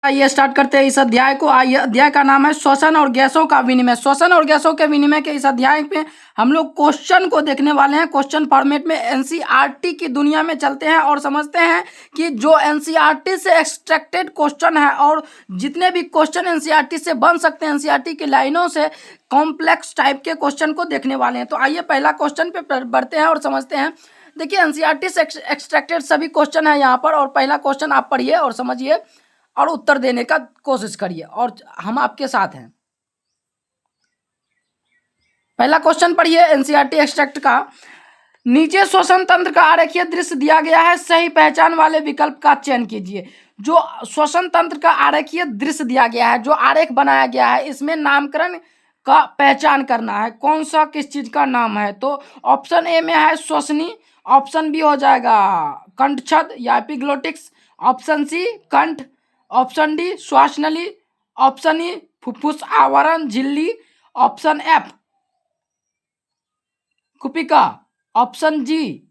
आइए स्टार्ट करते हैं इस अध्याय को। आइए, अध्याय का नाम है श्वसन और गैसों का विनिमय। श्वसन और गैसों के विनिमय के इस अध्याय में हम लोग क्वेश्चन को देखने वाले हैं। क्वेश्चन फॉर्मेट में एनसीईआरटी की दुनिया में चलते हैं और समझते हैं कि जो एनसीईआरटी से एक्सट्रैक्टेड क्वेश्चन है और जितने भी क्वेश्चन एनसीईआरटी से बन सकते हैं, एनसीईआरटी की लाइनों से कॉम्प्लेक्स टाइप के क्वेश्चन को देखने वाले हैं। तो आइए पहला क्वेश्चन पे बढ़ते हैं और समझते हैं। देखिए, एनसीईआरटी से एक्सट्रैक्टेड सभी क्वेश्चन है यहाँ पर, और पहला क्वेश्चन आप पढ़िए और समझिए और उत्तर देने का कोशिश करिए, और हम आपके साथ हैं। पहला क्वेश्चन पढ़िए एनसीईआरटी एक्सट्रैक्ट का। नीचे श्वसन तंत्र का आरेखीय दृश्य दिया गया है, सही पहचान वाले विकल्प का चयन कीजिए। जो श्वसन तंत्र का आरेखीय दृश्य दिया गया है, जो आरेख बनाया गया है, इसमें नामकरण का पहचान करना है, कौन सा किस चीज का नाम है। तो ऑप्शन ए में है श्वसनी, ऑप्शन बी हो जाएगा कंठछद या एपिग्लोटिक्स, ऑप्शन सी कंठ, ऑप्शन डी श्वासनली, ऑप्शन ई फुफ्फुस आवरण झिल्ली, ऑप्शन एफ कुपिका, ऑप्शन जी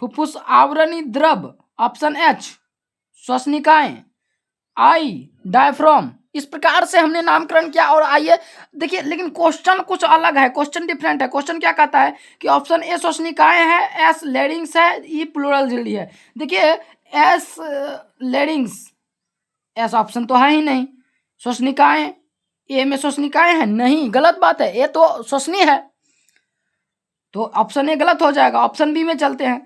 फुफ्फुस आवरणी द्रव, ऑप्शन एच श्वसनिकाएं, आई डायफ्राम। इस प्रकार से हमने नामकरण किया। और आइए देखिए, लेकिन क्वेश्चन कुछ अलग है, क्वेश्चन डिफरेंट है। क्वेश्चन क्या कहता है कि ऑप्शन ए श्वसनिकाएं है, एस लेरिंग्स है, ई प्लूरल झिल्ली है। देखिए, एस लेरिंग्स, ऐसा ऑप्शन तो है ही नहीं। श्वसनिकाएं, ए में श्वसनिकाएं हैं नहीं, गलत बात है, ए तो श्वसनी है, तो ऑप्शन ए गलत हो जाएगा। ऑप्शन बी में चलते हैं,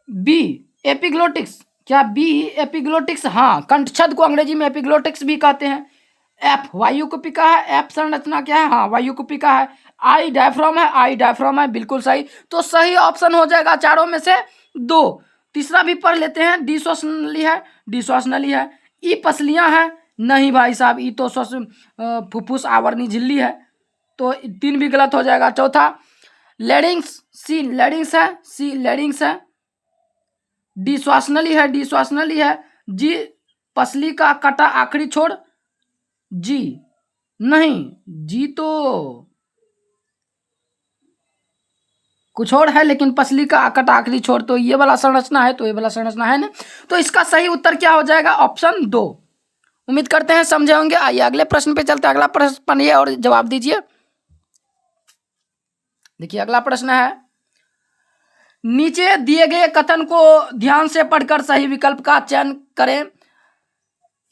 बी एपिग्लोटिक्स। क्या बी एपिग्लोटिक्स? हाँ, कंठछद को अंग्रेजी में एपिग्लोटिक्स भी कहते हैं। एफ वायुकुपिका है, एफ संरचना क्या है? हाँ, वायुकुपिका है। आई डायफ्राम है, आई डायफ्राम है, बिल्कुल सही। तो सही ऑप्शन हो जाएगा चारों में से दो। तीसरा भी पढ़ लेते हैं, डी श्वसनली है, डी श्वासनली है। ई पसलियां हैं, नहीं भाई साहब, ई तो फुफ्फुस आवरणी झिल्ली है, तो तीन भी गलत हो जाएगा। चौथा लेरिंग्स, सी लेरिंग्स है, सी लेरिंग्स है। डी श्वासनली है, डी श्वासनली है। जी पसली का कटा आखिरी छोर, जी नहीं, जी तो कुछ और है, लेकिन पसली का कटा आखिरी छोर तो ये वाला संरचना है, तो ये वाला संरचना है ना। तो इसका सही उत्तर क्या हो जाएगा? ऑप्शन दो। उम्मीद करते हैं समझे होंगे। आइए अगले प्रश्न पे चलते हैं। अगला प्रश्न पढ़िए और जवाब दीजिए। देखिए, अगला प्रश्न है, नीचे दिए गए कथन को ध्यान से पढ़कर सही विकल्प का चयन करें।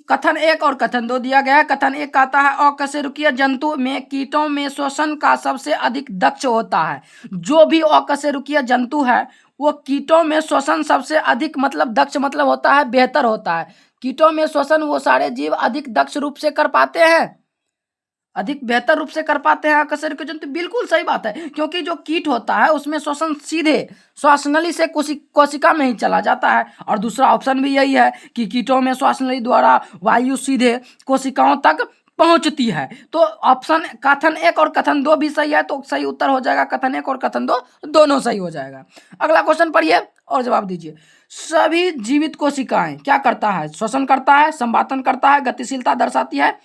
कथन 1 और कथन 2 दिया गया है। कथन 1 कहता है, अकशेरुकीय जंतु में कीटों में श्वसन का सबसे अधिक दक्ष होता है। जो भी अकशेरुकीय जंतु है वो कीटों में श्वसन सबसे अधिक, मतलब दक्ष मतलब होता है बेहतर होता है। कीटों में श्वसन वो सारे जीव अधिक दक्ष रूप से कर पाते हैं, अधिक बेहतर रूप से कर पाते हैं अकशेरुकीय जंतु। बिल्कुल सही बात है, क्योंकि जो कीट होता है उसमें श्वसन सीधे श्वासनली से कोशिका में ही चला जाता है। और दूसरा ऑप्शन भी यही है कि कीटों में श्वासनली द्वारा वायु सीधे कोशिकाओं तक पहुंचती है। तो ऑप्शन कथन 1 और कथन 2 भी सही है, तो सही उत्तर हो जाएगा कथन 1 और कथन 2 दोनों सही हो जाएगा। अगला क्वेश्चन पढ़िए और जवाब दीजिए। सभी जीवित कोशिकाएं क्या करता है? श्वसन करता है, संवातन करता है, गतिशीलता दर्शाती है।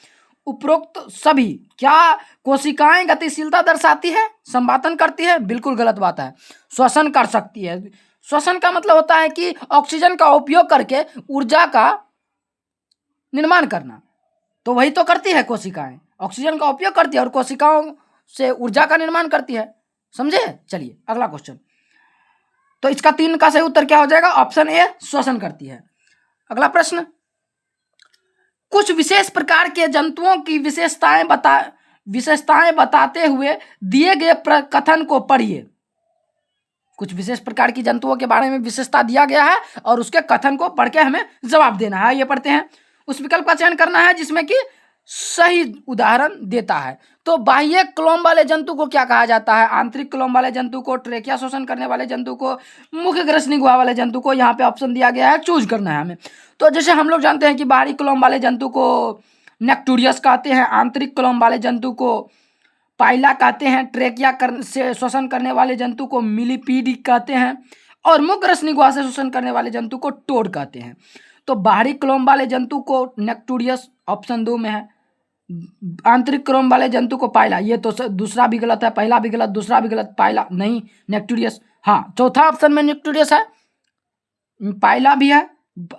उपरोक्त सभी क्या कोशिकाएं गतिशीलता दर्शाती है, संवातन करती है? बिल्कुल गलत बात है, श्वसन कर सकती है। श्वसन का मतलब होता है कि ऑक्सीजन का उपयोग करके ऊर्जा का निर्माण करना, तो वही तो करती है कोशिकाएं, ऑक्सीजन का उपयोग करती है और कोशिकाओं से ऊर्जा का निर्माण करती है। समझे? चलिए अगला क्वेश्चन। तो इसका 3 का सही उत्तर क्या हो जाएगा? ऑप्शन ए श्वसन करती है। अगला प्रश्न, कुछ विशेष प्रकार के जंतुओं की विशेषताएं बताते हुए दिए गए कथन को पढ़िए। कुछ विशेष प्रकार की जंतुओं के बारे में विशेषता दिया गया है और उसके कथन को पढ़ के हमें जवाब देना है। ये पढ़ते हैं, उस विकल्प का चयन करना है जिसमें कि सही उदाहरण देता है। तो बाह्य क्लोम वाले जंतु को क्या कहा जाता है? आंतरिक क्लोम वाले जंतु को, ट्रेकिया शोषण करने वाले जंतु को, मुख्य ग्रसनी गुहा वाले जंतु को। यहाँ पे ऑप्शन दिया गया है, चूज करना है हमें। तो जैसे हम लोग जानते हैं कि बाहरी क्लोम वाले जंतु को नेक्टूरियस कहते हैं, आंतरिक क्लोम वाले जंतु को पाइला कहते हैं, ट्रेकिया से शोषण करने वाले जंतु को मिलीपीडी कहते हैं, और मुख्य ग्रसनी गुहा से शोषण करने वाले जंतु को टोड कहते हैं। तो बाहरी क्लोम वाले जंतु को नेक्टूरियस ऑप्शन 2 में है, आंतरिक क्लोम वाले जंतु को पाइला। ये तो दूसरा भी गलत है, पहला भी गलत, दूसरा भी गलत, पाइला नहीं, नेक्टूरियस। हाँ, चौथा ऑप्शन में नेक्टूरियस है, पाइला भी है,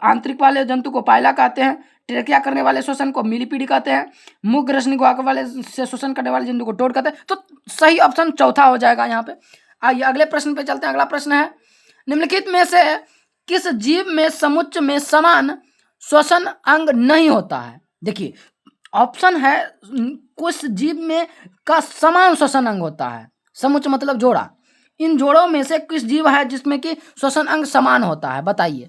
आंतरिक वाले जंतु को पाइला कहते हैं, ट्रेकिया करने वाले श्वसन को मिलीपीडी कहते हैं। मुख रश्मि गुहा वाले से श्वसन करने वाले जंतु को टोड कहते हैं। तो सही ऑप्शन चौथा हो जाएगा यहाँ पे। आइए अगले प्रश्न पे चलते हैं। अगला प्रश्न है, निम्नलिखित में से किस जीव में समुच्च में समान श्वसन अंग नहीं होता है? देखिए ऑप्शन है कुछ जीव में का समान श्वसन अंग होता है, समुच्च मतलब जोड़ा। इन जोड़ों में से किस जीव है जिसमें कि श्वसन अंग समान होता है? बताइए।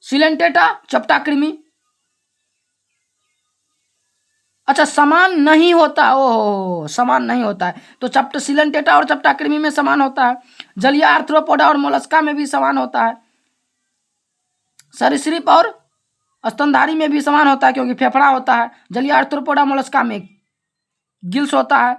सिलेंटेटा, चपटा कृमि। अच्छा समान नहीं होता, ओह समान नहीं होता है तो सिलेंटेटा और चपटा कृमि में समान होता है। जलीय आर्थ्रोपोडा और मोलस्का में भी समान होता है। सरीसृप और स्तनधारी में भी समान होता है क्योंकि फेफड़ा होता है। जलीय आर्थ्रोपोडा मोलस्का में गिल्स होता है।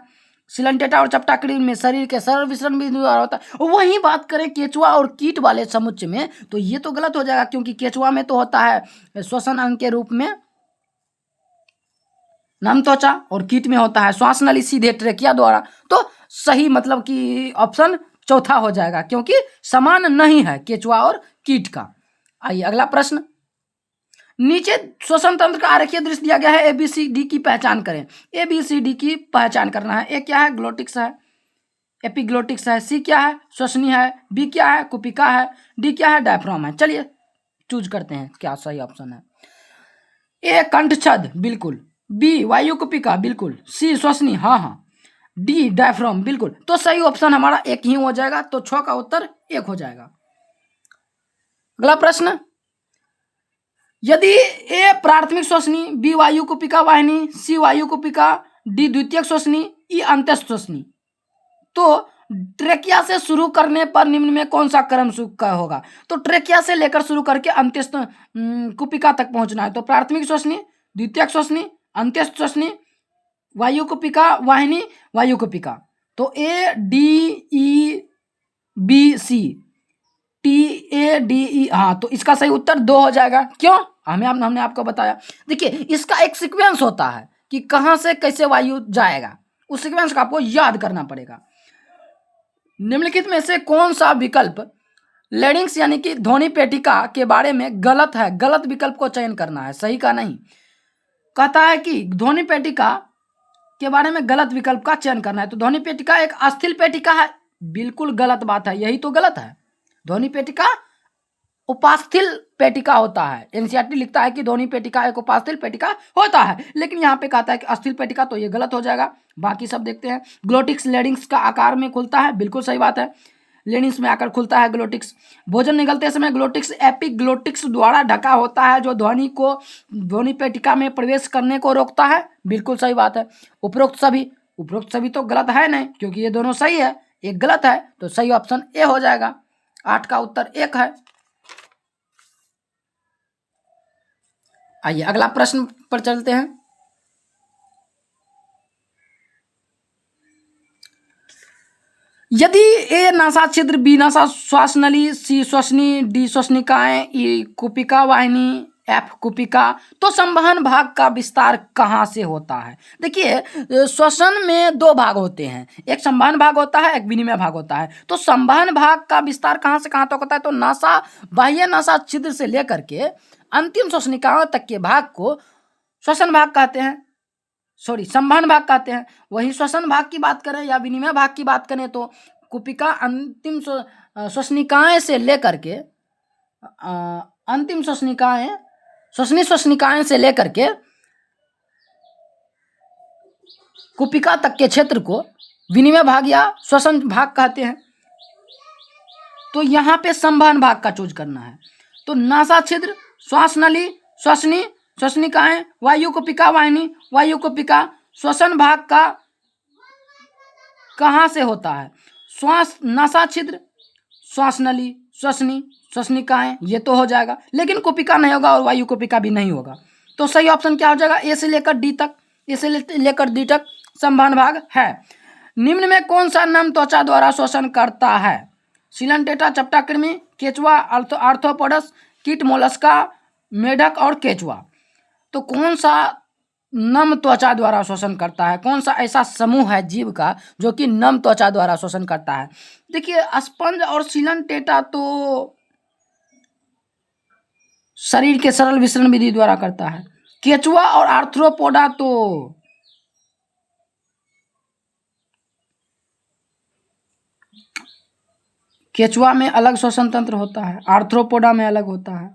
सिलेंटेटा और चपटा कृमि में शरीर के सरल विसरण भी होता है। वही बात करें केचुआ और कीट वाले समुच्च में तो ये तो गलत हो जाएगा क्योंकि केचुआ में तो होता है श्वसन अंग के रूप में नम त्वचा और कीट में होता है श्वास नली सीधे ट्रेकिया द्वारा। तो सही मतलब कि ऑप्शन चौथा हो जाएगा क्योंकि समान नहीं है केचुआ और कीट का। आइए अगला प्रश्न, नीचे श्वसन तंत्र का आरेखीय दृश्य दिया गया है, ABCD की पहचान करें। ABCD की पहचान करना है। ए क्या है? ग्लोटिक्स है। एपिग्लोटिक्स है। सी क्या है? श्वसनी है। बी क्या है? कुपिका है। डी क्या है? डायफ्राम है। चलिए चूज करते हैं क्या सही ऑप्शन है। ए कंठछद, बिल्कुल। बी वायु कुपिका, बिल्कुल। सी श्वसनी, हाँ। डी डायफ्राम, बिल्कुल। तो सही ऑप्शन हमारा एक ही हो जाएगा, तो 6 का उत्तर 1 हो जाएगा। अगला प्रश्न, यदि ए प्राथमिक श्वसनी, बी वायु कुपिका वाहिनी, सी वायु कुपिका, डी द्वितीयक श्वसनी, ई अंत्यस्थ श्वसनी, तो ट्रेकिया से शुरू करने पर निम्न में कौन सा क्रम होगा? तो ट्रेकिया से लेकर शुरू करके अंत्यस्थ कुपिका तक पहुंचना है। तो प्राथमिक श्वसनी, द्वितीयक श्वसनी, अंत्यस्थ श्वसनी, वायु कुपिका वाहिनी, वायु कुपिका। तो A D E B C, TADE, हाँ तो इसका सही उत्तर 2 हो जाएगा। क्यों? हमने आपको बताया। देखिए इसका एक सीक्वेंस होता है कि कहां से कैसे वायु जाएगा, उस सीक्वेंस का आपको याद करना पड़ेगा। निम्नलिखित में से कौन सा विकल्प लेडिंग्स यानी कि ध्वनि पेटिका के बारे में गलत है? गलत विकल्प को चयन करना है, सही का नहीं। कहता है कि ध्वनि पेटिका के बारे में गलत विकल्प का चयन करना है। तो ध्वनि पेटिका एक अस्थिर पेटिका है, बिल्कुल गलत बात है, यही तो गलत है। ध्वनि पेटिका उपास्थिल पेटिका होता है। NCERT लिखता है कि ध्वनि पेटिका एक उपास्थिल पेटिका होता है, लेकिन यहाँ पे कहता है कि अस्थिल पेटिका, तो ये गलत हो जाएगा। बाकी सब देखते हैं। ग्लोटिक्स लेडिंग्स का आकार में खुलता है, बिल्कुल सही बात है, लेडिंग्स में आकर खुलता है ग्लोटिक्स। भोजन निगलते समय ग्लोटिक्स एपिग्लोटिक्स द्वारा ढका होता है जो ध्वनि को ध्वनि पेटिका में प्रवेश करने को रोकता है, बिल्कुल सही बात है। उपरोक्त सभी तो गलत है नहीं क्योंकि ये दोनों सही है, एक गलत है, तो सही ऑप्शन ए हो जाएगा। 8 का उत्तर 1 है। आइए अगला प्रश्न पर चलते हैं। यदि ए नासा छिद्र, बी नासा श्वास नली, सी श्वसनी, डी श्वसनिकाएं, ई कुपिका वाहिनी, एफ कुपिका, तो संवहन भाग का विस्तार कहाँ से होता है? देखिए श्वसन में 2 भाग होते हैं, एक संवहन भाग होता है, एक विनिमय भाग होता है। तो संवहन भाग का विस्तार कहाँ से कहाँ तक होता है? तो नासा बाह्य नासा छिद्र से लेकर के अंतिम श्वसनिकाओं तक के भाग को श्वसन भाग कहते हैं, संवहन भाग कहते हैं। वही श्वसन भाग की बात करें या विनिमय भाग की बात करें तो कुपिका अंतिम श्वसनिकाएं से लेकर के अंतिम श्वसनिकाएं से लेकर के कुपिका तक के क्षेत्र को विनिमय भाग या श्वसन भाग कहते हैं। तो यहाँ पे संवहन भाग का चूज करना है। तो नासा छिद्र, श्वास नली, श्वसनी, श्वसनिकाएं, वायु कुपिका वाहिनी, वायु कुपिका, श्वसन भाग का कहाँ से होता है? नासा छिद्र, श्वास नली, श्वसनी, श्वसनिकाएं, ये तो हो जाएगा, लेकिन कुपिका नहीं होगा और वायु कुपिका भी नहीं होगा। तो सही ऑप्शन क्या हो जाएगा? ए से लेकर डी तक, ए से लेकर डी तक संवहन भाग है। निम्न में कौन सा नम त्वचा द्वारा शोषण करता है? सिलेंटेटा, चपटा कृमि, केचुआ, आर्थ्रोपोडस, कीट, मोलस्का, मेढक और केचुआ। तो कौन सा नम त्वचा द्वारा शोषण करता है? कौन सा ऐसा समूह है जीव का जो कि नम त्वचा द्वारा शोषण करता है? देखिए स्पंज और सिलेंटेटा तो शरीर के सरल विसरण विधि द्वारा करता है। केचुआ और आर्थ्रोपोडा तो केचुआ में अलग श्वसन तंत्र होता है, आर्थ्रोपोडा में अलग होता है,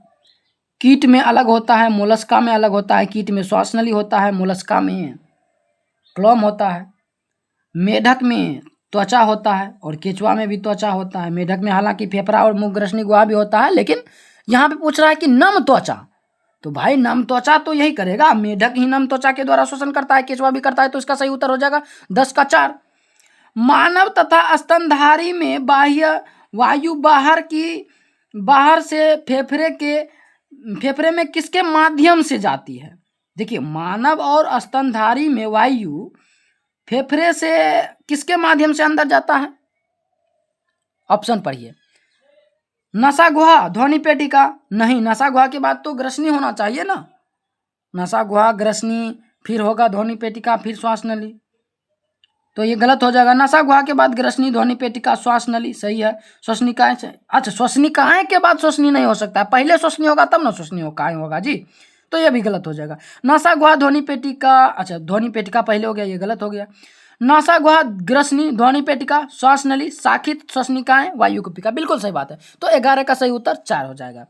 कीट में अलग होता है, मोलस्का में अलग होता है। कीट में श्वास नली होता है, मोलस्का में क्लोम होता है, मेढक में त्वचा होता है और केचुआ में भी त्वचा होता है। मेढक में हालांकि फेफड़ा और मुख ग्रसनी गुहा भी होता है, लेकिन यहाँ पे पूछ रहा है कि नम त्वचा, तो भाई नम त्वचा तो यही करेगा, मेढक ही नम त्वचा के द्वारा शोषण करता है, केचुआ भी करता है, तो इसका सही उत्तर हो जाएगा 10 का 4। मानव तथा स्तनधारी में बाह्य वायु बाहर से फेफड़े में किसके माध्यम से जाती है? देखिए, मानव और स्तनधारी में वायु फेफड़े से किसके माध्यम से अंदर जाता है? ऑप्शन पढ़िए। नसा गुहा, ध्वनि पेटिका? नहीं, नसा गुहा के बाद तो ग्रसनी होना चाहिए ना। नसा गुहा, ग्रसनी, फिर होगा ध्वनि पेटिका, फिर श्वास नली, तो ये गलत हो जाएगा। नसा गुहा के बाद ग्रसनी, ध्वनि पेटिका, श्वास नली, सही है। श्वसनिकाएं से, अच्छा श्वसनिकाएं के बाद श्वसनी नहीं हो सकता है, पहले श्वसनी होगा तब ना श्वसनिकाएं होगा जी, तो ये भी गलत हो जाएगा। नसा गुहा, ध्वनि पेटिका, अच्छा ध्वनि पेटिका पहले हो गया, ये गलत हो गया। नसा गुहा, ग्रसनी, ध्वनि पेटिका, श्वास नली, शाखित श्वसनिकाएं, वायु कुपिका, बिल्कुल सही बात है। तो 11 का सही उत्तर 4 हो जाएगा।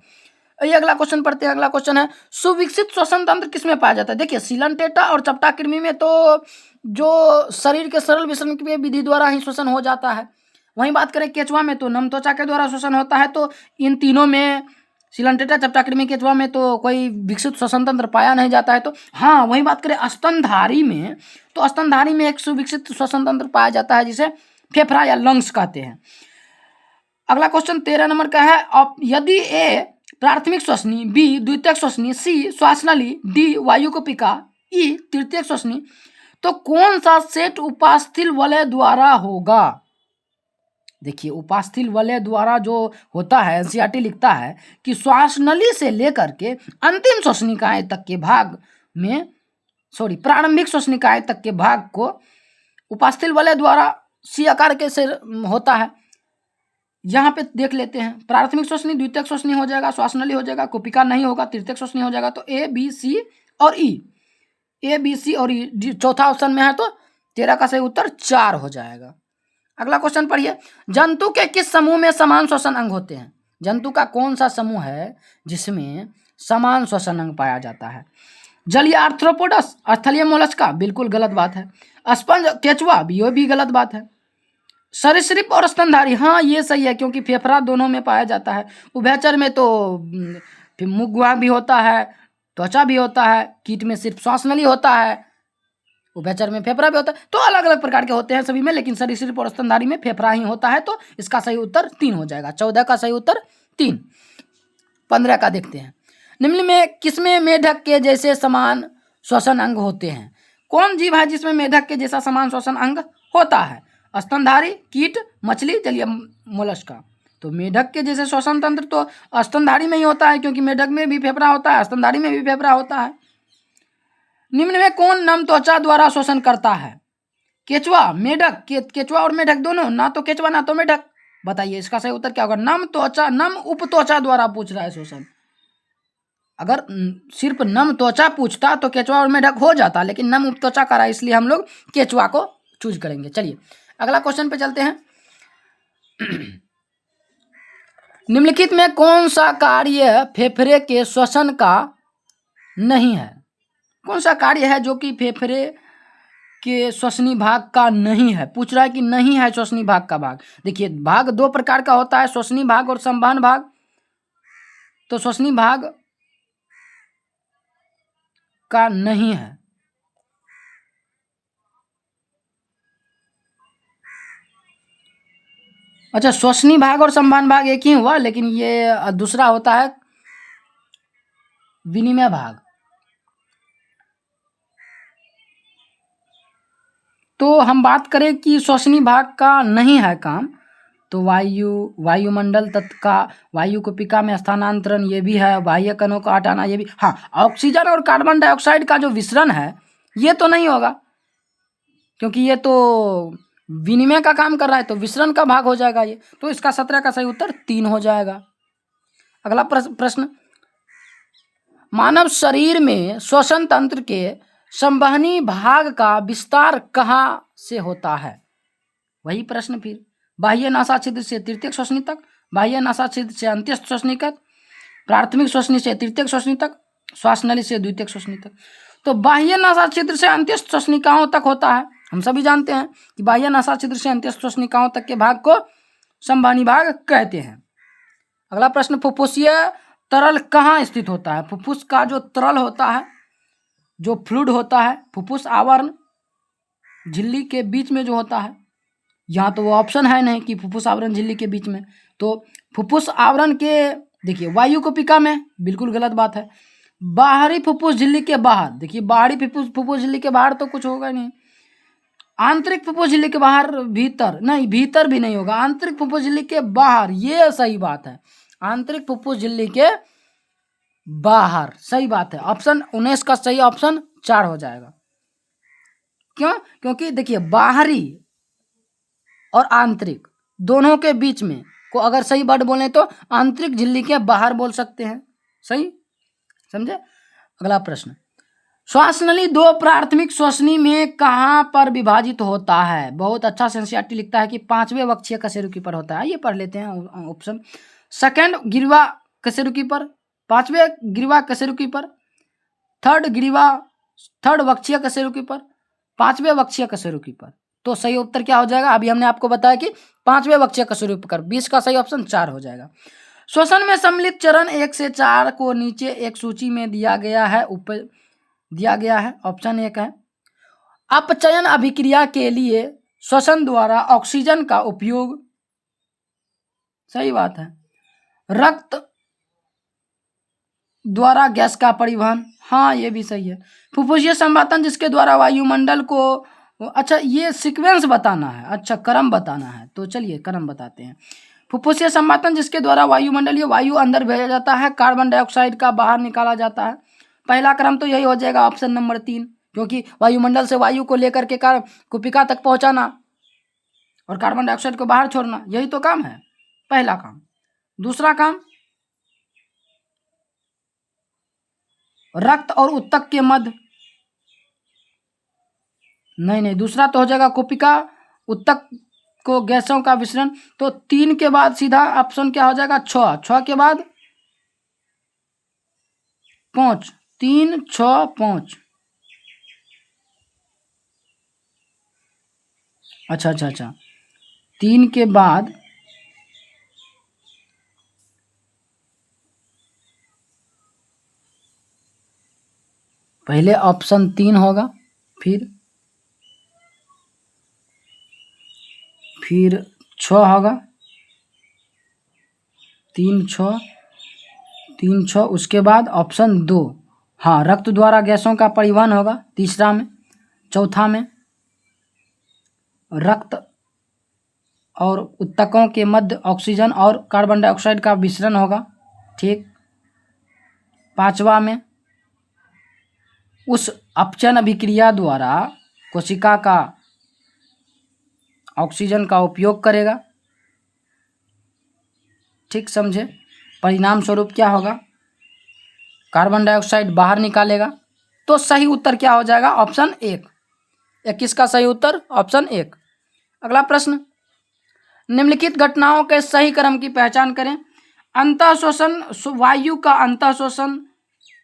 ये अगला क्वेश्चन पढ़ते हैं। अगला क्वेश्चन है, सुविकसित श्वसन तंत्र किसमें पाया जाता है? देखिए, सीलनटेटा और चपटा कृमि में तो जो शरीर के सरल विसरण की विधि द्वारा ही श्वसन हो जाता है। वहीं बात करें केचुआ में तो नम त्वचा के द्वारा श्वसन होता है। तो इन तीनों में, सीलनटेटा, चपटा कृमि, केचुआ में तो कोई विकसित श्वसन तंत्र पाया नहीं जाता है। तो हाँ, वहीं बात करें स्तनधारी में, तो स्तनधारी में एक सुविकसित श्वसन तंत्र पाया जाता है जिसे फेफड़ा या लंग्स कहते हैं। अगला क्वेश्चन 13 नंबर का है, यदि ए प्राथमिक श्वसनी, बी द्वितीयक श्वसनी, सी श्वास नली, डी वायुकुपिका, ई तृतीयक श्वसनी, तो कौन सा सेट उपास्थि वलय द्वारा होगा? देखिए, उपास्थि वलय द्वारा जो होता है, एनसीईआरटी लिखता है कि श्वास नली से लेकर के अंतिम श्वसनिकाएं तक के भाग में, प्रारंभिक श्वसनिकाएं तक के भाग को उपास्थि वलय द्वारा सी आकार के से होता है। यहाँ पे देख लेते हैं, प्राथमिक श्वसनी, द्वितीयक श्वसनी हो जाएगा, श्वास नली हो जाएगा, कुपिका नहीं होगा, तृतीयक श्वसनी हो जाएगा। तो ए, बी, सी और ई, ए, बी, सी और ई चौथा ऑप्शन में है, तो 13 का सही उत्तर 4 हो जाएगा। अगला क्वेश्चन पढ़िए, जंतु के किस समूह में समान श्वसन अंग होते हैं? जंतु का कौन सा समूह है जिसमें समान श्वसन अंग पाया जाता है? जलीय आर्थ्रोपोडस, स्थलीय मोलस्का, बिल्कुल गलत बात है। स्पंज, केचुआ, ये भी गलत बात है। सरीसृप और स्तनधारी, हाँ ये सही है, क्योंकि फेफड़ा दोनों में पाया जाता है। उभयचर में तो मुख गुहा भी होता है, त्वचा भी होता है, कीट में सिर्फ श्वास नली होता है, उभयचर में फेफड़ा भी होता है। तो अलग अलग प्रकार के होते हैं सभी में, लेकिन सरीसृप और स्तनधारी में फेफड़ा ही होता है। तो इसका सही उत्तर 3 हो जाएगा। 14 का सही उत्तर 3। 15 का देखते हैं, निम्न में किसमें मेढक के जैसे समान श्वसन अंग होते हैं? कौन जीव है जिसमें मेढक के जैसा समान श्वसन अंग होता है? स्तनधारी, कीट, मछली, जलीय मोलस्का। तो मेढक के जैसे श्वसन तंत्र तो स्तनधारी में ही होता है, क्योंकि मेढक में भी फेफड़ा होता है, स्तनधारी में भी फेफड़ा होता है। निम्न में कौन नम त्वचा द्वारा श्वसन करता है? केचुआ, मेढक, केचुआ और मेढक दोनों, ना तो केचुआ ना तो मेढक। बताइए इसका सही उत्तर क्या होगा? नम त्वचा, नम उपत्वचा द्वारा पूछ रहा है श्वसन। अगर सिर्फ नम त्वचा पूछता तो केचुआ और मेढक हो जाता, लेकिन नम उपत्वचा करा, इसलिए हम लोग केचुआ को चूज करेंगे। चलिए अगला क्वेश्चन पे चलते हैं। निम्नलिखित में कौन सा कार्य फेफड़े के श्वसन का नहीं है? कौन सा कार्य है जो कि फेफड़े के श्वसनी भाग का नहीं है? पूछ रहा है कि नहीं है श्वसनी भाग का भाग। देखिए, भाग 2 प्रकार का होता है, श्वसनी भाग और संवहन भाग। तो श्वसनी भाग का नहीं है। अच्छा, श्वसनी भाग और संवहन भाग एक ही हुआ, लेकिन ये दूसरा होता है विनिमय भाग। तो हम बात करें कि श्वसनी भाग का नहीं है काम, तो वायुमंडल तत्व का वायु कुपिका में स्थानांतरण ये भी है, बाह्य कणों को हटाना ये भी। हाँ, ऑक्सीजन और कार्बन डाइऑक्साइड का जो विसरण है ये तो नहीं होगा, क्योंकि ये तो विनिमय का काम कर रहा है, तो विसरण का भाग हो जाएगा ये। तो इसका 17 का सही उत्तर 3 हो जाएगा। अगला प्रश्न, मानव शरीर में श्वसन तंत्र के संवहनी भाग का विस्तार कहाँ से होता है? वही प्रश्न फिर, बाह्य नासा छिद्र से तृतीयक श्वसनी तक, बाह्य नासा छिद्र से अंत्यस्थ श्वसनी तक, प्राथमिक श्वसनी से तृतीयक श्वसनी तक, श्वास नली से द्वितीयक श्वसनी तक। तो बाह्य नासा छिद्र से अंत्यस्थ श्वसनिकाओं तक होता है। हम सभी जानते हैं कि बाह्य नासा छिद्र से अंत्यस्थ श्वसनिकाओं तक के भाग को संवहनी भाग कहते हैं। अगला प्रश्न, फुफ्फुसीय तरल कहाँ स्थित होता है? फुफ्फुस का जो तरल होता है, जो फ्लूइड होता है, फुफ्फुस आवरण झिल्ली के बीच में जो होता है, यहाँ तो वो ऑप्शन है नहीं कि फुफ्फुस आवरण झिल्ली के बीच में, तो फुफ्फुस आवरण के, देखिए वायु कोशिका में, बिल्कुल गलत बात है। बाहरी फुफ्फुस झिल्ली के बाहर, देखिए बाहरी फुफ्फुस झिल्ली के बाहर तो कुछ होगा नहीं। आंतरिक फुफ्फुस झिल्ली के बाहर, भीतर नहीं, भीतर भी नहीं होगा, आंतरिक फुफ्फुस झिल्ली के बाहर, ये सही बात है, आंतरिक फुफ्फुस झिल्ली के बाहर, सही बात है। ऑप्शन 19 का सही ऑप्शन 4 हो जाएगा। क्यों? क्योंकि देखिए बाहरी और आंतरिक दोनों के बीच में को अगर सही वर्ड बोले तो आंतरिक झिल्ली के बाहर बोल सकते हैं, सही समझे। अगला प्रश्न, श्वास नली दो प्राथमिक श्वसनी में कहाँ पर विभाजित होता है? बहुत अच्छा सेंसियारिटी लिखता है कि 5वें वक्षीय कशेरुकी पर होता है। ये पढ़ लेते हैं ऑप्शन, सेकंड ग्रीवा कशेरुकी पर, 5वें ग्रीवा कशेरुकी पर, थर्ड वक्षीय कशेरुकी पर, 5वें वक्षीय कशेरुकी पर। तो सही उत्तर क्या हो जाएगा? अभी हमने आपको बताया कि 5वें वक्षीय कशेरुकी पर, 20 का सही ऑप्शन 4 हो जाएगा। श्वसन में सम्मिलित चरण 1 से 4 को नीचे एक सूची में दिया गया है, ऊपर दिया गया है। ऑप्शन 1 है, अपचयन अभिक्रिया के लिए श्वसन द्वारा ऑक्सीजन का उपयोग, सही बात है। रक्त द्वारा गैस का परिवहन, हाँ ये भी सही है। फुफ्फुसीय संवातन जिसके द्वारा वायुमंडल को, अच्छा ये सीक्वेंस बताना है, अच्छा क्रम बताना है, तो चलिए क्रम बताते हैं। फुफ्फुसीय संवातन जिसके द्वारा वायुमंडलीय वायु अंदर भेजा जाता है, कार्बन डाइऑक्साइड का बाहर निकाला जाता है। पहला क्रम तो यही हो जाएगा, ऑप्शन नंबर 3, क्योंकि वायुमंडल से वायु को लेकर के कुपिका तक पहुंचाना और कार्बन डाइऑक्साइड को बाहर छोड़ना, यही तो काम है, पहला काम। दूसरा काम, रक्त और उत्तक के मध्य, नहीं, दूसरा तो हो जाएगा कुपिका उत्तक को गैसों का विसरण। तो 3 के बाद सीधा ऑप्शन क्या हो जाएगा? 6 के बाद 5, 3 6 5। अच्छा 3 के बाद पहले ऑप्शन 3 होगा, फिर 6 होगा, 3 6, उसके बाद ऑप्शन 2, हाँ रक्त द्वारा गैसों का परिवहन होगा तीसरा में। चौथा में रक्त और उत्तकों के मध्य ऑक्सीजन और कार्बन डाइऑक्साइड का मिश्रण होगा, ठीक। 5वां में उस अपचयन अभिक्रिया द्वारा कोशिका का ऑक्सीजन का उपयोग करेगा, ठीक समझे। परिणाम स्वरूप क्या होगा? कार्बन डाइऑक्साइड बाहर निकालेगा। तो सही उत्तर क्या हो जाएगा? ऑप्शन 1। 21 का सही उत्तर ऑप्शन 1। अगला प्रश्न, निम्नलिखित घटनाओं के सही क्रम की पहचान करें। अंतःश्वसन, वायु का अंतःश्वसन,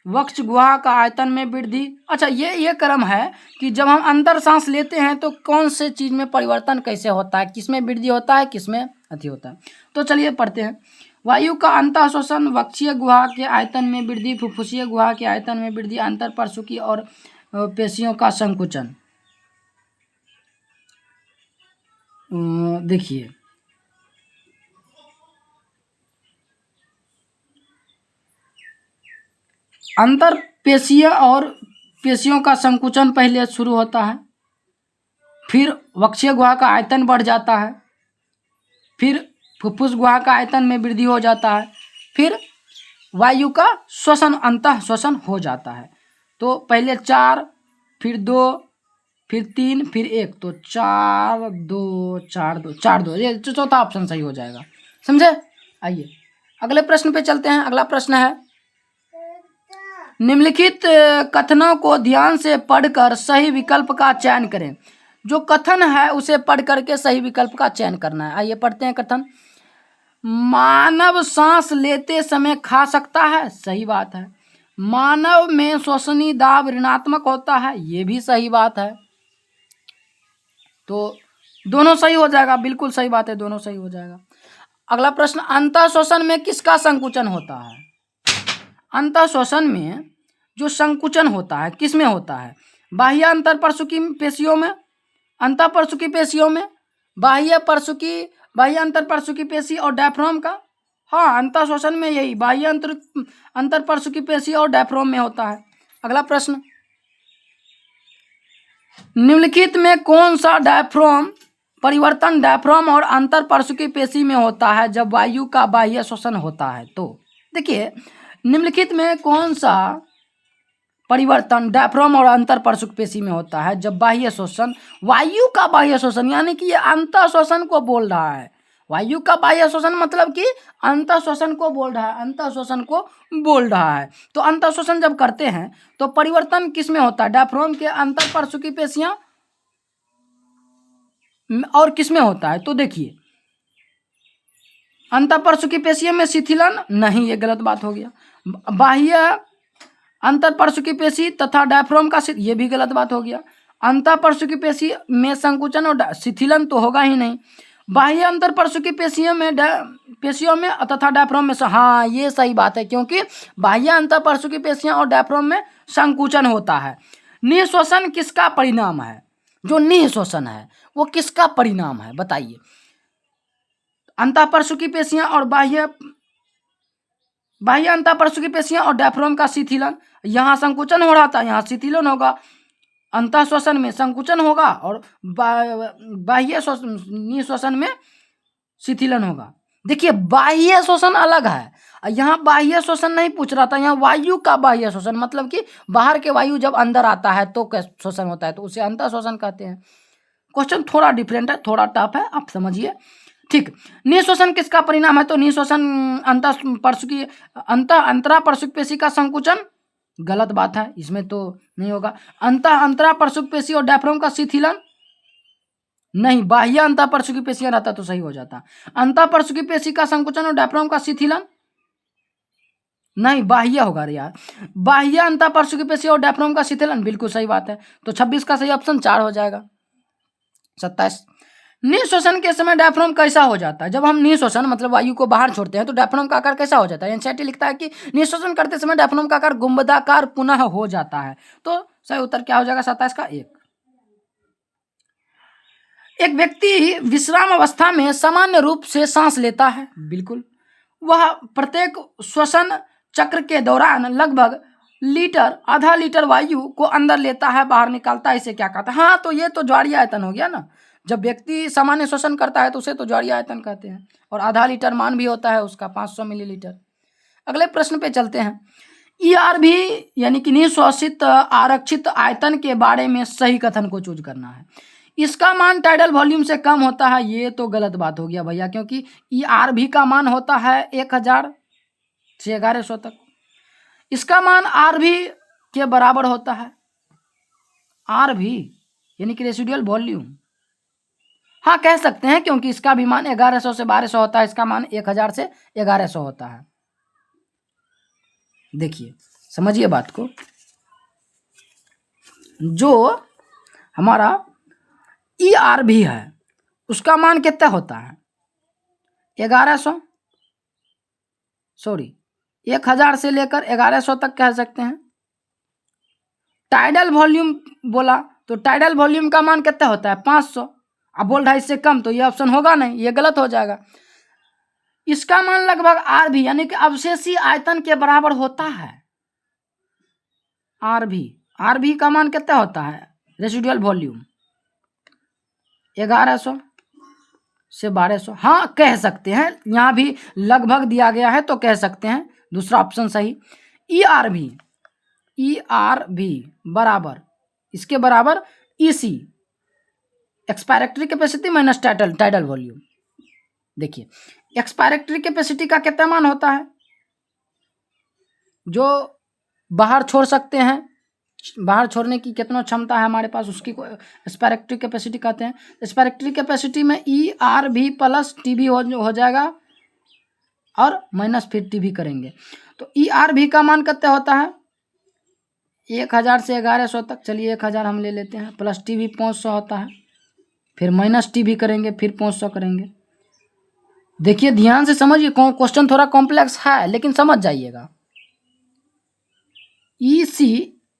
वक्ष गुहा का आयतन में वृद्धि। अच्छा ये क्रम है कि जब हम अंदर सांस लेते हैं तो कौन से चीज में परिवर्तन कैसे होता है, किसमें वृद्धि होता है, किसमें अति होता है। तो चलिए पढ़ते हैं। वायु का अंतःश्वसन, वक्षीय गुहा के आयतन में वृद्धि, फुफ्फुसीय गुहा के आयतन में वृद्धि, अंतरपर्शुकी और पेशियों का संकुचन। देखिए अंतर पेशीय और पेशियों का संकुचन पहले शुरू होता है, फिर वक्षीय गुहा का आयतन बढ़ जाता है, फिर फुफ्फुस गुहा का आयतन में वृद्धि हो जाता है, फिर वायु का श्वसन, अंतः श्वसन हो जाता है। तो पहले 4, फिर 2, फिर 3, फिर 1, तो 4 2 4 2 4 2, ये चौथा ऑप्शन सही हो जाएगा, समझे। आइए अगले प्रश्न पे चलते हैं। अगला प्रश्न है, निम्नलिखित कथनों को ध्यान से पढ़कर सही विकल्प का चयन करें। जो कथन है उसे पढ़ करके सही विकल्प का चयन करना है। आइए पढ़ते हैं कथन। मानव सांस लेते समय खा सकता है, सही बात है। मानव में श्वसनीय दाब ऋणात्मक होता है, ये भी सही बात है। तो दोनों सही हो जाएगा, बिल्कुल सही बात है, दोनों सही हो जाएगा। अगला प्रश्न, अंतः श्वसन में किसका संकुचन होता है? अंतः श्वसन में जो संकुचन होता है किस में होता है? बाह्य अंतर परसुकी पेशियों में, अंतः परसुकी पेशियों में, बाह्य अंतर परसुकी पेशी और डायफ्राम का। हाँ, अंतः श्वसन में यही बाह्य अंतर परसुकी पेशी और डायफ्राम में होता है। अगला प्रश्न, निम्नलिखित में कौन सा डायफ्राम परिवर्तन डायफ्राम और अंतर परसुकी पेशी में होता है जब वायु का बाह्य श्वसन होता है? तो देखिए, निम्नलिखित में कौन सा परिवर्तन डायफ्राम और अंतर परसुकी पेशी में होता है जब बाह्य श्वसन, वायु का बाह्य श्वसन, यानी कि ये अंतः श्वसन को बोल रहा है। वायु का बाह्य श्वसन मतलब कि अंतः श्वसन को बोल रहा है, अंतः श्वसन को बोल रहा है। तो अंतः श्वसन जब करते हैं तो परिवर्तन किस में होता है? डायफ्राम के अंतर परसुकी पेशियां और किस में होता है? तो देखिए, अंतर परसुकी पेशियों में शिथिलन नहीं, ये गलत बात हो गया। बाह्य अंतर परसुकी पेशी तथा डायफ्राम का, ये भी गलत बात हो गया। अंतर परसुकी पेशी में संकुचन और शिथिलन तो होगा ही नहीं। बाह्य अंतर परसुकी पेशियों में तथा डायफ्राम में, हाँ ये सही बात है, क्योंकि बाह्य अंतर परसुकी पेशियां और डायफ्राम में संकुचन होता है। निःश्वसन किसका परिणाम है? जो निःश्वसन है वो किसका परिणाम है बताइए? अंतर परसुकी पेशियां और बाह्य अंतर परसुकी पेशियां और डायफ्राम का शिथिलन। यहाँ संकुचन हो रहा था, यहाँ शिथिलन होगा। अंतः श्वसन में संकुचन होगा और बाह्य निःश्वसन में शिथिलन होगा। देखिए, बाह्य श्वसन अलग है, यहाँ बाह्य श्वसन नहीं पूछ रहा था, यहाँ वायु का बाह्य श्वसन, मतलब कि बाहर के वायु जब अंदर आता है तो श्वसन होता है, तो उसे अंतः श्वसन कहते हैं। क्वेश्चन थोड़ा डिफरेंट है, थोड़ा टफ है, आप समझिए। ठीक, निःश्वसन किसका परिणाम है? तो निःश्वसन अंतरा परसुक पेशी का संकुचन, गलत बात है, इसमें तो नहीं होगा। अंतरा परसुक पेशी और डायफ्राम का शिथिलन नहीं, बाह्य अंतः परसुकी पेशियां रहता तो सही हो जाता। अंतः परसुकी पेशी का संकुचन और डायफ्राम का शिथिलन नहीं, बाह्य होगा रे यार, बाह्य अंतः परसुकी पेशी और डायफ्राम का शिथिलन, बिल्कुल सही बात है। तो 26 का सही ऑप्शन 4 हो जाएगा। 27, निःश्वसन के समय डायफ्राम कैसा हो जाता है? जब हम निःश्वसन मतलब वायु को बाहर छोड़ते हैं तो डायफ्राम का आकार कैसा हो जाता है? एनसीईआरटी लिखता है कि निःश्वसन करते समय डायफ्राम का आकार गुंबदाकार पुनः हो जाता है। तो सही उत्तर क्या हो जाएगा? 27 का 1। एक व्यक्ति विश्राम अवस्था में सामान्य रूप से सांस लेता है, बिल्कुल। वह प्रत्येक श्वसन चक्र के दौरान लगभग आधा लीटर वायु को अंदर लेता है, बाहर निकालता है, इसे क्या कहता है? हाँ, तो ये तो ज्वारीय आयतन हो गया ना। जब व्यक्ति सामान्य श्वसन करता है तो उसे तो ज्वारीय आयतन कहते हैं, और आधा लीटर मान भी होता है उसका 500 मिलीलीटर। अगले प्रश्न पे चलते हैं। ERV यानी कि निःश्वासित आरक्षित आयतन के बारे में सही कथन को चूज करना है। इसका मान टाइडल वॉल्यूम से कम होता है, ये तो गलत बात हो गया भैया, क्योंकि ERV का मान होता है 1000 से 1100 तक। इसका मान RV के बराबर होता है, RV यानी कि रेसिडुअल वॉल्यूम। हाँ, कह सकते हैं, क्योंकि इसका भी मान 1100 से 1200 होता है, इसका मान 1000 से 1100 होता है। देखिए, समझिए बात को। जो हमारा ERV है उसका मान कितना होता है? 1000 से लेकर 1100 तक कह सकते हैं। टाइडल वॉल्यूम बोला तो टाइडल वॉल्यूम का मान कितना होता है? 500। अब बोल रहा है इससे कम, तो ये ऑप्शन होगा नहीं, ये गलत हो जाएगा। इसका मान लगभग RV यानी कि अवशेषी आयतन के बराबर होता है। RV का मान कितना होता है? रेसिडुअल वॉल्यूम 1100 से 1200। हाँ, कह सकते हैं, यहाँ भी लगभग दिया गया है तो कह सकते हैं, दूसरा ऑप्शन सही। ERV बराबर, इसके बराबर EC expiratory capacity minus tidal volume. देखिए, एक्सपायरेटरी कैपेसिटी का कितना मान होता है? जो बाहर छोड़ सकते हैं, बाहर छोड़ने की कितना क्षमता है हमारे पास, उसकी स्पायरेक्टरी कैपेसिटी कहते हैं। स्पायरेक्टरी कैपेसिटी में ERV प्लस TB हो जाएगा और माइनस फिर TB करेंगे। तो ERV का मान कितना होता है 1000 से 1100 तक, चलिए 1000 हम ले लेते हैं, प्लस TB 500 होता है, फिर माइनस TB करेंगे, फिर 500 करेंगे। देखिए ध्यान से समझिए, क्वेश्चन थोड़ा कॉम्प्लेक्स है लेकिन समझ जाइएगा। EC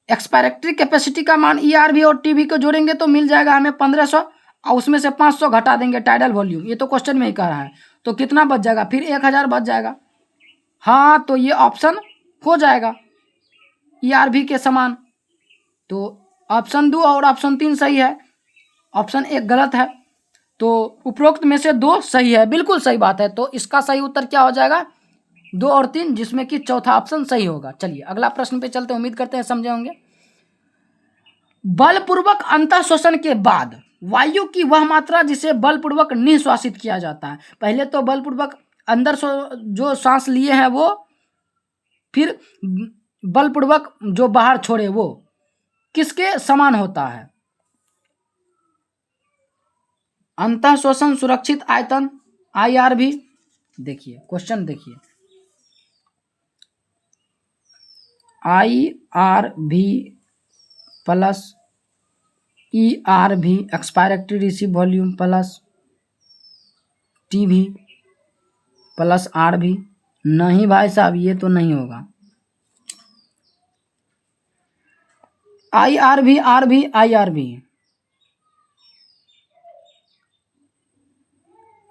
एक्सपायरेक्टरी कैपेसिटी का मान ERV और TB को जोड़ेंगे तो मिल जाएगा हमें 1500 और उसमें से 500 घटा देंगे टाइडल वॉल्यूम, ये तो क्वेश्चन में ही कह रहा है, तो कितना बच जाएगा फिर 1000 बच जाएगा। हाँ तो ये ऑप्शन हो जाएगा ERV के समान। तो ऑप्शन 2 और ऑप्शन 3 सही है, ऑप्शन 1 गलत है, तो उपरोक्त में से 2 सही है, बिल्कुल सही बात है। तो इसका सही उत्तर क्या हो जाएगा 2 और 3, जिसमें कि चौथा ऑप्शन सही होगा। चलिए अगला प्रश्न पे चलते हैं, उम्मीद करते हैं समझे होंगे। बलपूर्वक अंतःश्वसन के बाद वायु की वह मात्रा जिसे बलपूर्वक निश्वासित किया जाता है। पहले तो बलपूर्वक अंदर जो सांस लिए हैं वो, फिर बलपूर्वक जो बाहर छोड़े वो किसके समान होता है। अंतःश्वसन सुरक्षित आयतन IRV, देखिए क्वेश्चन देखिए, IRV plus ERV expiratory reserve volume plus TB plus RV। नहीं भाई साहब ये तो नहीं होगा, IRV RV IRV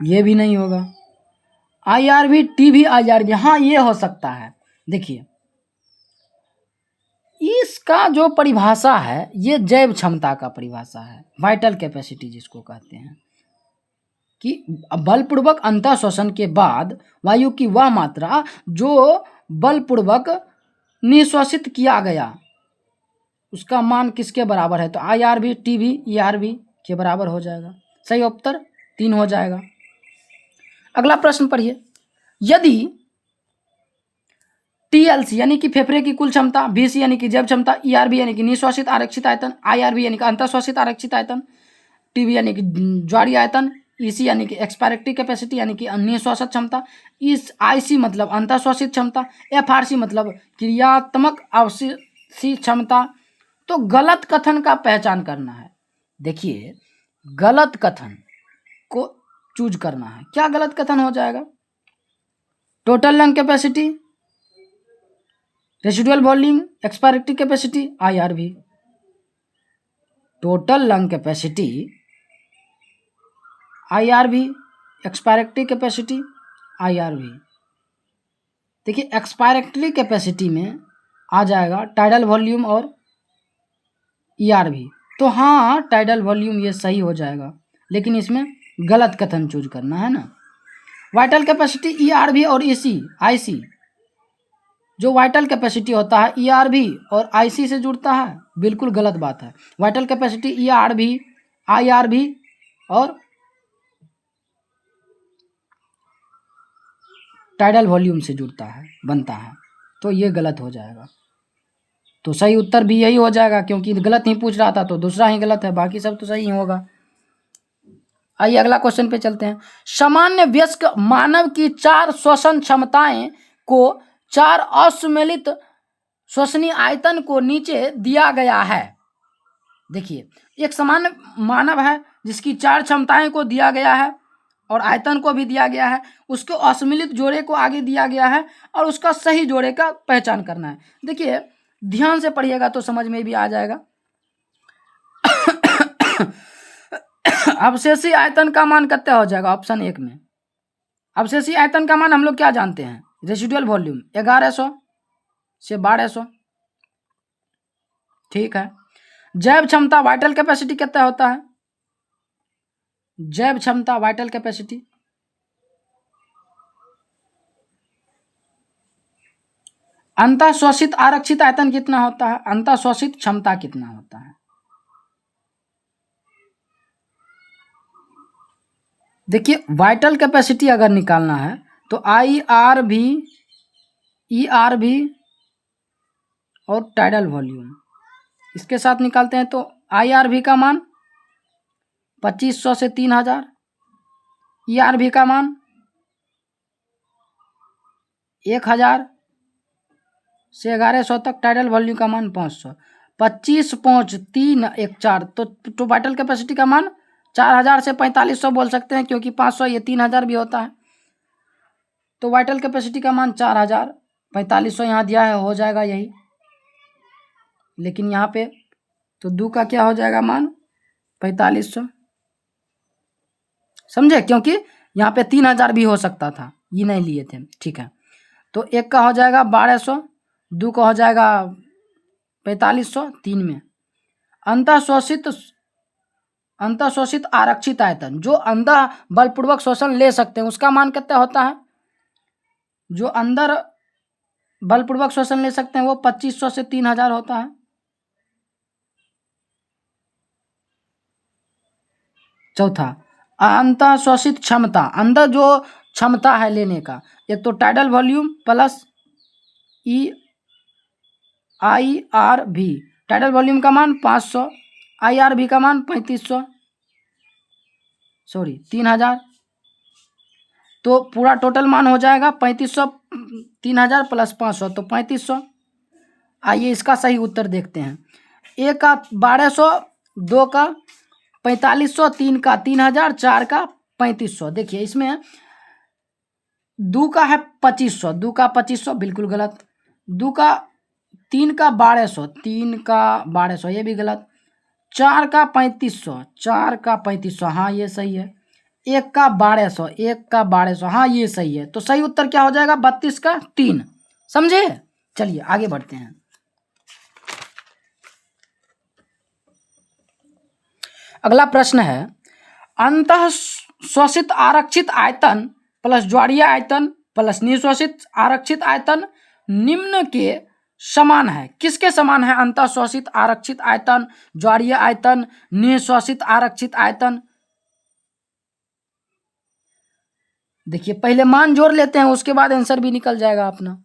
ये भी नहीं होगा, IRV TB IRV हाँ ये हो सकता है। देखिए इसका जो परिभाषा है ये जैव क्षमता का परिभाषा है, वाइटल कैपेसिटी जिसको कहते हैं, कि बलपूर्वक अंतःश्वसन के बाद वायु की वह मात्रा जो बलपूर्वक निश्वसित किया गया उसका मान किसके बराबर है। तो IRV TB ERV के बराबर हो जाएगा, सही उत्तर 3 हो जाएगा। अगला प्रश्न पढ़िए, यदि TLC यानी कि फेफड़े की कुल क्षमता, BC यानी कि जैव क्षमता, ERV यानी कि निश्वासित आरक्षित आयतन, IRV यानी कि अंतःश्वासित आरक्षित आयतन, TB यानी कि ज्वारीय आयतन, EC यानी कि एक्सपायरेक्टरी कैपेसिटी यानी कि निश्वासित क्षमता, इस IC मतलब अंतःश्वासित क्षमता, FRC मतलब क्रियात्मक अवशिष्ट क्षमता। तो गलत कथन का पहचान करना है। देखिए गलत कथन को चूज करना है, क्या गलत कथन हो जाएगा। Total lung capacity, residual volume, expiratory capacity IRV। Total lung capacity IRV, expiratory capacity IRV। देखिए एक्सपायरेक्टरी कैपेसिटी में आ जाएगा टाइडल वॉल्यूम और ERV। तो हाँ टाइडल वॉल्यूम ये सही हो जाएगा, लेकिन इसमें गलत कथन चूज करना है ना। वाइटल कैपेसिटी ERV और IC, जो वाइटल कैपेसिटी होता है ERV और IC से जुड़ता है, बिल्कुल गलत बात है। वाइटल कैपेसिटी ERV IRV और टाइडल वॉल्यूम से जुड़ता है, बनता है, तो ये गलत हो जाएगा। तो सही उत्तर भी यही हो जाएगा, क्योंकि गलत ही पूछ रहा था तो दूसरा ही गलत है, बाकी सब तो सही ही होगा। आइए अगला क्वेश्चन पे चलते हैं। सामान्य वयस्क मानव की 4 श्वसन क्षमताएं को 4 असम्मिलित श्वसनीय आयतन को नीचे दिया गया है। देखिए एक सामान्य मानव है जिसकी 4 क्षमताएं को दिया गया है और आयतन को भी दिया गया है, उसको असम्मिलित जोड़े को आगे दिया गया है और उसका सही जोड़े का पहचान करना है। देखिए ध्यान से पढ़िएगा तो समझ में भी आ जाएगा। अवशेषी आयतन का मान कितना हो जाएगा ऑप्शन 1 में। अवशेषी आयतन का मान हम लोग क्या जानते हैं, रेसिडुअल वॉल्यूम 1100 से 1200, ठीक है। जैव क्षमता वाइटल कैपेसिटी कितना होता है, जैव क्षमता वाइटल कैपेसिटी अंतःश्वसित आरक्षित आयतन कितना होता है, अंतःश्वसित क्षमता कितना होता है। देखिए वाइटल कैपेसिटी अगर निकालना है तो IRV ERV और टाइडल वॉल्यूम, इसके साथ निकालते हैं तो IRV का मान 2500 से 3000, ERV का मान 1000 से 1100 तक, टाइडल वॉल्यूम का मान 500, 25 5 3 1 4, तो वाइटल कैपेसिटी का मान 4000 से 4500 बोल सकते हैं, क्योंकि 500 ये 3000 भी होता है। तो वाइटल कैपेसिटी का मान 4000, 4500 यहाँ दिया है, हो जाएगा यही। लेकिन यहाँ पे तो दो का क्या हो जाएगा मान 4500, समझे, क्योंकि यहाँ पे 3000 भी हो सकता था, ये नहीं लिए थे, ठीक है। तो एक का हो जाएगा 1200, दो का हो जाएगा 4500, तीन में अंतःशोषित आरक्षित आयतन, जो अंदर बलपूर्वक शोषण ले सकते हैं उसका मान कितना होता है, जो अंदर बलपूर्वक शोषण ले सकते हैं वो 2500 से 3000 होता है। चौथा, अंतःशोषित क्षमता, अंदर जो क्षमता है लेने का, एक तो tidal volume plus IRV, tidal volume का मान 500, IRV का मान 3000, तो पूरा टोटल मान हो जाएगा 3500, 3000 प्लस 500 तो 3500। आइए इसका सही उत्तर देखते हैं। एक का 1200, दो का 4500, तीन का 3000, चार का 3500। देखिए इसमें दो का है 2500, दो का 2500 बिल्कुल गलत, दो का 3 का 1200, 3 का 1200 ये भी गलत, 4 का 3500, 4 का 3500 हाँ ये सही है, एक का 1200, एक का 1200 हाँ ये सही है। तो सही उत्तर क्या हो जाएगा 32 का 3, समझे। चलिए आगे बढ़ते हैं। अगला प्रश्न है, अंतःशोषित आरक्षित आयतन प्लस ज्वारीय आयतन प्लस निःशोषित आरक्षित आयतन निम्न के समान है। किसके समान है? अंतःशोषित आरक्षित आयतन, ज्वारीय आयतन, निःशोषित आरक्षित आयतन। देखिए पहले मान जोड़ लेते हैं, उसके बाद आंसर भी निकल जाएगा अपना।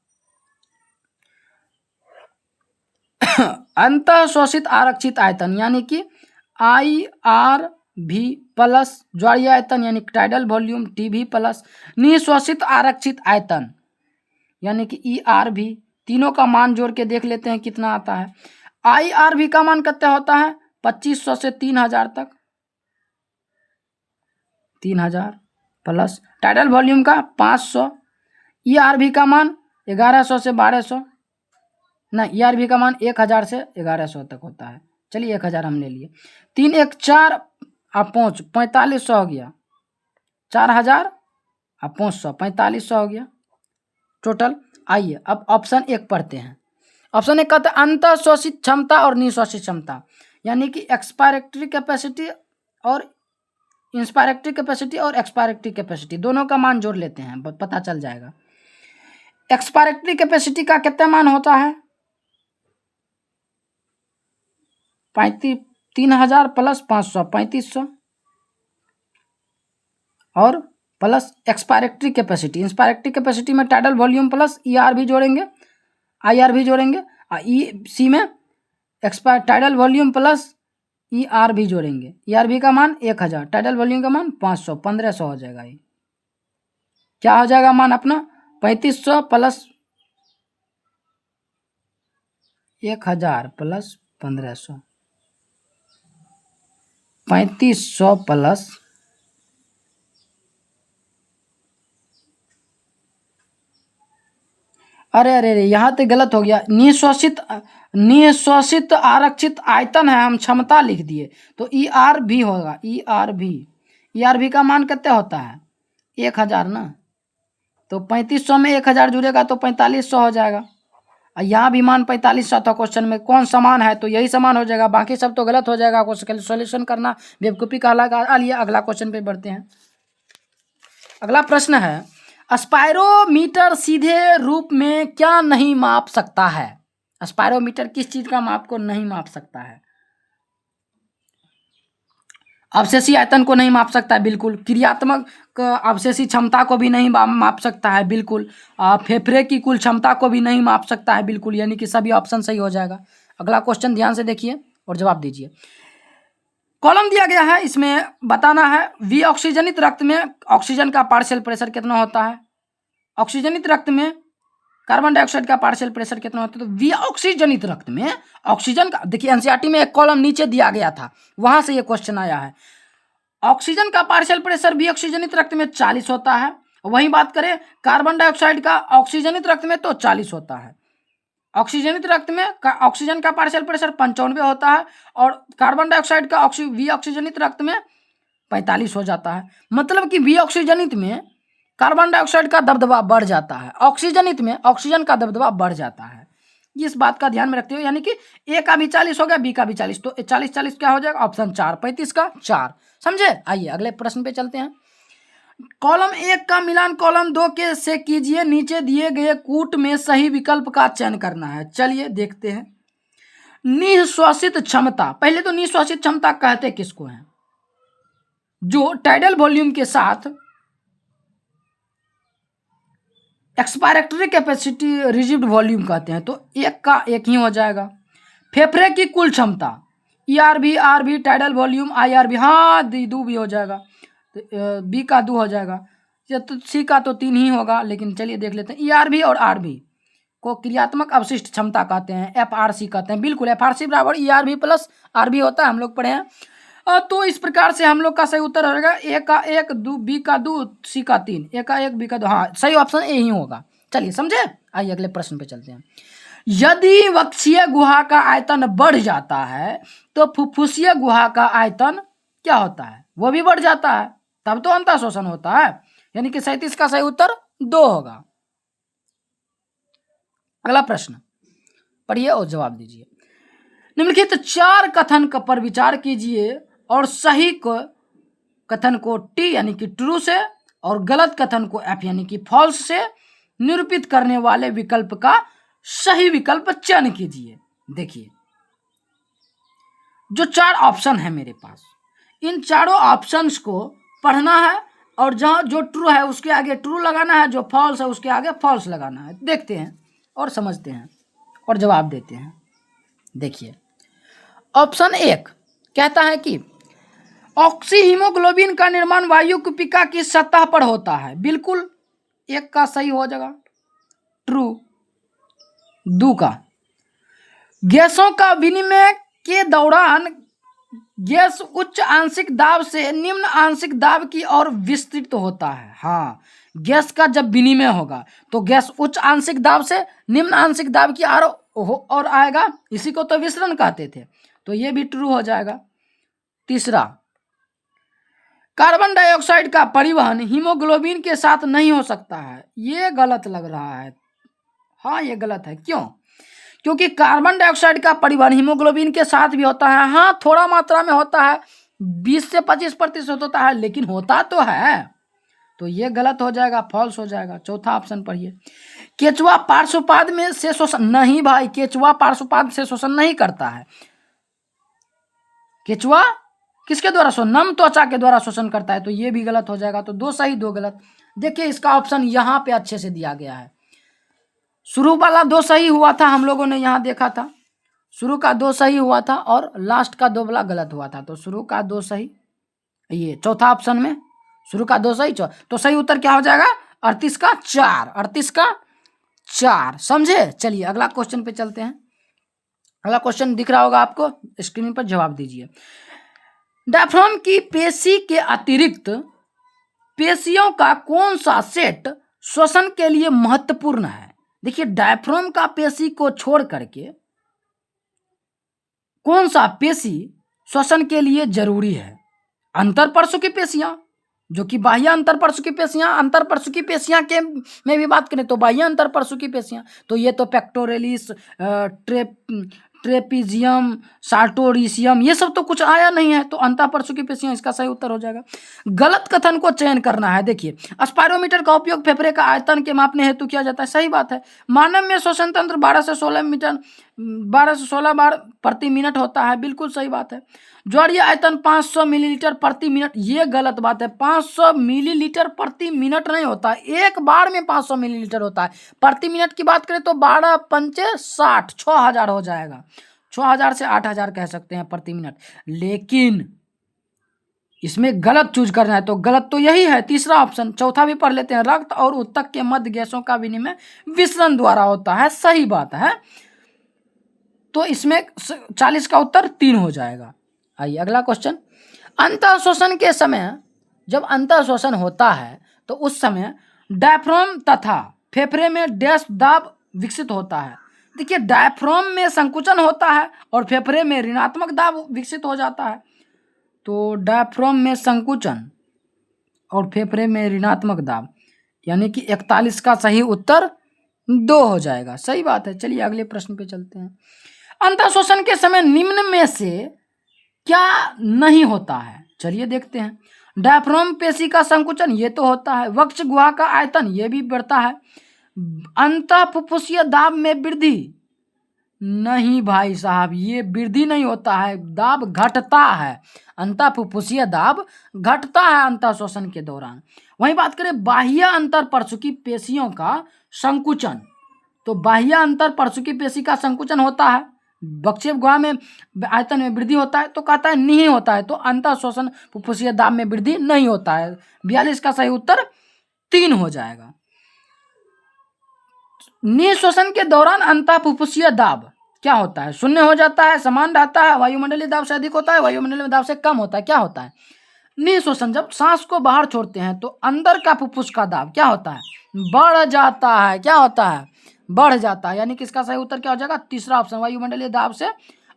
अंतःशोषित आरक्षित आयतन यानी कि IRV प्लस ज्वारीय आयतन यानी टाइडल वॉल्यूम TV प्लस निःशोषित आरक्षित आयतन यानी कि ERV, तीनों का मान जोड़ के देख लेते हैं कितना आता है। IRV का मान कितना होता है 2500 से 3000 तक, 3000 प्लस टाइडल वॉल्यूम का 500, ERV का मान 1100 से 1200, ना ERV का मान 1000 से 1100 तक होता है। चलिए 1000 हम ले लिए, 3 1 4 और 5 4500 हो गया, 4000 और 500 4500 हो गया टोटल। आइए अब ऑप्शन 1 पढ़ते हैं। ऑप्शन 1 कहता है अंतःशोषित क्षमता और निःशोषित क्षमता यानी कि एक्सपायरेटरी कैपेसिटी और इंस्पायरेटरी कैपेसिटी और एक्सपायरेटरी कैपेसिटी दोनों का मान जोड़ लेते हैं, पता चल जाएगा। एक्सपायरेटरी कैपेसिटी का कितना मान होता है 3000 प्लस 500 3500 और plus expiratory capacity, inspiratory capacity में टाइडल वॉल्यूम प्लस ERV जोड़ेंगे, IRV जोड़ेंगे, सी में टाइडल वॉल्यूम प्लस ERV जोड़ेंगे। ERV का मान 1000, टाइडल वॉल्यूम का मान 500 1500 हो जाएगा। ये क्या हो जाएगा मान अपना 3500 प्लस 1000 प्लस 1500, 3500 प्लस अरे अरे अरे यहाँ तो गलत हो गया। निःशोषित आरक्षित आयतन है, हम क्षमता लिख दिए तो ERV होगा। ERV का मान कितना होता है 1000 ना, तो 3500 में 1000 जुड़ेगा तो 4500 हो जाएगा। यहाँ भी मान 4500 था क्वेश्चन में, कौन समान है तो यही समान हो जाएगा, बाकी सब तो गलत हो जाएगा। क्वेश्चन सोल्यूशन करना बेवकूफ़ी कहलाएगा। आइए अगला क्वेश्चन पे बढ़ते हैं। अगला प्रश्न है, स्पायरोमीटर सीधे रूप में क्या नहीं माप सकता है? स्पायरोमीटर किस चीज का माप को नहीं माप सकता है? अवशेषी आयतन को नहीं माप सकता है, बिल्कुल। क्रियात्मक अवशेषी क्षमता को भी नहीं माप सकता है, बिल्कुल। फेफड़े की कुल क्षमता को भी नहीं माप सकता है, बिल्कुल। यानी कि सभी ऑप्शन सही हो जाएगा। अगला क्वेश्चन ध्यान से देखिए और जवाब दीजिए। कॉलम दिया गया है, इसमें बताना है वी ऑक्सीजनित रक्त में ऑक्सीजन का पार्शियल प्रेशर कितना होता है। ऑक्सीजनित रक्त में कार्बन डाइऑक्साइड का पार्शियल प्रेशर कितना होता है। तो वी ऑक्सीजनित रक्त में ऑक्सीजन का, देखिए एनसीईआरटी में एक कॉलम नीचे दिया गया था, वहां से ये क्वेश्चन आया है। ऑक्सीजन का पार्शियल प्रेशर वी ऑक्सीजनित रक्त में 40 होता है। वहीं बात करें कार्बन डाइऑक्साइड का ऑक्सीजनित रक्त में, तो 40 होता है। ऑक्सीजनित रक्त में ऑक्सीजन का पार्शियल प्रेशर 95 होता है और कार्बन डाइऑक्साइड का वी ऑक्सीजनित रक्त में 45 हो जाता है। मतलब कि वी ऑक्सीजनित में कार्बन डाइऑक्साइड का दबदबा बढ़ जाता है, ऑक्सीजनित में ऑक्सीजन का दबदबा बढ़ जाता है। इस बात का ध्यान में रखते हुए, यानी कि ए का भी 40 हो गया, बी का भी 40, तो 40-40 क्या हो जाएगा, ऑप्शन 4, 35 का 4। समझे? आइए अगले प्रश्न पे चलते हैं। कॉलम 1 का मिलान कॉलम 2 के से कीजिए, नीचे दिए गए कूट में सही विकल्प का चयन करना है। चलिए देखते हैं। निःश्वासित क्षमता, पहले तो निःश्वासित क्षमता कहते किसको हैं? जो टाइडल वॉल्यूम के साथ एक्सपायरेटरी कैपेसिटी रिजिड वॉल्यूम कहते हैं, तो एक का एक ही हो जाएगा। फेफड़े की कुल क्षमता, ERV, RV, tidal volume, IRV, हाँ दो भी हो जाएगा, तो बी का 2 हो जाएगा, या तो सी का तो 3 ही होगा, लेकिन चलिए देख लेते हैं। ERV और RV को क्रियात्मक अवशिष्ट क्षमता कहते हैं, FRC कहते हैं, बिल्कुल। FRC बराबर ERV प्लस RV होता है, हम लोग पढ़े हैं। तो इस प्रकार से हम लोग का सही उत्तर होगा ए का 1, बी का 2, सी का 3, ए का 1, बी का 2, हाँ सही ऑप्शन ए ही होगा। चलिए समझे? आइए अगले प्रश्न पे चलते हैं। यदि वक्षीय गुहा का आयतन बढ़ जाता है तो फुफ्फुसीय गुहा का आयतन क्या होता है? वो भी बढ़ जाता है, तब तो अंतः शोषण होता है। यानी कि 37 का सही उत्तर 2 होगा। अगला प्रश्न पढ़िए और जवाब दीजिए। निम्नलिखित 4 कथन पर विचार कीजिए और सही कथन को टी यानी कि ट्रू से और गलत कथन को एफ यानी कि फॉल्स से निरूपित करने वाले विकल्प का सही विकल्प चयन कीजिए। देखिए जो 4 ऑप्शन है मेरे पास, इन चारों ऑप्शंस को पढ़ना है और जहां जो ट्रू है उसके आगे ट्रू लगाना है, जो फॉल्स है उसके आगे फॉल्स लगाना है। देखते हैं और समझते हैं और जवाब देते हैं। देखिए ऑप्शन 1 कहता है कि ऑक्सी हीमोग्लोबिन का निर्माण वायु कुपिका की सतह पर होता है, बिल्कुल 1 का सही हो जाएगा, ट्रू। 2 का गैसों का विनिमय के दौरान गैस उच्च आंशिक दाब से निम्न आंशिक दाब की ओर विस्तृत होता है। हाँ, गैस का जब विनिमय होगा तो गैस उच्च आंशिक दाब से निम्न आंशिक दाब की और आएगा, इसी को तो विसरण कहते थे, तो ये भी ट्रू हो जाएगा। 3 कार्बन डाइऑक्साइड का परिवहन हीमोग्लोबिन के साथ नहीं हो सकता है, ये गलत लग रहा है। हाँ ये गलत है, क्यों? क्योंकि कार्बन डाइऑक्साइड का परिवहन हीमोग्लोबिन के साथ भी होता है। हाँ थोड़ा मात्रा में होता है, 20 से 25% होता है, लेकिन होता तो है, तो ये गलत हो जाएगा, फॉल्स हो जाएगा। 4था ऑप्शन पढ़िए। केचुआ पार्श्वपाद में से शोषण नहीं भाई, केचुआ पार्श्वपाद से शोषण नहीं करता है। केचुआ किसके द्वारा शोषण? नम त्वचा के द्वारा शोषण करता है, तो ये भी गलत हो जाएगा। तो 2 सही 2 गलत। देखिए इसका ऑप्शन यहाँ पे अच्छे से दिया गया है। शुरू वाला 2 सही हुआ था, हम लोगों ने यहाँ देखा था, शुरू का 2 सही हुआ था और लास्ट का 2 वाला गलत हुआ था, तो शुरू का 2 सही। ये 4था ऑप्शन में शुरू का 2 सही, तो सही उत्तर क्या हो जाएगा? 38 का 4, 38 का 4। समझे? चलिए अगला क्वेश्चन पे चलते हैं। अगला क्वेश्चन दिख रहा होगा आपको स्क्रीन पर, जवाब दीजिए। डायफ्राम की पेशी के अतिरिक्त पेशियों का कौन सा सेट श्वसन के लिए महत्वपूर्ण है? देखिए डायफ्राम का पेशी को छोड़ करके कौन सा पेशी श्वसन के लिए जरूरी है? अंतरपर्शुकी पेशियां, जो कि बाह्य अंतरपर्शुकी पेशियां, अंतरपर्शुकी पेशियां के में भी बात करें तो बाह्य अंतरपर्शुकी पेशियां, तो ये तो पेक्टोरेलिस, ट्रेपीजियम, सार्टोरिसियम, ये सब तो कुछ आया नहीं है, तो अंतःपर्शुकी पेशियां इसका सही उत्तर हो जाएगा। गलत कथन को चयन करना है। देखिए स्पायरोमीटर का उपयोग फेफड़े का आयतन के मापने हेतु किया जाता है, सही बात है। मानव में श्वसन तंत्र 12 से 16 मीटर 12 से 16 बार प्रति मिनट होता है, बिल्कुल सही बात है। ज्वारीय आयतन 500 मिलीलीटर प्रति मिनट, ये गलत बात है। 500 मिलीलीटर प्रति मिनट नहीं होता है, एक बार में 500 मिलीलीटर होता है। प्रति मिनट की बात करें तो 12 पंचे 60, 6000 हो जाएगा। 6000 से 8000 कह सकते हैं प्रति मिनट। लेकिन इसमें गलत चूज करना है तो गलत तो यही है, तीसरा ऑप्शन। चौथा भी पढ़ लेते हैं, रक्त और ऊतक के मध्य गैसों का विनिमय विसरण द्वारा होता है, सही बात है। तो इसमें 40 का उत्तर 3 हो जाएगा। आइए अगला क्वेश्चन। अंतः शोषण के समय, जब अंतः शोषण होता है तो उस समय डायफ्राम तथा फेफड़े में डैश दाब विकसित होता है। देखिए, डायफ्राम में संकुचन होता है और फेफड़े में ऋणात्मक दाब विकसित हो जाता है। तो डायफ्राम में संकुचन और फेफड़े में ऋणात्मक दाब, यानी कि 41 का सही उत्तर 2 हो जाएगा, सही बात है। चलिए अगले प्रश्न पे चलते हैं। अंतः शोषण के समय निम्न में से क्या नहीं होता है? चलिए देखते हैं। डायफ्राम पेशी का संकुचन, ये तो होता है। वक्ष गुहा का आयतन, ये भी बढ़ता है। अंतः फुफ्फुसीय दाब में वृद्धि, नहीं भाई साहब, ये वृद्धि नहीं होता है, दाब घटता है। अंतः फुफ्फुसीय दाब घटता है अंतः शोषण के दौरान। वहीं बात करें बाह्य अंतर परशुकी पेशियों का संकुचन, तो बाह्य अंतर परशुकी पेशी का संकुचन होता है। वक्षीय गुहा में आयतन में वृद्धि होता है, तो कहता है नहीं होता है। तो अंतः शोषण फुफ्फुसीय दाब में वृद्धि नहीं होता है। 42 का सही उत्तर 3 हो जाएगा। निःश्वसन के दौरान अंतः फुफ्फुसीय दाब क्या होता है? शून्य हो जाता है, समान रहता है, वायुमंडलीय दाब से अधिक होता है, वायुमंडलीय दाब से कम होता है। क्या होता है? निःश्वसन, जब सांस को बाहर छोड़ते हैं तो अंदर का फुफ्फुस का दाब क्या होता है? बढ़ जाता है। क्या होता है? बढ़ जाता है। यानी कि इसका सही उत्तर क्या हो जाएगा? तीसरा ऑप्शन, वायुमंडलीय दाब से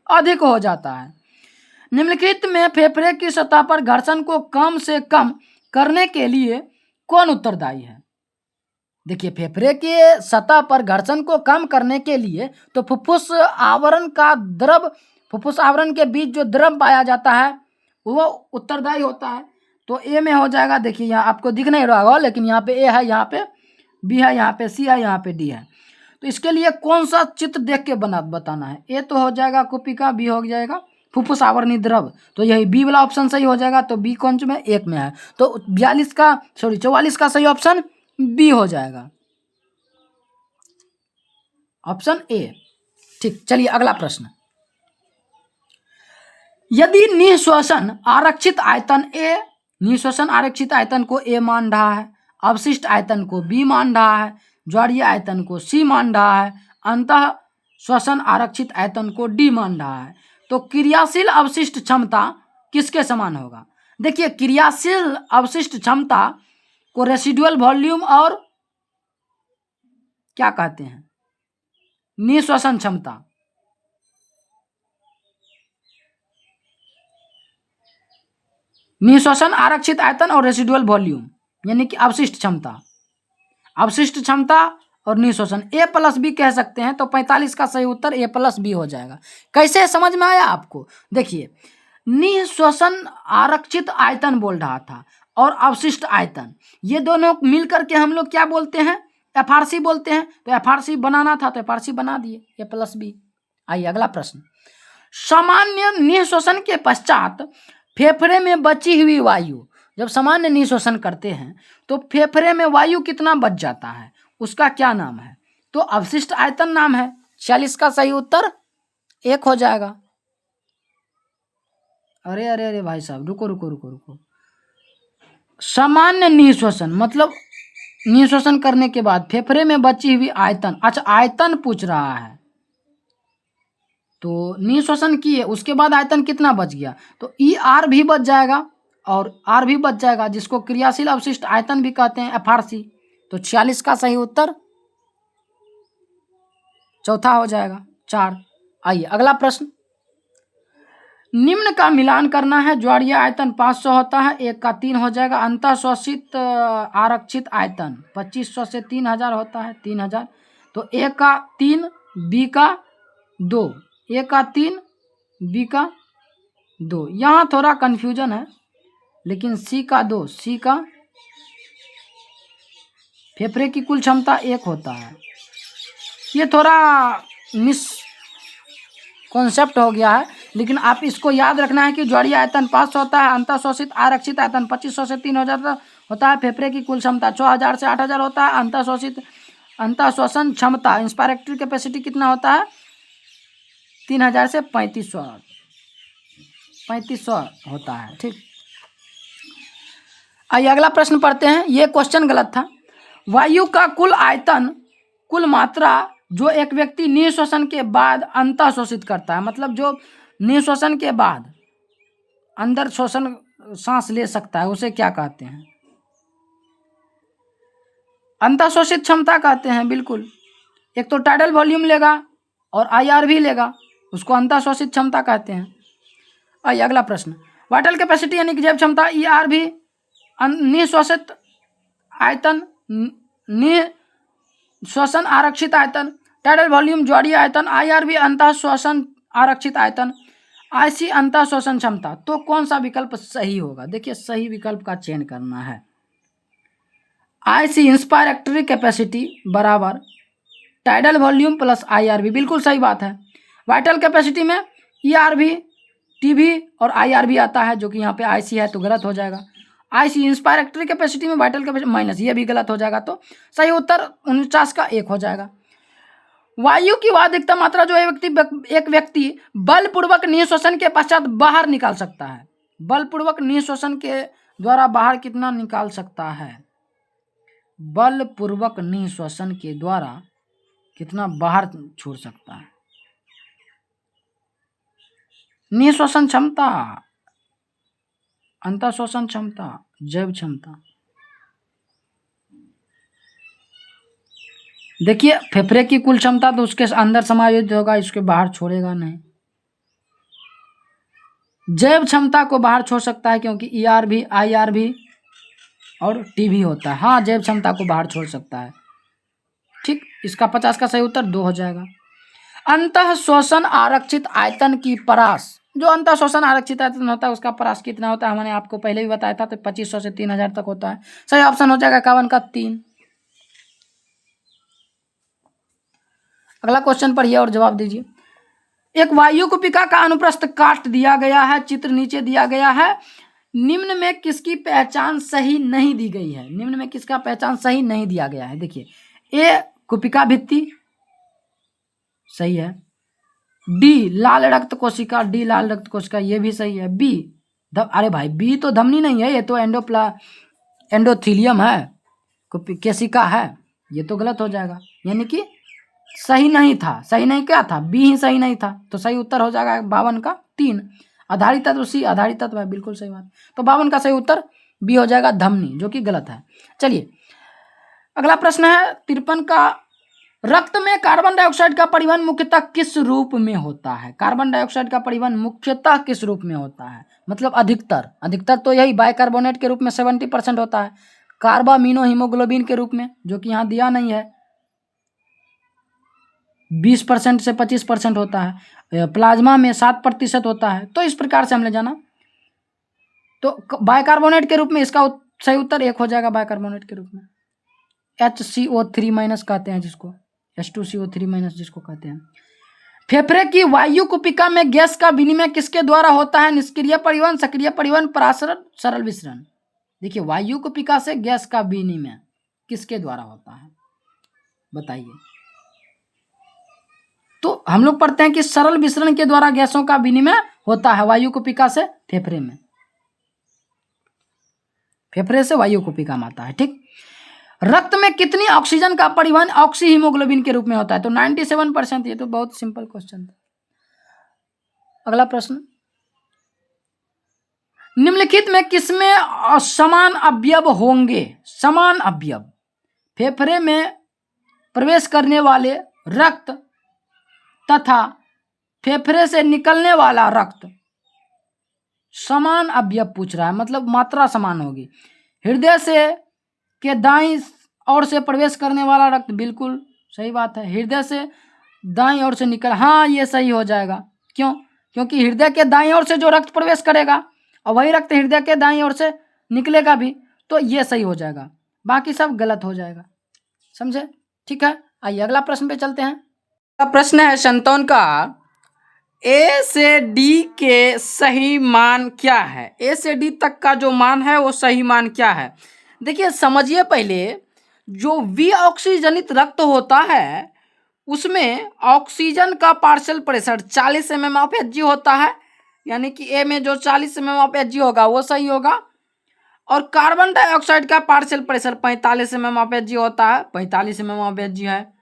अधिक हो जाता है। निम्नलिखित में फेफड़े की सतह पर घर्षण को कम से कम करने के लिए कौन उत्तरदायी है? देखिए, फेफड़े के सतह पर घर्षण को कम करने के लिए तो फुफ्फुस आवरण का द्रव, फुफ्फुस आवरण के बीच जो द्रव पाया जाता है वो उत्तरदायी होता है। तो ए में हो जाएगा। देखिए, यहाँ आपको दिख नहीं रहा होगा, लेकिन यहाँ पे ए है, यहाँ पे बी है, यहाँ पे सी है, यहाँ पे डी है। तो इसके लिए कौन सा चित्र देख के बताना है? ए तो हो जाएगा कुपिका, बी हो जाएगा फुफ्फुस आवरणीय द्रव, तो यही बी वाला ऑप्शन सही हो जाएगा। तो बी कौन में? 1 में है। तो 44 का सही ऑप्शन बी हो जाएगा, ऑप्शन ए। ठीक, चलिए अगला प्रश्न। यदि निःश्वसन आरक्षित आयतन ए, निःश्वसन आरक्षित आयतन को ए मान रहा है, अवशिष्ट आयतन को बी मान रहा है, ज्वारीय आयतन को सी मान रहा है, अंतः श्वसन आरक्षित आयतन को डी मान रहा है, तो क्रियाशील अवशिष्ट क्षमता किसके समान होगा? देखिए, क्रियाशील अवशिष्ट क्षमता को रेसिडुअल वॉल्यूम और क्या कहते हैं? निःश्वसन क्षमता। निःश्वसन आरक्षित आयतन और रेसिडुअल वॉल्यूम, यानी कि अवशिष्ट क्षमता, अवशिष्ट क्षमता और निःश्वसन, ए प्लस बी कह सकते हैं। तो 45 का सही उत्तर ए प्लस बी हो जाएगा। कैसे, समझ में आया आपको? देखिए, निःश्वसन आरक्षित आयतन बोल रहा था और अवशिष्ट आयतन, ये दोनों मिलकर के हम लोग क्या बोलते हैं? एफआरसी बोलते हैं। तो एफआरसी बनाना था तो एफआरसी बना दिए, ए प्लस बी। आइए अगला प्रश्न। सामान्य निःश्वसन के पश्चात फेफड़े में बची हुई वायु, जब सामान्य निःश्वसन करते हैं तो फेफड़े में वायु कितना बच जाता है? उसका क्या नाम है? तो अवशिष्ट आयतन नाम है। 46 का सही उत्तर 1 हो जाएगा। अरे अरे अरे भाई साहब, रुको रुको रुको रुको। सामान्य निःश्वसन मतलब निःश्वसन करने के बाद फेफड़े में बची हुई आयतन, अच्छा आयतन पूछ रहा है। तो निःश्वसन किए, उसके बाद आयतन कितना बच गया? तो ई आर भी बच जाएगा और आर भी बच जाएगा, जिसको क्रियाशील अवशिष्ट आयतन भी कहते हैं, एफआरसी। तो 46 का सही उत्तर चौथा हो जाएगा, 4। आइए अगला प्रश्न। निम्न का मिलान करना है। ज्वारीय आयतन 500 होता है, 1 का 3 हो जाएगा। अंतः शोषित आरक्षित आयतन 2500 से 3000 होता है, 3000। तो ए का 3, बी का 2, ए का 3, बी का 2। यहाँ थोड़ा कन्फ्यूजन है, लेकिन सी का 2, सी का फेफड़े की कुल क्षमता 1 होता है। ये थोड़ा कॉन्सेप्ट हो गया है, लेकिन आप इसको याद रखना है कि ज्वारीय आयतन 500 होता है, अंतःशोषित आरक्षित आयतन 2500 से 3000 होता है, फेफड़े की कुल क्षमता 6000 से 8000 होता है, अंतःशोषण क्षमता इंस्पायरेटरी कैपेसिटी कितना होता है 3000 से 3500 होता है। ठीक, आइए अगला प्रश्न पढ़ते हैं। ये क्वेश्चन गलत था। वायु का कुल आयतन, कुल मात्रा जो एक व्यक्ति निःश्वसन के बाद अंतःशोषित करता है, मतलब जो निःश्वसन के बाद अंदर श्वसन सांस ले सकता है, उसे क्या कहते हैं? अंतःशोषित क्षमता कहते हैं। बिल्कुल, एक तो टाइडल वॉल्यूम लेगा और आईआर भी लेगा, उसको अंतःशोषित क्षमता कहते हैं। आइए अगला प्रश्न। वाइटल कैपेसिटी यानी कि जैव क्षमता, ईआर भी निःश्वसित आयतन, निःश्वसन आरक्षित आयतन, टाइडल वॉल्यूम ज्वारीय आयतन, आईआर भी अंतःश्वसन आरक्षित आयतन, आईसी अंतःश्वसन क्षमता। तो कौन सा विकल्प सही होगा? देखिए, सही विकल्प का चयन करना है। आईसी इंस्पायरेटरी कैपेसिटी बराबर टाइडल वॉल्यूम प्लस आईआरबी, बिल्कुल सही बात है। वाइटल कैपेसिटी में ईआरबी, टीबी और आईआरबी आता है, जो कि यहाँ पे आईसी है तो गलत हो जाएगा। आईसी इंस्पायरेटरी कैपेसिटी में वाइटल कैपेसिटी माइनस, ये भी गलत हो जाएगा। तो सही उत्तर 49 का 1 हो जाएगा। वायु की वह अधिकतम मात्रा जो एक व्यक्ति बलपूर्वक निःश्वसन के पश्चात बाहर निकाल सकता है। बलपूर्वक निःश्वसन के द्वारा बाहर कितना निकाल सकता है? बलपूर्वक निःश्वसन के द्वारा कितना बाहर छोड़ सकता है? निःश्वसन क्षमता, अंतःश्वसन क्षमता, जैव क्षमता। देखिए, फेफड़े की कुल क्षमता तो उसके अंदर समायोजित होगा, इसके बाहर छोड़ेगा नहीं। जैव क्षमता को बाहर छोड़ सकता है क्योंकि ईआर भी, आईआर भी और टी भी होता है। हाँ, जैव क्षमता को बाहर छोड़ सकता है। ठीक, इसका 50 का सही उत्तर 2 हो जाएगा। अंतःश्वसन आरक्षित आयतन की परास, जो अंतःश्वसन आरक्षित आयतन होता है उसका परास कितना होता है? मैंने आपको पहले भी बताया था, तो 2500 से 3000 तक होता है। सही ऑप्शन हो जाएगा 51 का 3। अगला क्वेश्चन पढ़िए और जवाब दीजिए। एक वायु कुपिका का अनुप्रस्थ काट दिया गया है, चित्र नीचे दिया गया है। निम्न में किसकी पहचान सही नहीं दी गई है? निम्न में किसका पहचान सही नहीं दिया गया है? देखिए, ए कुपिका भित्ति सही है, डी लाल रक्त कोशिका, डी लाल रक्त कोशिका ये भी सही है। बी अरे भाई, बी तो धमनी नहीं है, ये तो एंडोथीलियम है, केशिका है, ये तो गलत हो जाएगा। यानी कि सही नहीं था। सही नहीं क्या था? बी ही सही नहीं था। तो सही उत्तर हो जाएगा 52 का 3। आधारित तत्व सी, आधारित तत्व है, बिल्कुल सही बात। तो 52 का सही उत्तर बी हो जाएगा, धमनी, जो कि गलत है। चलिए अगला प्रश्न है 53 का। रक्त में कार्बन डाइऑक्साइड का परिवहन मुख्यतः किस रूप में होता है? कार्बन डाइऑक्साइड का परिवहन मुख्यतः किस रूप में होता है? मतलब अधिकतर तो यही बाइकार्बोनेट के रूप में 70% होता है, कार्बामिनो हीमोग्लोबिन के रूप में, जो कि यहाँ दिया नहीं है, 20% से 25% होता है, प्लाज्मा में 7% होता है। तो इस प्रकार से हमने जाना, तो बाइकार्बोनेट के रूप में इसका सही उत्तर 1 हो जाएगा। बाइकार्बोनेट के रूप में HCO3- कहते हैं जिसको, H2CO3- जिसको कहते हैं। फेफड़े की वायु कुपिका में गैस का विनिमय किसके द्वारा होता है? निष्क्रिय परिवहन, सक्रिय परिवहन, परासरण, सरल विसरण। देखिए, वायु कुपिका से गैस का विनिमय किसके द्वारा होता है बताइए? तो हम लोग पढ़ते हैं कि सरल विसरण के द्वारा गैसों का विनिमय होता है वायु कुपिका से फेफड़े में, फेफड़े से वायु कुपिका में आता है। ठीक, रक्त में कितनी ऑक्सीजन का परिवहन ऑक्सी हीमोग्लोबिन के रूप में होता है? तो 97%। ये तो बहुत सिंपल क्वेश्चन था। अगला प्रश्न, निम्नलिखित में किसमें समान अवयव होंगे? समान अवयव, फेफड़े में प्रवेश करने वाले रक्त तथा फेफड़े से निकलने वाला रक्त, समान अवयव पूछ रहा है, मतलब मात्रा समान होगी। हृदय से के दाईं ओर से प्रवेश करने वाला रक्त, बिल्कुल सही बात है, हृदय से दाईं ओर से निकल, हाँ ये सही हो जाएगा। क्यों? क्योंकि हृदय के दाईं ओर से जो रक्त प्रवेश करेगा और वही रक्त हृदय के दाईं ओर से निकलेगा भी, तो ये सही हो जाएगा, बाकी सब गलत हो जाएगा। समझे? ठीक है, आइए अगला प्रश्न पे चलते हैं। अगला प्रश्न है 57 का। ए से डी के सही मान क्या है? ए से डी तक का जो मान है वो सही मान क्या है? देखिए समझिए पहले, जो विऑक्सीजनित रक्त होता है उसमें ऑक्सीजन का partial pressure 40 mm of Hg होता है, यानी कि ए में जो 40 mm ऑफ Hg होगा वो सही होगा। और कार्बन डाइऑक्साइड का partial pressure 45 mm of Hg होता है, 45 mm ऑफ Hg है।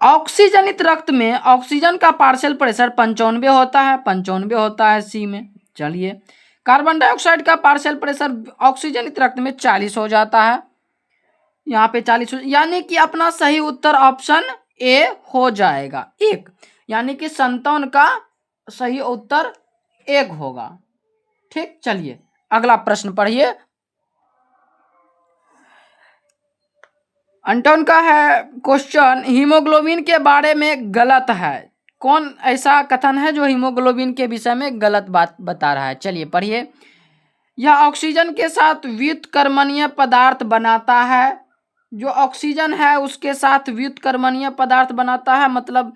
ऑक्सीजनित रक्त में ऑक्सीजन का पार्शियल प्रेशर 95 होता है, 95 होता है सी में। चलिए, कार्बन डाइऑक्साइड का पार्शियल प्रेशर ऑक्सीजनित रक्त में 40 हो जाता है, यहाँ पे 40 यानी कि अपना सही उत्तर ऑप्शन ए हो जाएगा 1, यानी कि 57 का सही उत्तर 1 होगा। ठीक, चलिए अगला प्रश्न पढ़िए। अंटोन का है क्वेश्चन, हीमोग्लोबिन के बारे में गलत है। कौन ऐसा कथन है जो हीमोग्लोबिन के विषय में गलत बात बता रहा है? चलिए पढ़िए। यह ऑक्सीजन के साथ व्युत्क्रमणीय पदार्थ बनाता है। जो ऑक्सीजन है उसके साथ व्युत्क्रमणीय पदार्थ बनाता है, मतलब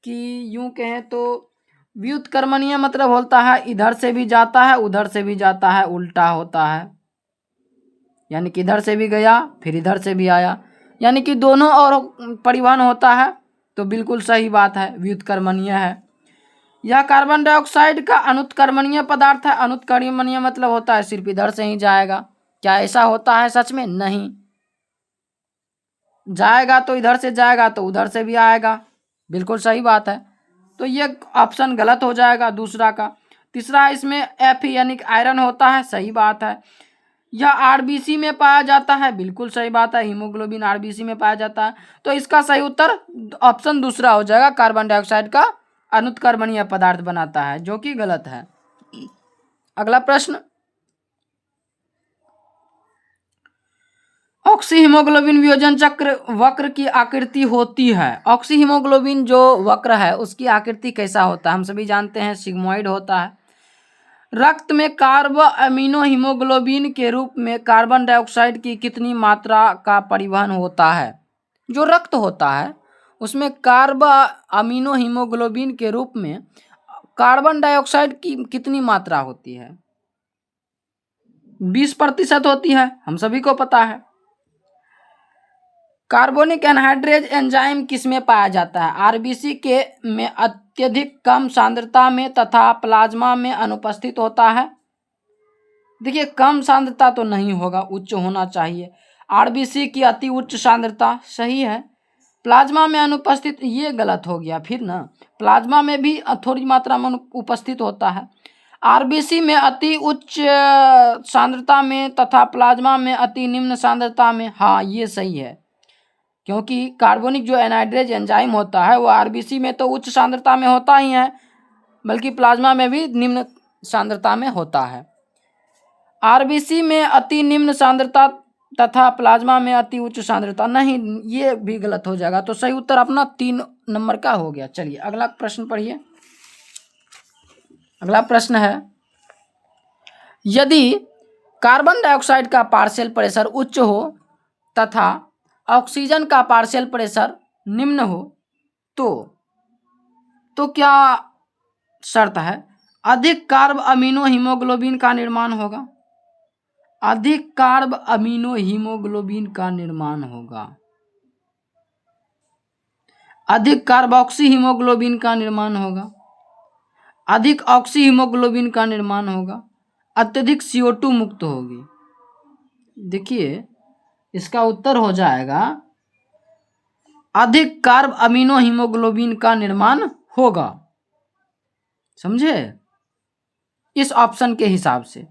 कि यूं कहें तो व्युत्क्रमणीय मतलब होता है इधर से भी जाता है उधर से भी जाता है, उल्टा होता है, यानी कि इधर से भी गया फिर इधर से भी आया, यानी कि दोनों और परिवहन होता है। तो बिल्कुल सही बात है, व्युत्क्रमणीय है। यह कार्बन डाइऑक्साइड का अनुत्क्रमणीय पदार्थ है। अनुत्क्रमणीय मतलब होता है सिर्फ इधर से ही जाएगा। क्या ऐसा होता है सच में? नहीं, जाएगा तो इधर से जाएगा तो उधर से भी आएगा। बिल्कुल सही बात है, तो ये ऑप्शन गलत हो जाएगा दूसरा का। तीसरा, इसमें एफ यानी कि आयरन होता है, सही बात है। यह आरबीसी में पाया जाता है, बिल्कुल सही बात है, हीमोग्लोबिन आरबीसी में पाया जाता है। तो इसका सही उत्तर ऑप्शन दूसरा हो जाएगा, कार्बन डाइऑक्साइड का अनुत्क्रमणीय पदार्थ बनाता है, जो कि गलत है। अगला प्रश्न, ऑक्सी हीमोग्लोबिन वियोजन चक्र वक्र की आकृति होती है। ऑक्सी हीमोग्लोबिन जो वक्र है उसकी आकृति कैसा होता है? हम सभी जानते हैं सिग्मोइड होता है। रक्त में कार्ब अमीनो हीमोग्लोबिन के रूप में कार्बन डाइऑक्साइड की कितनी मात्रा का परिवहन होता है? जो रक्त होता है उसमें कार्ब अमीनो हीमोग्लोबिन के रूप में कार्बन डाइऑक्साइड की कितनी मात्रा होती है? 20% होती है, हम सभी को पता है। कार्बोनिक एनहाइड्रेज एंजाइम किसमें पाया जाता है? आरबीसी के में अत्यधिक कम सांद्रता में तथा प्लाज्मा में अनुपस्थित होता है। देखिए कम सांद्रता तो नहीं होगा, उच्च होना चाहिए। आरबीसी की अति उच्च सांद्रता सही है। प्लाज्मा में अनुपस्थित, ये गलत हो गया फिर ना, प्लाज्मा में भी थोड़ी मात्रा में उपस्थित होता है। आरबीसी में अति उच्च सांद्रता में तथा प्लाज्मा में अति निम्न सांद्रता में, हाँ ये सही है, क्योंकि कार्बोनिक जो एनहाइड्रेज एंजाइम होता है वो आरबीसी में तो उच्च सांद्रता में होता ही है, बल्कि प्लाज्मा में भी निम्न सांद्रता में होता है। आरबीसी में अति निम्न सांद्रता तथा प्लाज्मा में अति उच्च सांद्रता नहीं, ये भी गलत हो जाएगा। तो सही उत्तर अपना 3 नंबर का हो गया। चलिए अगला प्रश्न पढ़िए। अगला प्रश्न है, यदि कार्बन डाइऑक्साइड का पार्शियल प्रेशर उच्च हो तथा ऑक्सीजन का पार्शियल प्रेशर निम्न हो तो क्या शर्त है? अधिक कार्ब अमीनो हीमोग्लोबिन का निर्माण होगा। अधिक कार्ब अमीनो हीमोग्लोबिन का निर्माण होगा। अधिक कार्बोक्सी हीमोग्लोबिन का निर्माण होगा। अधिक ऑक्सी हीमोग्लोबिन का निर्माण होगा। अत्यधिक CO2 मुक्त होगी। देखिए इसका उत्तर हो जाएगा अधिक कार्ब अमीनो हीमोग्लोबिन का निर्माण होगा। समझे? इस ऑप्शन के हिसाब से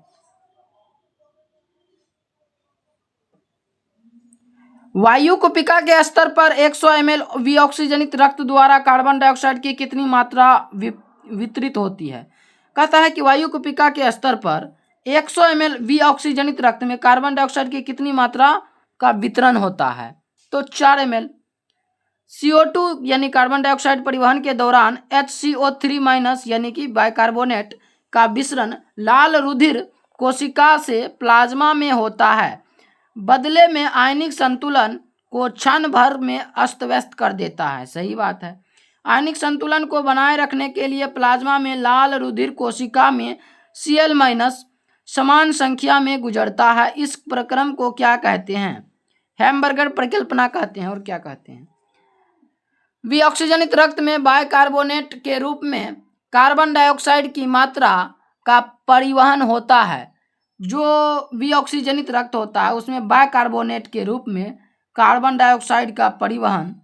वायु कुपिका के स्तर पर 100 ml विऑक्सीजनित रक्त द्वारा कार्बन डाइऑक्साइड की कितनी मात्रा वितरित होती है? कहता है कि वायु कुपिका के स्तर पर 100 ml विऑक्सीजनित रक्त में कार्बन डाइऑक्साइड की कितनी मात्रा का वितरण होता है? तो 4 ml। CO2 यानी कार्बन डाइऑक्साइड परिवहन के दौरान HCO3- यानी कि बाइकार्बोनेट का विसरण लाल रुधिर कोशिका से प्लाज्मा में होता है, बदले में आयनिक संतुलन को क्षण भर में अस्त व्यस्त कर देता है। सही बात है। आयनिक संतुलन को बनाए रखने के लिए प्लाज्मा में लाल रुधिर कोशिका में Cl- समान संख्या में गुजरता है। इस प्रक्रम को क्या कहते हैं? हैम्बर्गर परिकल्पना कहते हैं। और क्या कहते हैं? विऑक्सीजनित रक्त में बाइकार्बोनेट के रूप में कार्बन डाइऑक्साइड की मात्रा का परिवहन होता है। जो विऑक्सीजनित रक्त होता है उसमें बाइकार्बोनेट के रूप में कार्बन डाइऑक्साइड का परिवहन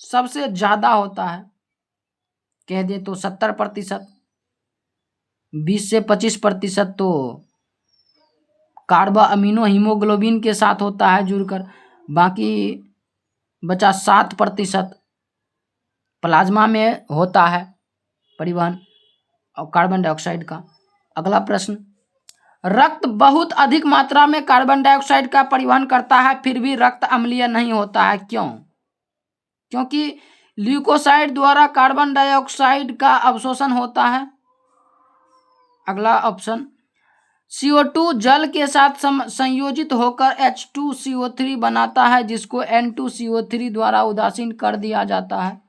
सबसे ज्यादा होता है। कह दे तो 70%, 20 से 25% तो कार्बा अमीनो हीमोग्लोबिन के साथ होता है जुड़कर, बाकी बचा 7% प्लाज्मा में होता है परिवहन और कार्बन डाइऑक्साइड का। अगला प्रश्न, रक्त बहुत अधिक मात्रा में कार्बन डाइऑक्साइड का परिवहन करता है फिर भी रक्त अम्लीय नहीं होता है, क्यों? क्योंकि ल्यूकोसाइड द्वारा कार्बन डाइऑक्साइड का अवशोषण होता है। अगला ऑप्शन, CO2 जल के साथ संयोजित होकर H2CO3 बनाता है जिसको N2CO3 द्वारा उदासीन कर दिया जाता है।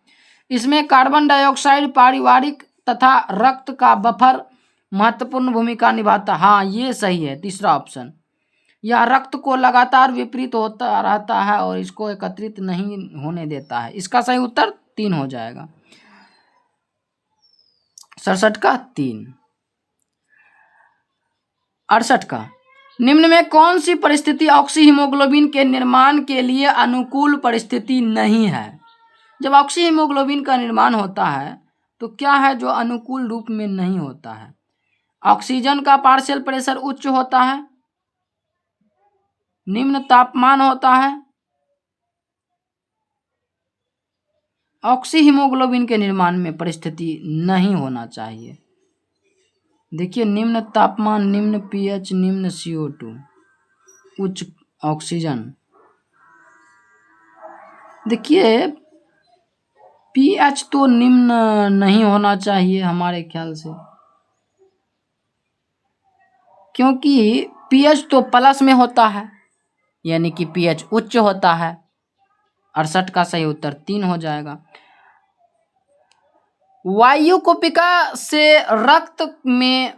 इसमें कार्बन डाइऑक्साइड पारिवारिक तथा रक्त का बफर महत्वपूर्ण भूमिका निभाता। हाँ, ये सही है, तीसरा ऑप्शन। यह रक्त को लगातार विपरीत होता रहता है और इसको एकत्रित नहीं होने देता है। इसका सही उत्तर 3 हो जाएगा। 67 का 3। 68 का, निम्न में कौन सी परिस्थिति ऑक्सी हीमोग्लोबिन के निर्माण के लिए अनुकूल परिस्थिति नहीं है? जब ऑक्सी हीमोग्लोबिन का निर्माण होता है तो क्या है जो अनुकूल रूप में नहीं होता है? ऑक्सीजन का पार्शियल प्रेशर उच्च होता है, निम्न तापमान होता है। ऑक्सी हीमोग्लोबिन के निर्माण में परिस्थिति नहीं होना चाहिए। देखिए, निम्न तापमान, निम्न pH, निम्न CO2, उच्च ऑक्सीजन। देखिए, pH तो निम्न नहीं होना चाहिए हमारे ख्याल से, क्योंकि pH तो प्लस में होता है, यानी कि pH उच्च होता है। 68 का सही उत्तर 3 हो जाएगा। वायु कुपिका से रक्त में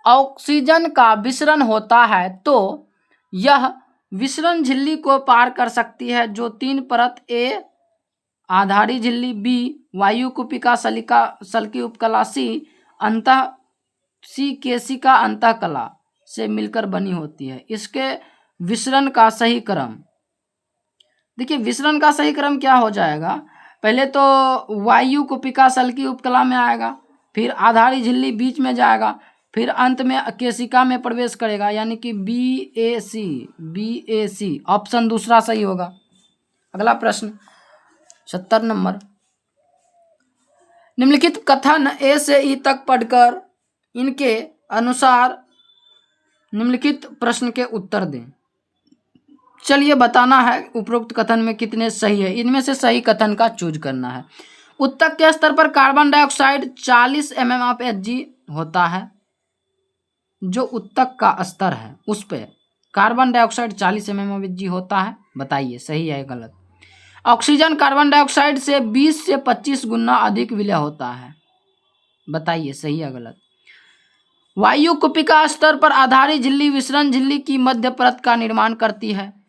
ऑक्सीजन का विसरण होता है तो यह विसरण झिल्ली को पार कर सकती है जो 3 परत, A आधारी झिल्ली, B वायु कुपिका सल्की उपकला, C अंतः सी केशिका अंतःकला से मिलकर बनी होती है। इसके विसरण का सही क्रम, देखिए विसरण का सही क्रम क्या हो जाएगा? पहले तो वायु कुपिका सल्की उपकला में आएगा, फिर आधारी झिल्ली बीच में जाएगा, फिर अंत में केशिका में प्रवेश करेगा, यानी कि BAC ऑप्शन दूसरा सही होगा। अगला प्रश्न 70 नंबर, निम्नलिखित कथन A से E तक पढ़कर इनके अनुसार निम्नलिखित प्रश्न के उत्तर दें। चलिए बताना है उपरोक्त कथन में कितने सही है। इनमें से सही कथन का चूज करना है। उत्तक के स्तर पर carbon dioxide 40 mm of Hg होता है। जो उत्तक का स्तर है उस पे carbon dioxide 40 mm of Hg होता है। बताइए सही है गलत? ऑक्सीजन कार्बन डाइऑक्साइड से 20 से 25 गुना अधिक विलय होता है। बताइए सही है गलत? वायु कुपिका स्तर पर आधारी झिल्ली विसरण झिल्ली की मध्य परत का निर्माण करती है।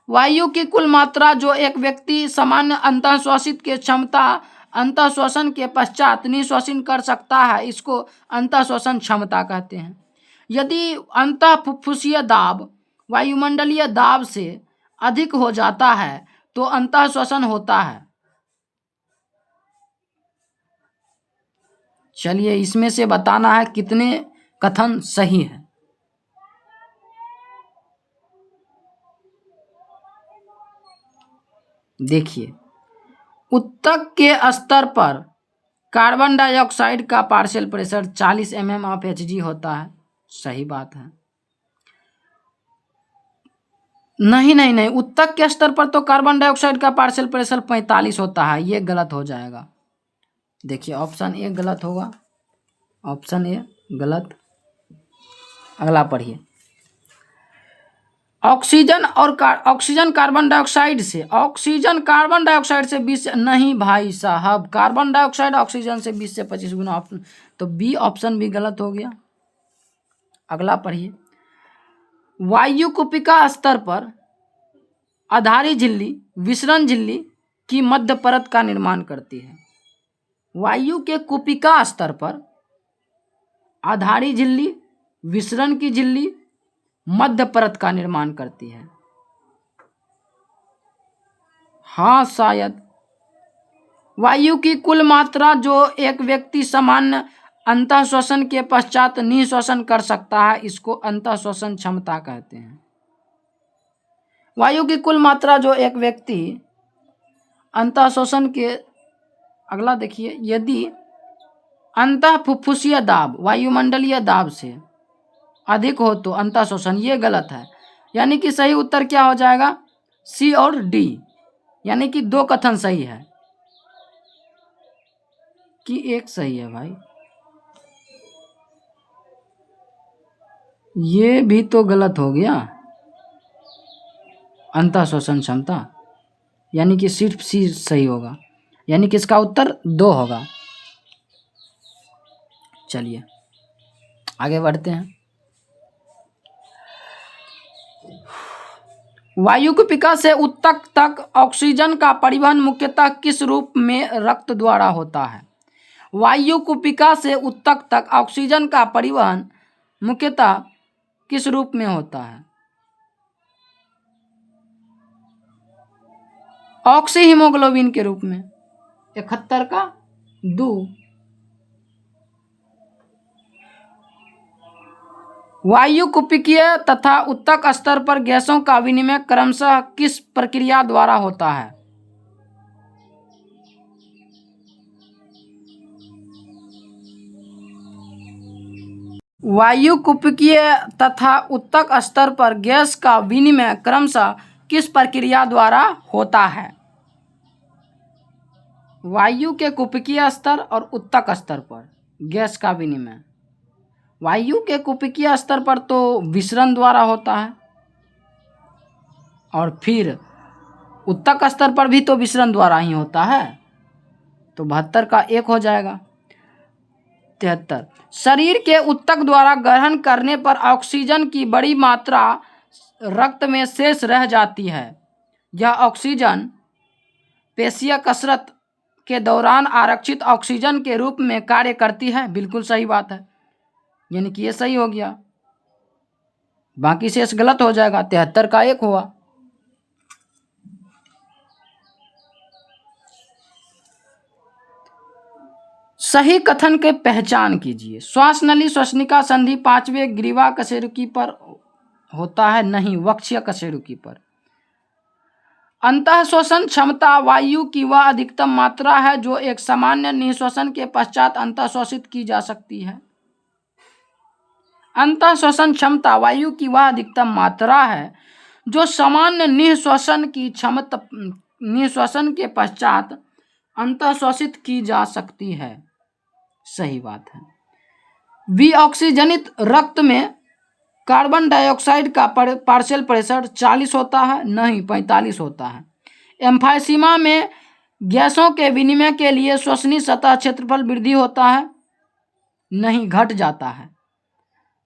वायु की कुल मात्रा जो एक व्यक्ति सामान्य अंतःश्वासित के क्षमता अंतःश्वसन के पश्चात निःश्वसन कर सकता है, इसको अंतःश्वसन क्षमता कहते हैं। यदि अंतःफुफ्फुसीय दाब वायुमंडलीय दाब से अधिक हो जाता है तो अंतःश्वसन होता है। चलिए इसमें से बताना है कितने कथन सही है। देखिए, उत्तक के स्तर पर कार्बन डाइऑक्साइड का partial pressure 40 mm of Hg होता है। सही बात है। नहीं, उत्तक के स्तर पर तो कार्बन डाइऑक्साइड का पार्शियल प्रेशर 45 होता है। ये गलत हो जाएगा। देखिए ऑप्शन ए गलत होगा, ऑप्शन ए गलत। अगला पढ़िए, ऑक्सीजन और ऑक्सीजन कार्बन डाइऑक्साइड से, ऑक्सीजन कार्बन डाइऑक्साइड से 20 नहीं भाई साहब, कार्बन डाइऑक्साइड ऑक्सीजन से 20 से 25 गुना ऑप्शन, तो बी ऑप्शन भी गलत हो गया। अगला पढ़िए। वायु कुपिका स्तर पर आधारी झिल्ली विसरण झिल्ली की मध्य परत का निर्माण करती है। वायु के कुपिका स्तर पर आधारी झिल्ली विसरण की झिल्ली मध्य परत का निर्माण करती है। हाँ शायद। वायु की कुल मात्रा जो एक व्यक्ति सामान्य अंतः श्वसन के पश्चात निःश्वसन कर सकता है, इसको अंतः श्वसन क्षमता कहते हैं। वायु की कुल मात्रा जो एक व्यक्ति अंतः श्वसन के, अगला देखिए, यदि अंतः फुफ्फुसीय दाब वायुमंडलीय दाब से अधिक हो तो अंतः श्वसन, ये गलत है। यानी कि सही उत्तर क्या हो जाएगा, सी और डी, यानी कि 2 कथन सही है कि 1 सही है भाई, ये भी तो गलत हो गया। अंतः श्वसन क्षमता, यानी कि सिर्फ सी सही होगा, यानी कि इसका उत्तर 2 होगा। चलिए आगे बढ़ते हैं। वायु कुपिका से ऊतक तक ऑक्सीजन का परिवहन मुख्यतः किस रूप में रक्त द्वारा होता है। वायु कुपिका से ऊतक तक ऑक्सीजन का परिवहन मुख्यतः किस रूप में होता है। ऑक्सी हीमोग्लोबिन के रूप में। 71 का 2। वायु कुपिकीय तथा ऊतक स्तर पर गैसों का विनिमय क्रमशः किस प्रक्रिया द्वारा होता है। वायु कुपिकीय तथा ऊतक स्तर पर गैस का विनिमय क्रमशः किस प्रक्रिया द्वारा होता है। वायु के कुपिकीय स्तर और ऊतक स्तर पर गैस का विनिमय, वायु के कुपिकीय स्तर पर तो विसरण द्वारा होता है, और फिर ऊतक स्तर पर भी तो विसरण द्वारा ही होता है, तो 72 का 1 हो जाएगा। 73, शरीर के ऊतक द्वारा ग्रहण करने पर ऑक्सीजन की बड़ी मात्रा रक्त में शेष रह जाती है। यह ऑक्सीजन पेशीय कसरत के दौरान आरक्षित ऑक्सीजन के रूप में कार्य करती है। बिल्कुल सही बात है, यानी कि ये सही हो गया, बाकी शेष गलत हो जाएगा। 73 का 1 हुआ। सही कथन के पहचान कीजिए। श्वास नली श्वसनिका संधि 5वें ग्रीवा कशेरुकी पर होता है, नहीं वक्षीय कशेरुकी पर। अंतः श्वसन क्षमता वायु की वह अधिकतम मात्रा है जो एक सामान्य निःश्वसन के पश्चात अंतः श्वसित की जा सकती है। अंतः श्वसन क्षमता वायु की वह अधिकतम मात्रा है जो सामान्य निःश्वसन के पश्चात अंतः श्वसित की जा सकती है। सही बात है। विऑक्सीजनित रक्त में कार्बन डाइऑक्साइड का पार्शियल प्रेशर 40 होता है, नहीं 45 होता है। एम्फाइसीमा में गैसों के विनिमय के लिए श्वसनीय सतह क्षेत्रफल वृद्धि होता है, नहीं घट जाता है।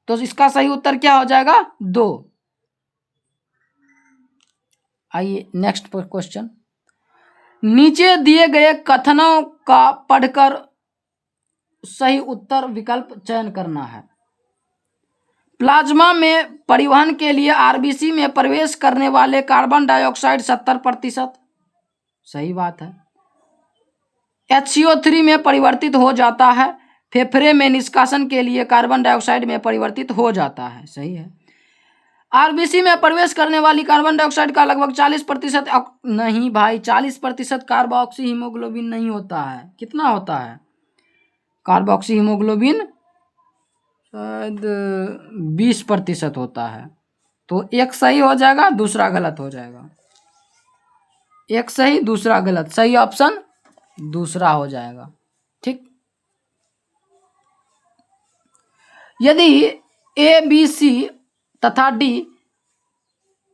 तो इसका सही उत्तर क्या हो जाएगा, 2। आइए नेक्स्ट क्वेश्चन। नीचे दिए गए कथनों का पढ़कर सही उत्तर विकल्प चयन करना है। प्लाज्मा में परिवहन के लिए आरबीसी में प्रवेश करने वाले कार्बन डाइऑक्साइड 70%, सही बात है। HCO3 में परिवर्तित हो जाता है, फेफड़े में निष्कासन के लिए कार्बन डाइऑक्साइड में परिवर्तित हो जाता है, सही है। आरबीसी में प्रवेश करने वाली कार्बन डाइऑक्साइड का लगभग 40%, नहीं भाई 40% कार्बोक्सी हीमोग्लोबिन नहीं होता है। कितना होता है कार्बोक्सी हीमोग्लोबिन, शायद 20% होता है। तो 1 सही हो जाएगा, दूसरा गलत हो जाएगा। 1 सही दूसरा गलत, सही ऑप्शन दूसरा हो जाएगा। ठीक। यदि A, B, C तथा D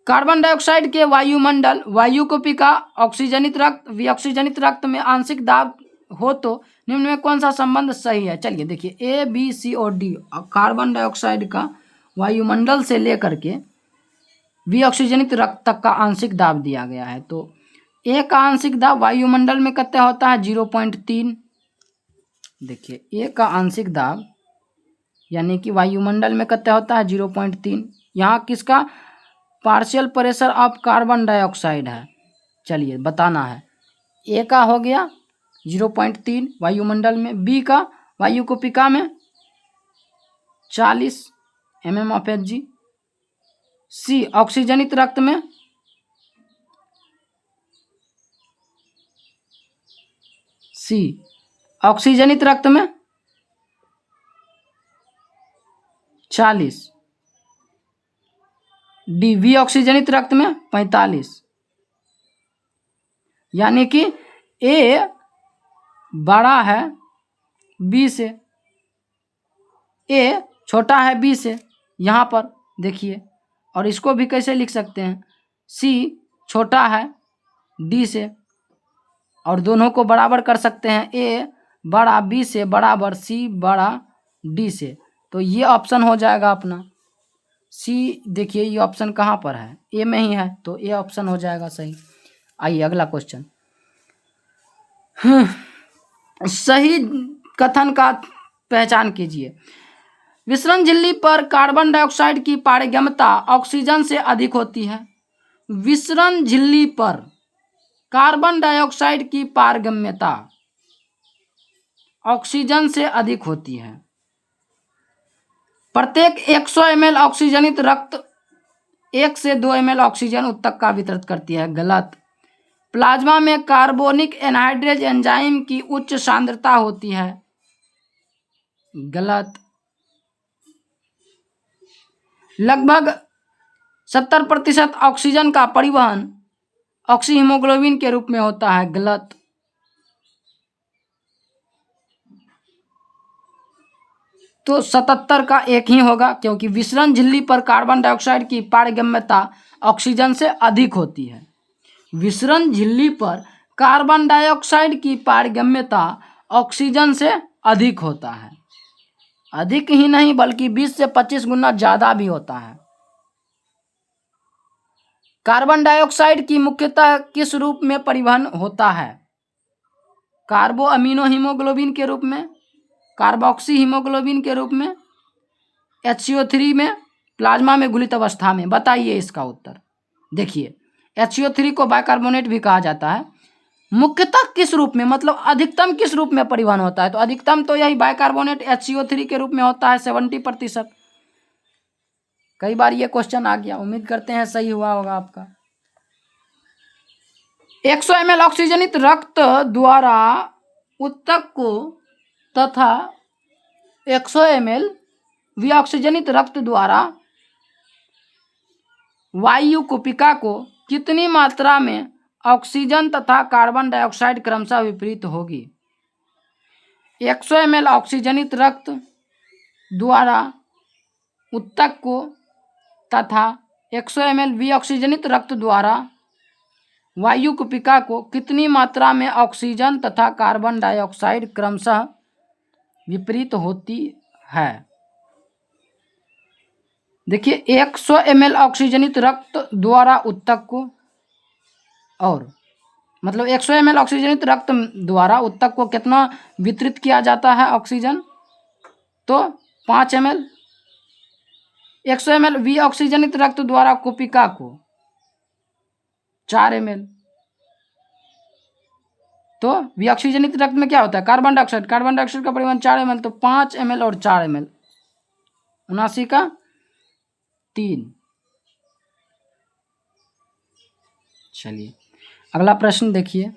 कार्बन डाइऑक्साइड के वायुमंडल वायु कोपिका ऑक्सीजनित रक्त विऑक्सीजनित रक्त में आंशिक दाब हो तो निम्न में कौन सा संबंध सही है। चलिए देखिए ए बी सी और डी, कार्बन डाइऑक्साइड का वायुमंडल से लेकर के विऑक्सीजनित रक्त तक का आंशिक दाब दिया गया है। तो ए का आंशिक दाब वायुमंडल में कितना होता है 0.3। देखिए ए का आंशिक दाब यानी कि वायुमंडल में कितना होता है 0.3। यहाँ किसका partial pressure of carbon dioxide है, चलिए बताना है। ए का हो गया 0.3 वायुमंडल में, बी का वायु कोपिका में 40 mmHg, सी ऑक्सीजनित रक्त में ऑक्सीजनित रक्त में 40, डी वी ऑक्सीजनित रक्त में 45। यानी कि ए बड़ा है बी से, ए छोटा है बी से यहाँ पर देखिए। और इसको भी कैसे लिख सकते हैं, सी छोटा है डी से और दोनों को बराबर कर सकते हैं, ए बड़ा बी से बराबर सी बड़ा डी से। तो ये ऑप्शन हो जाएगा अपना सी। देखिए ये ऑप्शन कहाँ पर है, ए में ही है, तो ए ऑप्शन हो जाएगा सही। आइए अगला क्वेश्चन। सही कथन का पहचान कीजिए। विसरण झिल्ली पर कार्बन डाइऑक्साइड की पारगम्यता ऑक्सीजन से अधिक होती है। विसरण झिल्ली पर कार्बन डाइऑक्साइड की पारगम्यता ऑक्सीजन से अधिक होती है। प्रत्येक 100 ml ऑक्सीजनित रक्त 1 से 2 ml ऑक्सीजन उत्तक का वितरित करती है, गलत। प्लाज्मा में कार्बोनिक एनहाइड्रेज एंजाइम की उच्च सांद्रता होती है, गलत। लगभग 70% ऑक्सीजन का परिवहन ऑक्सी हीमोग्लोबिन के रूप में होता है, गलत। तो 77 का एक ही होगा, क्योंकि विसरण झिल्ली पर कार्बन डाइऑक्साइड की पारगम्यता ऑक्सीजन से अधिक होती है। विसरण झिल्ली पर कार्बन डाइऑक्साइड की पारगम्यता ऑक्सीजन से अधिक होता है। अधिक ही नहीं बल्कि 20 से 25 गुना ज्यादा भी होता है। कार्बन डाइऑक्साइड की मुख्यतः किस रूप में परिवहन होता है, कार्बो अमीनो हीमोग्लोबिन के रूप में, कार्बोक्सी हीमोग्लोबिन के रूप में, HCO3 में, प्लाज्मा में घुलित अवस्था में। बताइए इसका उत्तर। देखिए HCO3 को बाइकार्बोनेट भी कहा जाता है। मुख्यतः किस रूप में मतलब अधिकतम किस रूप में परिवहन होता है, तो अधिकतम तो यही बाइकार्बोनेट HCO3 के रूप में होता है 70%। कई बार ये क्वेश्चन आ गया, उम्मीद करते हैं सही हुआ होगा आपका। 100 ml ऑक्सीजनित रक्त द्वारा उत्तक को तथा 100 ml विऑक्सीजनित रक्त द्वारा वायु कोपिका को कितनी मात्रा में ऑक्सीजन तथा कार्बन डाइऑक्साइड क्रमशः विपरीत होगी। 100 ml ऑक्सीजनित रक्त द्वारा उत्तक को तथा 100 ml विऑक्सीजनित रक्त द्वारा वायु कोपिका को कितनी मात्रा में ऑक्सीजन तथा कार्बन डाइऑक्साइड क्रमशः विपरीत होती है। देखिए 100 ml ऑक्सीजनित रक्त द्वारा उत्तक को, और मतलब 100 ml ऑक्सीजनित रक्त द्वारा उत्तक को कितना वितरित किया जाता है ऑक्सीजन, तो 5 ml। 100 ml वी ऑक्सीजनित रक्त द्वारा कोपिका को 4 ml। तो वी ऑक्सीजनित रक्त में क्या होता है कार्बन डाइऑक्साइड, कार्बन डाइऑक्साइड का परिवहन 4 ml, तो 5 ml और 4 ml 79 का 3। चलिए अगला प्रश्न देखिए।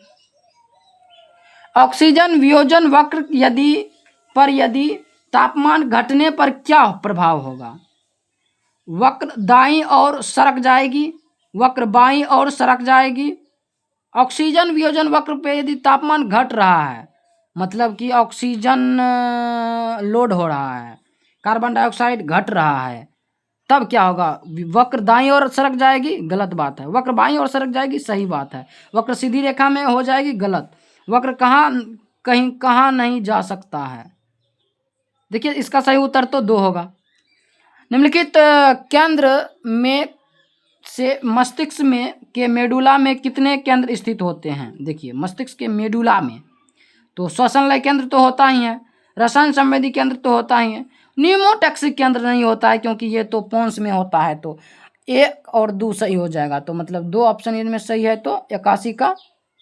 ऑक्सीजन वियोजन वक्र यदि तापमान घटने पर क्या प्रभाव होगा। वक्र दाईं ओर सरक जाएगी, वक्र बाईं ओर सरक जाएगी। ऑक्सीजन वियोजन वक्र पे यदि तापमान घट रहा है मतलब कि ऑक्सीजन लोड हो रहा है, कार्बन डाइऑक्साइड घट रहा है, तब क्या होगा, वक्र दाईं ओर सरक जाएगी, गलत बात है। वक्र बाईं ओर सरक जाएगी, सही बात है। वक्र सीधी रेखा में हो जाएगी, गलत। वक्र कहाँ नहीं जा सकता है। देखिए इसका सही उत्तर तो 2 होगा। निम्नलिखित केंद्र में से मस्तिष्क में के मेडुला में कितने केंद्र स्थित होते हैं। देखिए मस्तिष्क के मेडुला में तो श्वसन लय केंद्र तो होता ही है, रसायन संवेदी केंद्र तो होता ही है, न्यूमोटैक्सिक केंद्र नहीं होता है क्योंकि ये तो पोन्स में होता है। तो 1 और 2 सही हो जाएगा। तो मतलब 2 ऑप्शन इनमें सही है, तो 81 का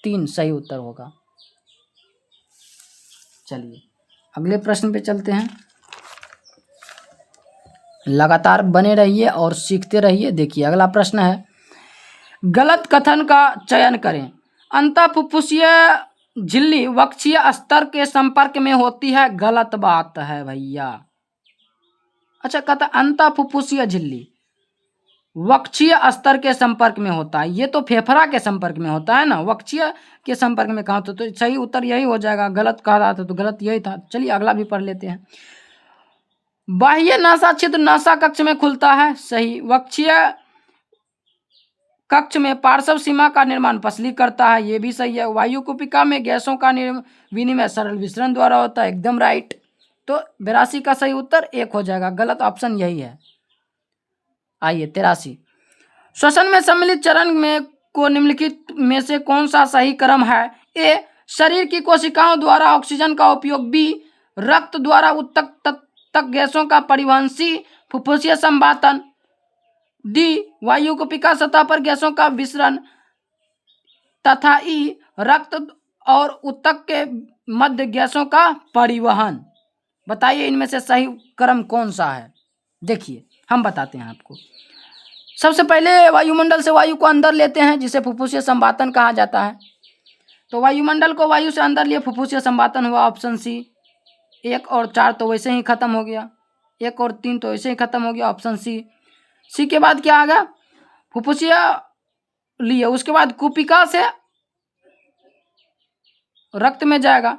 3 सही उत्तर होगा। चलिए अगले प्रश्न पे चलते हैं। लगातार बने रहिए और सीखते रहिए। देखिए अगला प्रश्न है, गलत कथन का चयन करें। अंतःफुफ्फुसीय झिल्ली वक्षीय स्तर के संपर्क में होती है, गलत बात है भैया। अच्छा कहता अंतःफुफ्फुसीय झिल्ली वक्षीय स्तर के संपर्क में होता है, ये तो फेफड़ा के संपर्क में होता है ना, वक्षीय के संपर्क में कहा तो सही उत्तर यही हो जाएगा। गलत कह रहा था तो गलत यही था। चलिए अगला भी पढ़ लेते हैं। बाह्य नासा छिद्र नासा कक्ष में खुलता है, सही। वक्षीय कक्ष में पार्श्व सीमा का निर्माण पसली करता है, ये भी सही है। वायु कुपिका में गैसों का विनिमय सरल विसरण द्वारा होता है, एकदम राइट। तो 82 का सही उत्तर 1 हो जाएगा, गलत ऑप्शन यही है। आइए 83, श्वसन में सम्मिलित चरण में को निम्नलिखित में से कौन सा सही क्रम है। ए, शरीर की कोशिकाओं द्वारा ऑक्सीजन का उपयोग। बी, रक्त द्वारा उत्तक तक गैसों का परिवहन। सी, फुफ्फुसीय संवातन। डी, वायु कुपिका सतह पर गैसों का विसरण। तथा ई, रक्त और उत्तक के मध्य गैसों का परिवहन। बताइए इनमें से सही क्रम कौन सा है। देखिए हम बताते हैं आपको। सबसे पहले वायुमंडल से वायु को अंदर लेते हैं, जिसे फुफ्फुसीय संवातन कहा जाता है। तो वायुमंडल को वायु से अंदर लिए, फुफ्फुसीय संवातन हुआ ऑप्शन सी। 1 और 4 तो वैसे ही खत्म हो गया, 1 और 3 तो वैसे ही खत्म हो गया, ऑप्शन सी। सी के बाद क्या आ गया, फुफ्फुसीय लिए, उसके बाद कुपिका से रक्त में जाएगा।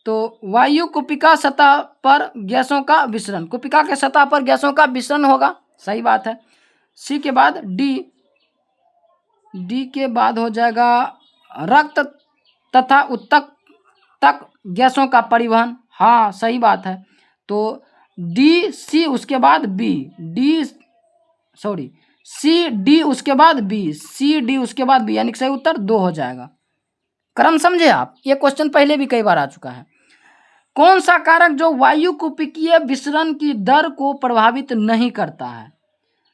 तो वायु कुपिका सतह पर गैसों का विसरण, कुपिका के सतह पर गैसों का विसरण होगा, सही बात है। सी के बाद डी के बाद हो जाएगा रक्त तथा उत्तक तक गैसों का परिवहन, हाँ सही बात है। तो डी सी उसके बाद बी, सी डी उसके बाद बी, सी डी उसके बाद बी, यानी कि सही उत्तर 2 हो जाएगा। क्रम समझे आप, ये क्वेश्चन पहले भी कई बार आ चुका है। कौन सा कारक जो वायु कुपिकीय विसरण की दर को प्रभावित नहीं करता है।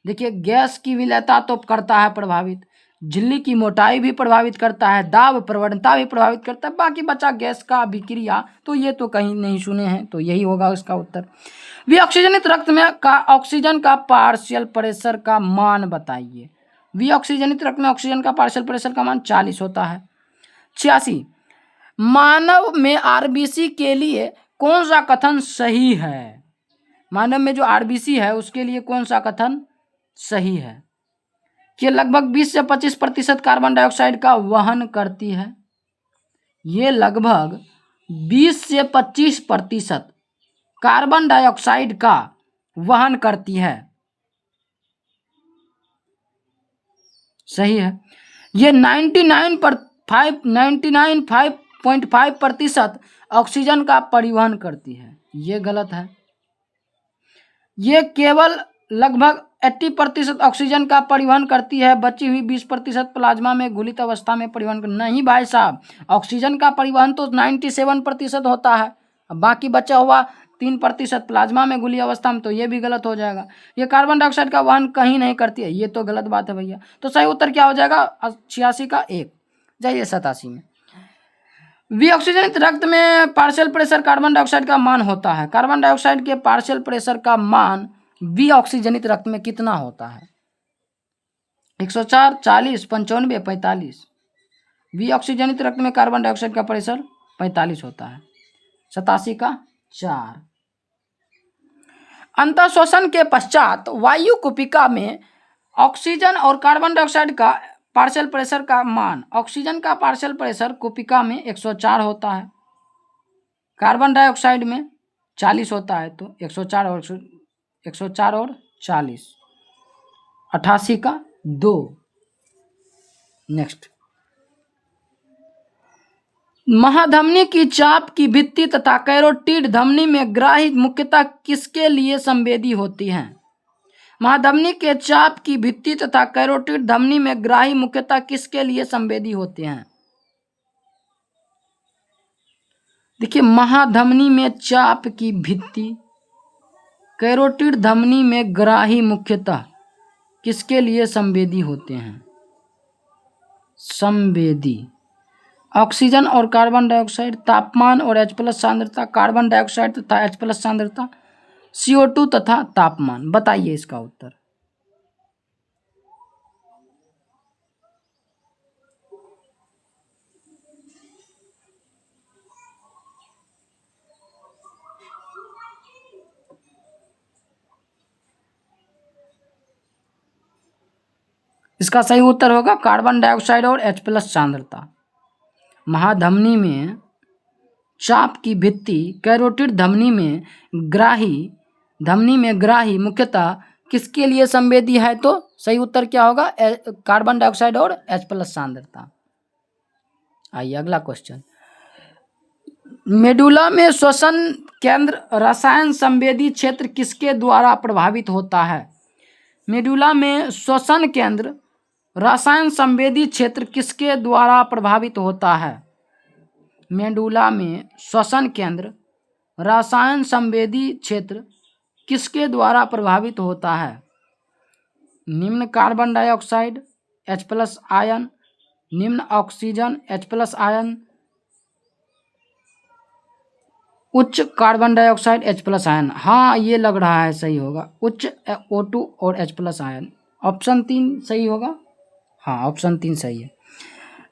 देखिए गैस की विलेयता तो करता है प्रभावित, झिल्ली की मोटाई भी प्रभावित करता है, दाब प्रवणता भी प्रभावित करता है, बाकी बचा गैस का अभिक्रिया, तो ये तो कहीं नहीं सुने हैं, तो यही होगा उसका उत्तर। विऑक्सीजनित रक्त में का ऑक्सीजन का पार्शियल प्रेशर का मान बताइए। विऑक्सीजनित रक्त में ऑक्सीजन का पार्शियल प्रेशर का मान 40 होता है। 86, मानव में आरबीसी के लिए कौन सा कथन सही है। मानव में जो आरबीसी है उसके लिए कौन सा कथन सही है कि लगभग 20 से 25% कार्बन डाइऑक्साइड का वहन करती है। ये लगभग 20 से 25% कार्बन डाइऑक्साइड का वहन करती है, सही है। ये 99.5% ऑक्सीजन का परिवहन करती है, ये गलत है। ये केवल लगभग 80% ऑक्सीजन का परिवहन करती है, बची हुई 20% प्लाज्मा में घुलित अवस्था में परिवहन नहीं भाई साहब, ऑक्सीजन का परिवहन तो 97% होता है, बाकी बचा हुआ 3% प्लाज्मा में घुली अवस्था में, तो ये भी गलत हो जाएगा। ये कार्बन डाइऑक्साइड का वहन कहीं नहीं करती है, ये तो गलत बात है भैया। तो सही उत्तर क्या हो जाएगा, 86 का 1। जाइए 87 में। विऑक्सीजनित रक्त में पार्शियल प्रेशर कार्बन डाइऑक्साइड का मान होता है। कार्बन डाइऑक्साइड के पार्शियल प्रेशर का मान विऑक्सीजनित रक्त में कितना होता है। 104, 40, 95, 45। विऑक्सीजनित रक्त में कार्बन डाइऑक्साइड का प्रेशर 45 होता है। 87 का 4। अंतःश्वसन के पश्चात वायु कुपिका में ऑक्सीजन और कार्बन डाइऑक्साइड का पार्शियल प्रेशर का मान। ऑक्सीजन का पार्शियल प्रेशर कुपिका में 104 होता है, कार्बन डाइऑक्साइड में 40 होता है, तो 104 और 40। 88 का 2। नेक्स्ट, महाधमनी की चाप की भित्ति तथा कैरोटिड धमनी में ग्राही मुख्यतः किसके लिए संवेदी होती हैं? महाधमनी के चाप की भित्ति तथा कैरोटिड धमनी में ग्राही मुख्यतः किसके लिए संवेदी होते हैं? देखिए, महाधमनी में चाप की भित्ति, कैरोटिड धमनी में ग्राही मुख्यतः किसके लिए संवेदी होते हैं? संवेदी ऑक्सीजन और कार्बन डाइऑक्साइड, तापमान और H+ सांद्रता, कार्बन डाइऑक्साइड तथा H+ सांद्रता, CO2 तथा तापमान। बताइए इसका उत्तर। इसका सही उत्तर होगा कार्बन डाइऑक्साइड और H+ सांद्रता। महाधमनी में चाप की भित्ति, कैरोटिड धमनी में ग्राही मुख्यतः किसके लिए संवेदी है? तो सही उत्तर क्या होगा? कार्बन डाइऑक्साइड और H+ सांद्रता। आइए अगला क्वेश्चन। मेडुला में श्वसन केंद्र रसायन संवेदी क्षेत्र किसके द्वारा प्रभावित होता है? मेडुला में श्वसन केंद्र रसायन संवेदी क्षेत्र किसके द्वारा प्रभावित होता है? मेडुला में श्वसन केंद्र रसायन संवेदी क्षेत्र किसके द्वारा प्रभावित होता है? निम्न कार्बन डाइऑक्साइड H+ आयन, निम्न ऑक्सीजन H+ आयन, उच्च कार्बन डाइऑक्साइड H+ आयन। हाँ, ये लग रहा है सही होगा, उच्च O2 और H+ आयन। ऑप्शन 3 सही होगा। हाँ, ऑप्शन 3 सही है।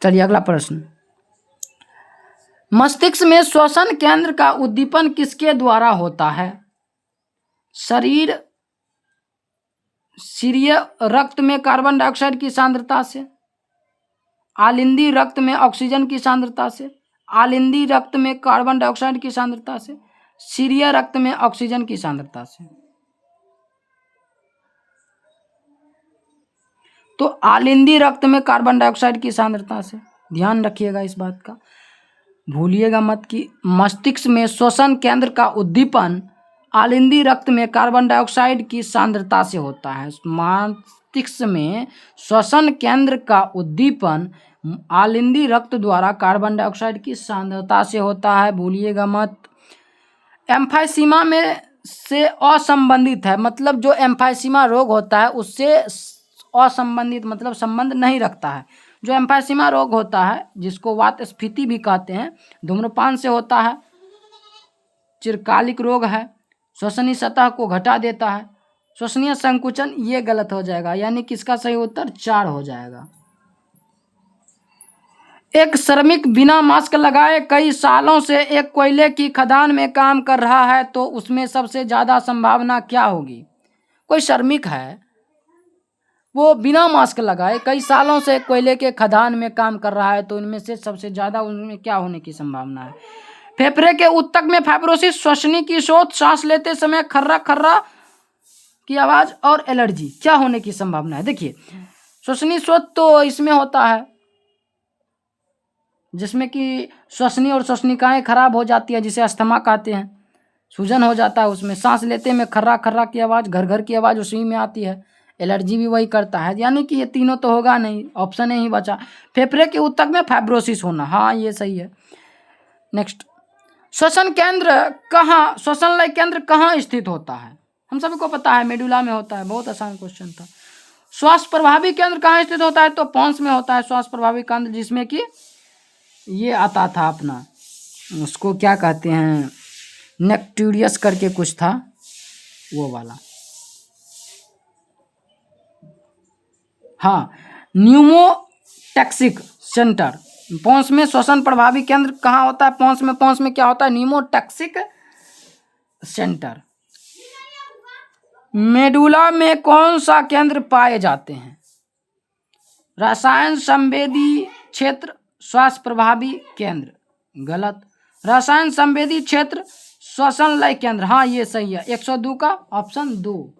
चलिए अगला प्रश्न। मस्तिष्क में श्वसन केंद्र का उद्दीपन किसके द्वारा होता है? शरीरीय रक्त में कार्बन डाइऑक्साइड की सांद्रता से, आलिंदी रक्त में ऑक्सीजन की सांद्रता से, आलिंदी रक्त में कार्बन डाइऑक्साइड की सांद्रता से, शरीरीय रक्त में ऑक्सीजन की सांद्रता से। तो आलिंदी रक्त में कार्बन डाइऑक्साइड की सांद्रता से। ध्यान रखिएगा इस बात का, भूलिएगा मत कि मस्तिष्क में श्वसन केंद्र का उद्दीपन आलिंदी रक्त में कार्बन डाइऑक्साइड की सांद्रता से होता है। मस्तिष्क में श्वसन केंद्र का उद्दीपन आलिंदी रक्त द्वारा कार्बन डाइऑक्साइड की सांद्रता से होता है, भूलिएगा मत। एम्फाइसीमा में से असंबंधित है, मतलब जो एम्फाइसीमा रोग होता है उससे असंबंधित, मतलब संबंध नहीं रखता है। जो एम्फाइसीमा रोग होता है, जिसको वातस्फीति भी कहते हैं, धूम्रपान से होता है। चिरकालिक रोग है, श्वसनीय सतह को घटा देता है। श्वसनीय संकुचन, ये गलत हो जाएगा, यानी कि इसका सही उत्तर 4 हो जाएगा। एक श्रमिक बिना मास्क लगाए कई सालों से एक कोयले की खदान में काम कर रहा है, तो उसमें सबसे ज्यादा संभावना क्या होगी? कोई श्रमिक है, वो बिना मास्क लगाए कई सालों से कोयले के खदान में काम कर रहा है, तो इनमें से सबसे ज्यादा उनमें क्या होने की संभावना है? फेफड़े के ऊतक में फाइब्रोसिस, श्वसनी की शोथ, सांस लेते समय खर्रा खर्रा की आवाज और एलर्जी, क्या होने की संभावना है? देखिए, श्वसनी शोथ तो इसमें होता है जिसमें कि श्वसनी और श्वसनिकाएं खराब हो जाती है, जिसे अस्थमा कहते हैं, सूजन हो जाता है उसमें। सांस लेते में खर्रा खर्रा की आवाज, घर घर की आवाज उसी में आती है। एलर्जी भी वही करता है, यानी कि ये तीनों तो होगा नहीं, ऑप्शन ही बचा फेफड़े के ऊतक में फाइब्रोसिस होना। हाँ, ये सही है। नेक्स्ट, श्वसन लय केंद्र कहाँ स्थित होता है? हम सभी को पता है मेडुला में होता है, बहुत आसान क्वेश्चन था। श्वास प्रभावी केंद्र कहाँ स्थित होता है? तो पोंस में होता है श्वास प्रभावी केंद्र, जिसमें कि ये आता था अपना, उसको क्या कहते हैं, नेक्टूरियस करके कुछ था, वो वाला। हाँ, न्यूमोटैक्सिक सेंटर, पोंस में श्वसन प्रभावी केंद्र कहाँ होता है? पोंस में क्या होता है? Pneumotaxic centre. मेडुला में कौन सा केंद्र पाए जाते हैं? रसायन संवेदी क्षेत्र, श्वास प्रभावी केंद्र, गलत। रसायन संवेदी क्षेत्र, श्वसन लय केंद्र, हाँ ये सही है। 102 का ऑप्शन 2।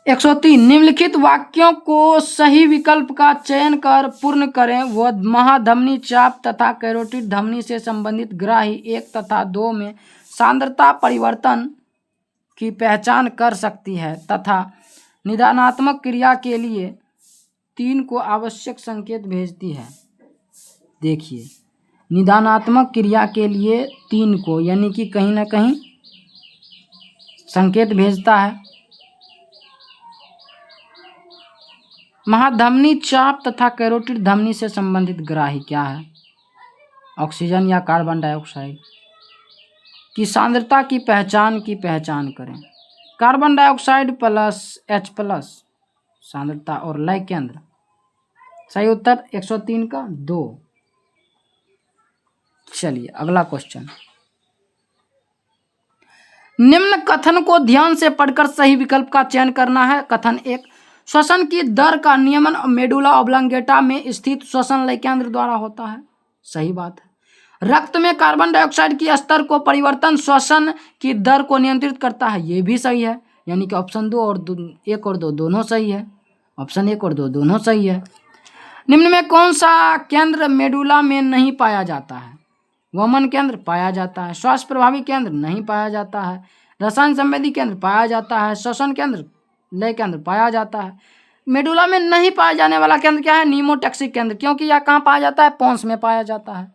103 निम्नलिखित वाक्यों को सही विकल्प का चयन कर पूर्ण करें। वह महाधमनी चाप तथा कैरोटिड धमनी से संबंधित ग्राही 1 तथा 2 में सांद्रता परिवर्तन की पहचान कर सकती है तथा निदानात्मक क्रिया के लिए 3 को आवश्यक संकेत भेजती है। देखिए, निदानात्मक क्रिया के लिए 3 को यानी कि कहीं ना कहीं संकेत भेजता है। महाधमनी चाप तथा कैरोटिड धमनी से संबंधित ग्राही क्या है? ऑक्सीजन या कार्बन डाइऑक्साइड की सांद्रता की पहचान करें। कार्बन डाइऑक्साइड प्लस H+ सांद्रता और लय केंद्र। सही उत्तर 103 का 2। चलिए अगला क्वेश्चन। निम्न कथन को ध्यान से पढ़कर सही विकल्प का चयन करना है। कथन 1, श्वसन की दर का नियमन मेडुला ऑब्लांगेटा में स्थित श्वसन लय केंद्र द्वारा होता है। सही बात है। रक्त में कार्बन डाइऑक्साइड की स्तर को परिवर्तन श्वसन की दर को नियंत्रित करता है। ये भी सही है, यानी कि ऑप्शन 2 और 1 और 2 दोनों सही है। ऑप्शन 1 और 2 दोनों सही है। निम्न में कौन सा केंद्र मेडुला में नहीं पाया जाता है? वमन केंद्र पाया जाता है, श्वास प्रभावी केंद्र नहीं पाया जाता है, रसायन संवेदी केंद्र पाया जाता है, श्वसन केंद्र लय केंद्र पाया जाता है। मेडुला में नहीं पाया जाने वाला केंद्र क्या है? नीमोटैक्सिक केंद्र, क्योंकि यह कहाँ पाया जाता है? पोन्स में पाया जाता है।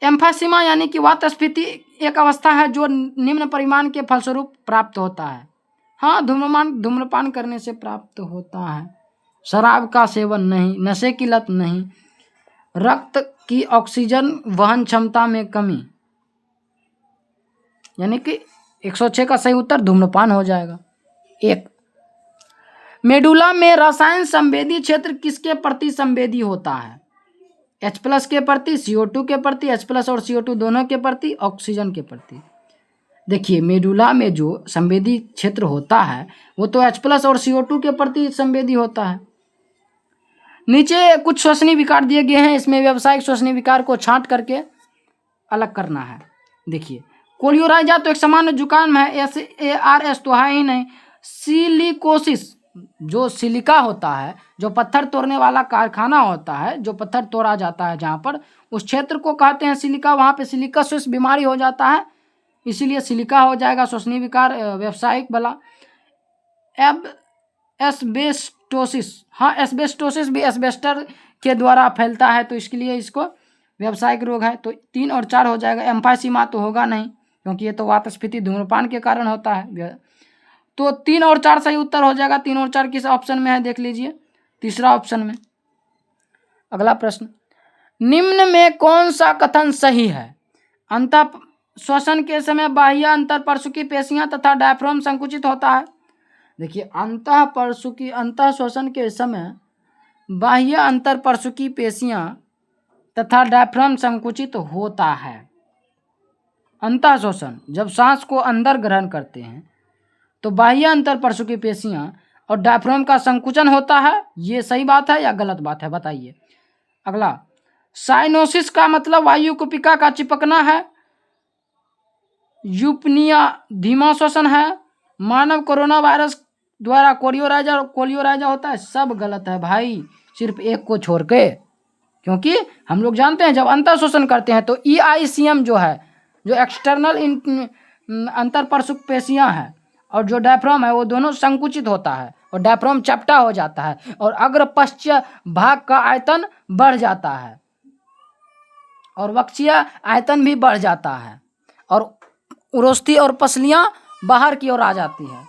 एम्फाइसीमा यानी कि वातस्फीति एक अवस्था है जो निम्न परिमाण के फलस्वरूप प्राप्त होता है। हाँ, धूम्रपान करने से प्राप्त होता है। शराब का सेवन नहीं, नशे की लत नहीं, रक्त की ऑक्सीजन वहन क्षमता में कमी, यानी कि 106 का सही उत्तर धूम्रपान हो जाएगा। 1, मेडुला में रसायन संवेदी क्षेत्र किसके प्रति संवेदी होता है? H+ के प्रति, CO2 के प्रति, H+ और CO2 दोनों के प्रति, ऑक्सीजन के प्रति। देखिए, मेडुला में जो संवेदी क्षेत्र होता है वो तो H+ और CO2 के प्रति संवेदी होता है। नीचे कुछ श्वसनीय विकार दिए गए हैं, इसमें व्यावसायिक श्वसनीय विकार को छांट करके अलग करना है। देखिए, कोलियोराइजा तो एक सामान्य जुकाम है, SARS तो है ही नहीं। सिलिकोसिस जो सिलिका होता है, जो पत्थर तोड़ने वाला कारखाना होता है, जो पत्थर तोड़ा जाता है जहाँ पर, उस क्षेत्र को कहते हैं सिलिका। वहाँ पे सिलिकोसिस बीमारी हो जाता है, इसीलिए सिलिका हो जाएगा श्वसनीय विकार व्यावसायिक वाला। अब एस्बेस्टोसिस, हाँ एस्बेस्टोसिस भी एस्बेस्टर के द्वारा फैलता है, तो इसके लिए इसको व्यावसायिक रोग है। तो 3 और 4 हो जाएगा। एम्फाइसीमा तो होगा नहीं, क्योंकि ये तो वातस्फीति धूम्रपान के कारण होता है। तो 3 और 4 सही उत्तर हो जाएगा। 3 और 4 किस ऑप्शन में है देख लीजिए, तीसरा ऑप्शन में। अगला प्रश्न, निम्न में कौन सा कथन सही है? अंतः श्वसन के समय बाह्य अंतरपर्शुकी पेशियां तथा डायफ्राम संकुचित होता है। देखिए, अंतः श्वसन के समय बाह्य अंतरपर्शुकी पेशियां तथा डायफ्राम संकुचित होता है। अंतः श्वसन, जब सांस को अंदर ग्रहण करते हैं तो बाह्य अंतरपर्शुकी पेशियां और डायफ्राम का संकुचन होता है। ये सही बात है या गलत बात है, बताइए। अगला, साइनोसिस का मतलब वायुकुपिका का चिपकना है। यूपनिया धीमा श्वसन है। मानव कोरोना वायरस द्वारा कोलियोराइजा होता है। सब गलत है भाई, सिर्फ एक को छोड़ के, क्योंकि हम लोग जानते हैं जब अंतर श्वसन करते हैं तो EICM जो है, जो एक्सटर्नल अंतरपर्शुक पेशियां है, और जो डायफ्राम है वो दोनों संकुचित होता है और डायफ्राम चपटा हो जाता है और अग्र पश्च भाग का आयतन बढ़ जाता है और वक्षीय आयतन भी बढ़ जाता है और उरोस्थी और पसलियां बाहर की ओर आ जाती है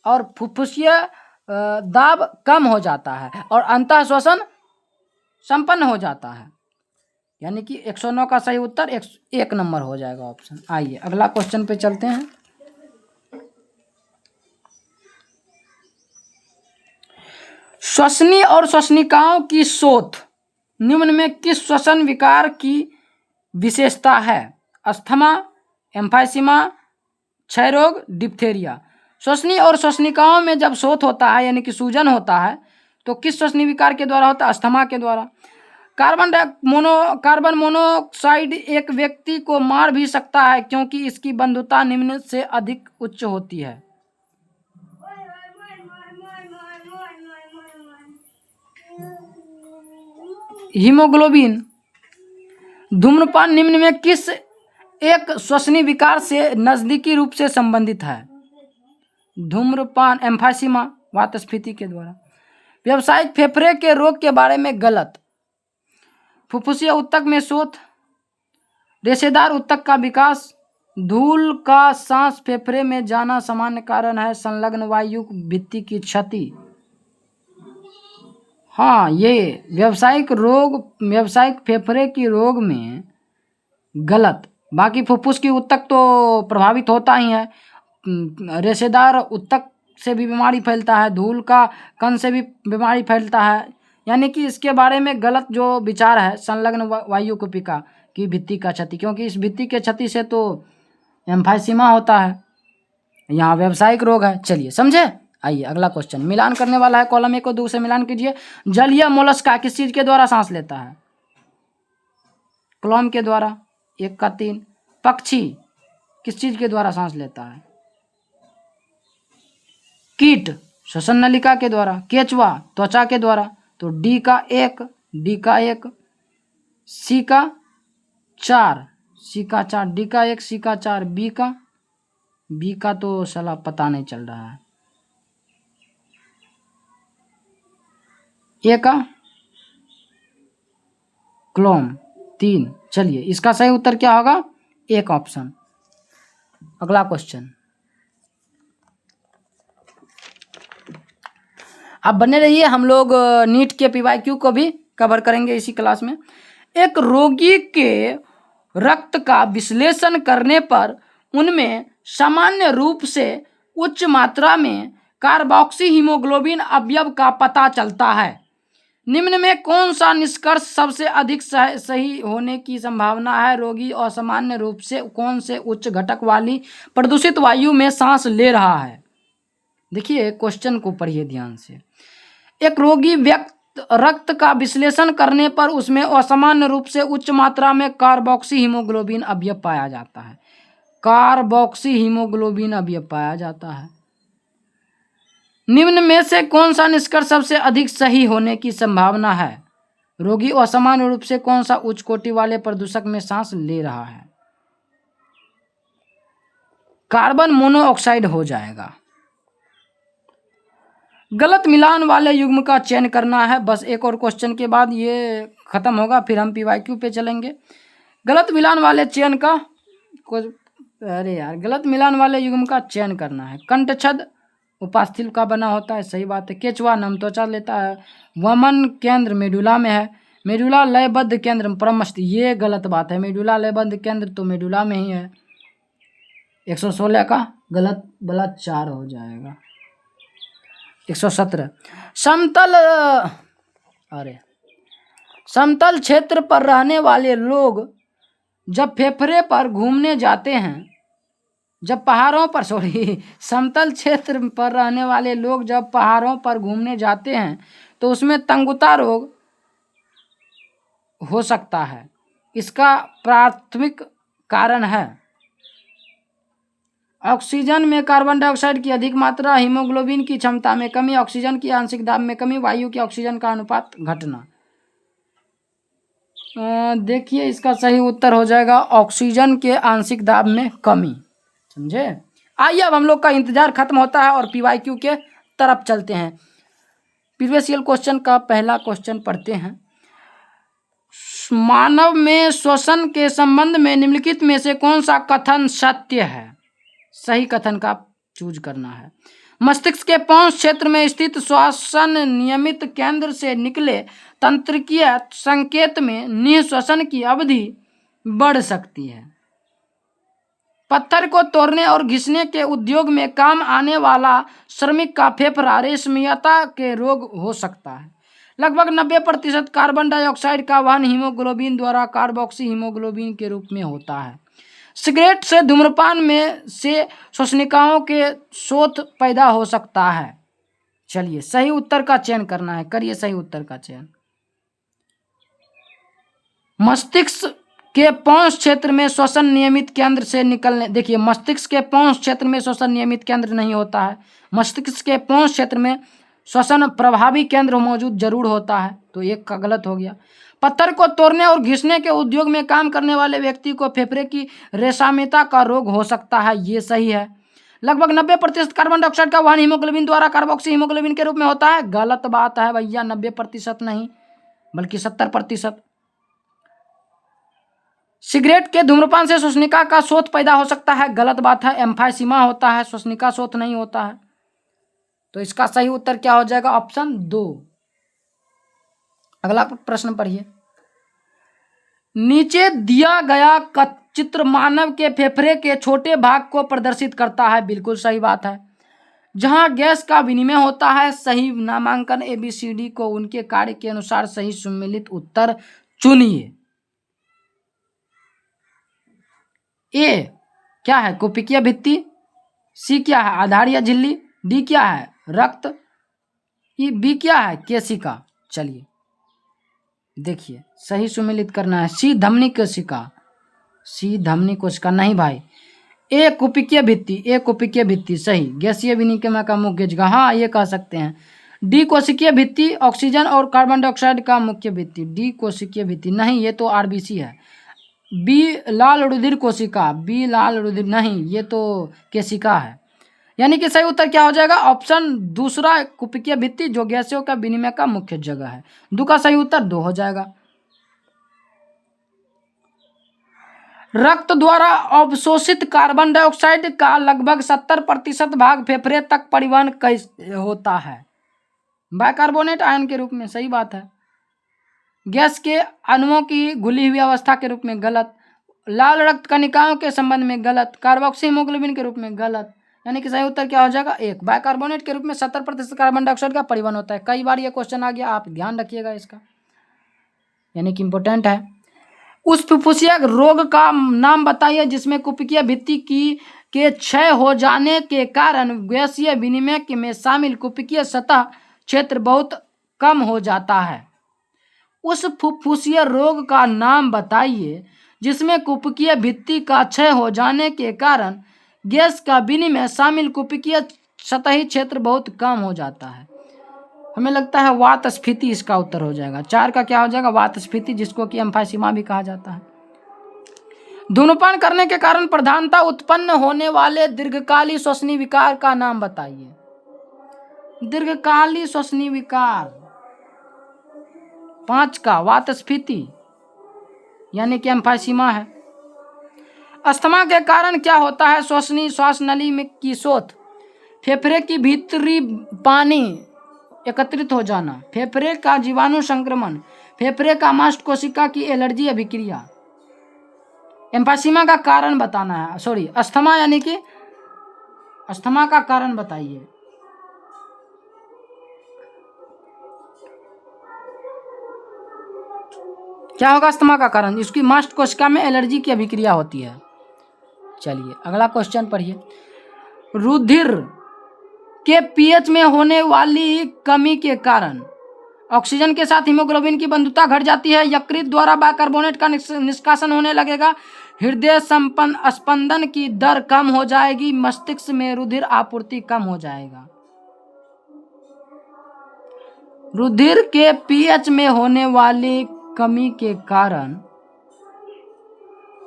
और फुफ्फुसीय दाब कम हो जाता है और अंतः श्वसन संपन्न हो जाता है। यानी कि 109 का सही उत्तर 1 नंबर हो जाएगा ऑप्शन। आइए अगला क्वेश्चन पे चलते हैं। श्वसनी और श्वसनिकाओं की शोथ निम्न में किस श्वसन विकार की विशेषता है? अस्थमा, एम्फाइसीमा, क्षय रोग, डिप्थेरिया। श्वसनी और श्वसनिकाओं में जब शोथ होता है यानी कि सूजन होता है तो किस श्वसनी विकार के द्वारा होता है? अस्थमा के द्वारा। कार्बन मोनोऑक्साइड एक व्यक्ति को मार भी सकता है क्योंकि इसकी बंधुता निम्न से अधिक उच्च होती है। हीमोग्लोबिन धूम्रपान निम्न में किस एक श्वसनीय विकार से नजदीकी रूप से संबंधित है? धूम्रपान एम्फाइसीमा वातस्फीति के द्वारा। व्यावसायिक फेफड़े के रोग के बारे में गलत। फुफ्फुसीय ऊतक में शोथ, रेशेदार ऊतक का विकास, धूल का सांस फेफड़े में जाना सामान्य कारण है, संलग्न वायु भित्ति की क्षति। हाँ, ये व्यावसायिक फेफड़े की रोग में गलत। बाकी फुफ्फुस की ऊतक तो प्रभावित होता ही है, रेशेदार ऊतक से भी बीमारी फैलता है, धूल का कण से भी बीमारी फैलता है, यानी कि इसके बारे में गलत जो विचार है संलग्न वायु कुपिका की भित्ति का क्षति, क्योंकि इस भित्ति के क्षति से तो एम्फाइसीमा होता है, यहाँ व्यावसायिक रोग है। चलिए समझे। आइए अगला क्वेश्चन मिलान करने वाला है। कॉलम 1 और 2 से मिलान कीजिए। जलीय मोलस्का किस चीज के द्वारा सांस लेता है? क्लोम के द्वारा। 1 का 3। पक्षी किस चीज के द्वारा सांस लेता है? कीट श्वसन नलिका के द्वारा। केचुआ त्वचा के द्वारा। तो डी का 1, सी का 4, डी का 1, सी का 4, बी का तो साला पता नहीं चल रहा है। ए का क्लोम 3। चलिए इसका सही उत्तर क्या होगा? 1 ऑप्शन। अगला क्वेश्चन, आप बने रहिए, हम लोग नीट के PYQ को भी कवर करेंगे इसी क्लास में। एक रोगी के रक्त का विश्लेषण करने पर उनमें सामान्य रूप से उच्च मात्रा में कार्बोक्सी हीमोग्लोबिन अवयव का पता चलता है। निम्न में कौन सा निष्कर्ष सबसे अधिक सही होने की संभावना है? रोगी असामान्य रूप से कौन से उच्च घटक वाली प्रदूषित वायु में सांस ले रहा है? देखिए क्वेश्चन को पढ़िए ध्यान से। एक रोगी रक्त का विश्लेषण करने पर उसमें असामान्य रूप से उच्च मात्रा में कार्बोक्सी हीमोग्लोबिन अवयव पाया जाता है। कार्बोक्सी हीमोग्लोबिन अवयव पाया जाता है। निम्न में से कौन सा निष्कर्ष सबसे अधिक सही होने की संभावना है? रोगी असामान्य रूप से कौन सा उच्च कोटि वाले प्रदूषक में सांस ले रहा है? कार्बन मोनोऑक्साइड हो जाएगा। गलत मिलान वाले युग्म का चयन करना है। बस एक और क्वेश्चन के बाद ये खत्म होगा, फिर हम PYQ पे चलेंगे। गलत मिलान वाले चयन का गलत मिलान वाले युग्म का चयन करना है। कंठछद उपास्थि का बना होता है, सही बात है। केचुआ नम त्वचा लेता है। वमन केंद्र मेडुला में है। मेडुला लयबद्ध केंद्र परमस्थ, ये गलत बात है। मेडुला लयबद्ध केंद्र तो मेडुला में ही है। 116 का गलत वाला 4 हो जाएगा। 117 समतल क्षेत्र पर रहने वाले लोग जब फेफड़े पर घूमने जाते हैं, समतल क्षेत्र पर रहने वाले लोग जब पहाड़ों पर घूमने जाते हैं तो उसमें तंगुता रोग हो सकता है। इसका प्राथमिक कारण है ऑक्सीजन में कार्बन डाइऑक्साइड की अधिक मात्रा, हीमोग्लोबिन की क्षमता में कमी, ऑक्सीजन की आंशिक दाब में कमी, वायु के ऑक्सीजन का अनुपात घटना। देखिए इसका सही उत्तर हो जाएगा ऑक्सीजन के आंशिक दाब में कमी। समझे। आइए अब हम लोग का इंतजार खत्म होता है और PYQ के तरफ चलते हैं। प्रीवियस ईयर क्वेश्चन का पहला क्वेश्चन पढ़ते हैं। मानव में श्वसन के संबंध में निम्नलिखित में से कौन सा कथन सत्य है? सही कथन का चूज करना है। मस्तिष्क के पौंस क्षेत्र में स्थित श्वसन नियमित केंद्र से निकले तंत्रिकीय संकेत में निःश्वसन की अवधि बढ़ सकती है। पत्थर को तोड़ने और घिसने के उद्योग में काम आने वाला श्रमिक का फेफड़ा रेशमीयता के रोग हो सकता है। लगभग 90% कार्बन डाइऑक्साइड का वहन हीमोग्लोबिन द्वारा कार्बोक्सी हीमोग्लोबिन के रूप में होता है। सिगरेट से धूम्रपान में से श्वसनिकाओं के शोथ पैदा हो सकता है। चलिए सही उत्तर का चयन करना है, करिए सही उत्तर का चयन। मस्तिष्क के पौंस क्षेत्र में श्वसन नियमित केंद्र से निकलने, देखिए मस्तिष्क के पौंस क्षेत्र में श्वसन नियमित केंद्र नहीं होता है। मस्तिष्क के पौंस क्षेत्र में श्वसन प्रभावी केंद्र मौजूद जरूर होता है, तो एक का गलत हो गया। पत्थर को तोड़ने और घिसने के उद्योग में काम करने वाले व्यक्ति को फेफड़े की रेशमिता का रोग हो सकता है, ये सही है। लगभग 90% कार्बन डाइऑक्साइड का वहन हीमोग्लोबिन द्वारा कार्बोक्सी हीमोग्लोबिन के रूप में होता है, गलत बात है भैया, 90% नहीं बल्कि 70%। सिगरेट के धूम्रपान से श्वसनिका का शोथ पैदा हो सकता है, गलत बात है, एम्फाइसीमा होता है, श्वसनिका शोथ नहीं होता है। तो इसका सही उत्तर क्या हो जाएगा? ऑप्शन 2। अगला प्रश्न पढ़िए। नीचे दिया गया चित्र मानव के फेफड़े के छोटे भाग को प्रदर्शित करता है, बिल्कुल सही बात है। जहां गैस का विनिमय होता है, सही नामांकन ABCD को उनके कार्य के अनुसार सही सम्मिलित उत्तर चुनिए। ए क्या है? कुपिकीय भित्ति। सी क्या है? आधार या झिल्ली। डी क्या है? रक्त। बी क्या है? केशिका। चलिए देखिए, सही सुमिलित करना है। सी धमनी कोशिका। सी धमनी कोशिका नहीं भाई। ए कुपिकीय भित्ति। ए कुपिकीय भित्ति सही। गैसीय विनिमय का मुख्य जगह, हाँ ये कह सकते हैं। डी कोशिकीय भित्ति, ऑक्सीजन और कार्बन डाइऑक्साइड का मुख्य भित्ति। डी कोशिकीय भित्ति नहीं, ये तो RBC है। बी लाल रुधिर कोशिका। बी लाल रुधिर नहीं, ये तो केशिका है। यानी कि सही उत्तर क्या हो जाएगा? ऑप्शन दूसरा, कुपिकीय भित्ति, जो गैसों का विनिमय का मुख्य जगह है। दो का सही उत्तर 2 हो जाएगा। रक्त द्वारा अवशोषित कार्बन डाइऑक्साइड का लगभग 70% भाग फेफड़े तक परिवहन कैसे होता है? बाइकार्बोनेट आयन के रूप में, सही बात है। गैस के अणुओं की घुली हुई अवस्था के रूप में, गलत। लाल रक्त कणिकाओं के संबंध में, गलत। कार्बोक्सी हीमोग्लोबिन के रूप में, गलत। यानी कि सही उत्तर क्या हो जाएगा? 1। बाइकार्बोनेट के रूप में 70% कार्बन डाइऑक्साइड का परिवहन होता है। कई बार ये क्वेश्चन आ गया, आप ध्यान रखिएगा इसका, यानी कि इंपॉर्टेंट है। उस फुफ्फुसिया रोग का नाम बताइए जिसमें कुपिकीय भित्ति के क्षय हो जाने के कारण गैसीय विनिमय में शामिल कुपिकीय सतह क्षेत्र बहुत कम हो जाता है। उस फुफ्फुसिया रोग का नाम बताइए जिसमें कुपिकीय भित्ति का क्षय हो जाने के कारण गैस का विनिमय शामिल कुपिकीय सतही क्षेत्र बहुत कम हो जाता है। हमें लगता है वात स्फीति इसका उत्तर हो जाएगा। 4 का क्या हो जाएगा? वात स्फीति, जिसको कि एम्फाइसीमा भी कहा जाता है। धूम्रपान करने के कारण प्रधानता उत्पन्न होने वाले दीर्घकालीन श्वसनीय विकार का नाम बताइए। दीर्घकालीन श्वसनीय विकार 5 का वात स्फीति, यानी कि एम्फाइसीमा है। अस्थमा के कारण क्या होता है? श्वसनीय श्वास नली में की शोथ, फेफड़े की भीतरी पानी एकत्रित हो जाना, फेफड़े का जीवाणु संक्रमण, फेफड़े का मास्ट कोशिका की एलर्जी अभिक्रिया। एम्फाइसीमा का कारण बताना है, सॉरी अस्थमा, यानी कि अस्थमा का कारण बताइए। क्या होगा अस्थमा का कारण? इसकी मास्ट कोशिका में एलर्जी की अभिक्रिया होती है। चलिए अगला क्वेश्चन पढ़िए। रुधिर के पीएच में होने वाली कमी के कारण ऑक्सीजन के साथ हीमोग्लोबिन की बंधुता घट जाती है, यकृत द्वारा बाइकार्बोनेट का निष्कासन होने लगेगा, हृदय स्पंदन की दर कम हो जाएगी, मस्तिष्क में रुधिर आपूर्ति कम हो जाएगा। रुधिर के पीएच में होने वाली कमी के कारण,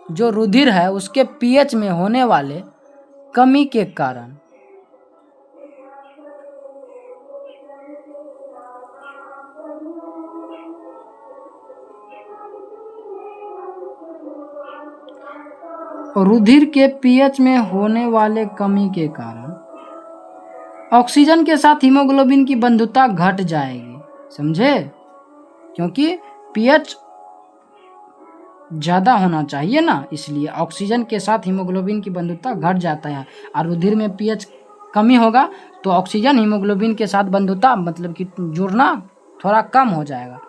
जो रुधिर है उसके पीएच में होने वाले कमी के कारण रुधिर के पीएच में होने वाले कमी के कारण ऑक्सीजन के साथ हीमोग्लोबिन की बंधुता घट जाएगी, समझे? क्योंकि पीएच ज़्यादा होना चाहिए ना, इसलिए ऑक्सीजन के साथ हीमोग्लोबिन की बंधुता घट जाता है। और रुधिर में पीएच कमी होगा तो ऑक्सीजन हीमोग्लोबिन के साथ बंधुता मतलब कि जुड़ना थोड़ा कम हो जाएगा।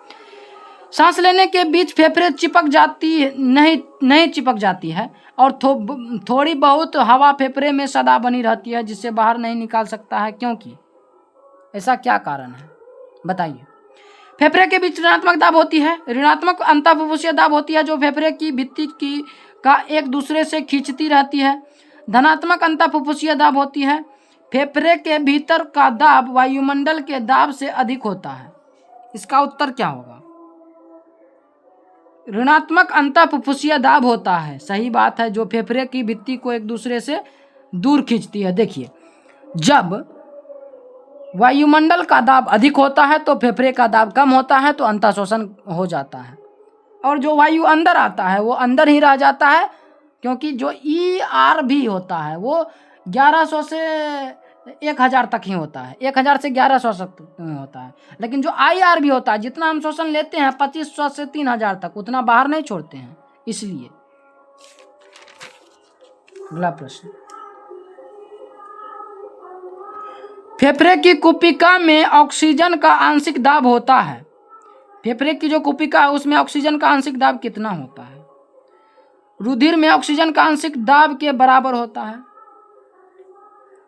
सांस लेने के बीच फेफड़े चिपक जाती नहीं चिपक जाती है और थोड़ी बहुत हवा फेफड़े में सदा बनी रहती है जिससे बाहर नहीं निकाल सकता है, क्योंकि ऐसा क्या कारण है बताइए? फेफड़े के बीच ऋणात्मक दाब होती है, ऋणात्मक अंतःफुफ्फुसीय दाब होती है जो फेफड़े की भित्ति का एक दूसरे से खींचती रहती है। धनात्मक अंतःफुफ्फुसीय दाब होती है, फेफड़े के भीतर का दाब वायुमंडल के दाब से अधिक होता है। इसका उत्तर क्या होगा? ऋणात्मक अंतःफुफ्फुसीय दाब होता है। सही बात है, जो फेफड़े की भित्ति को एक दूसरे से दूर खींचती है। देखिए, जब वायुमंडल का दाब अधिक होता है तो फेफड़े का दाब कम होता है, तो अंतः शोषण हो जाता है, और जो वायु अंदर आता है वो अंदर ही रह जाता है, क्योंकि जो ER भी होता है वो 1100 से 1000 तक ही होता है, 1000 से 1100 तक होता है। लेकिन जो IR भी होता है, जितना हम शोषण लेते हैं 2500 से 3000 तक, उतना बाहर नहीं छोड़ते हैं, इसलिए। अगला प्रश्न, फेफड़े की कुपिका में ऑक्सीजन का आंशिक दाब होता है। फेफड़े की जो कुपिका है उसमें ऑक्सीजन का आंशिक दाब कितना होता है? रुधिर में ऑक्सीजन का आंशिक दाब के बराबर होता है।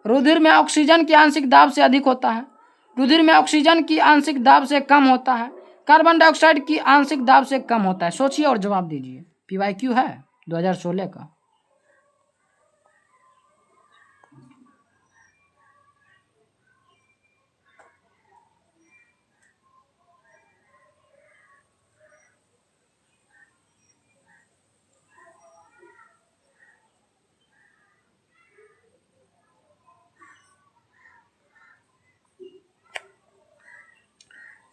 रुधिर में ऑक्सीजन की आंशिक दाब से अधिक होता है। रुधिर में ऑक्सीजन की आंशिक दाब से कम होता है। कार्बन डाइऑक्साइड की आंशिक दाब से कम होता है। सोचिए और जवाब दीजिए। PYQ है 2016 का।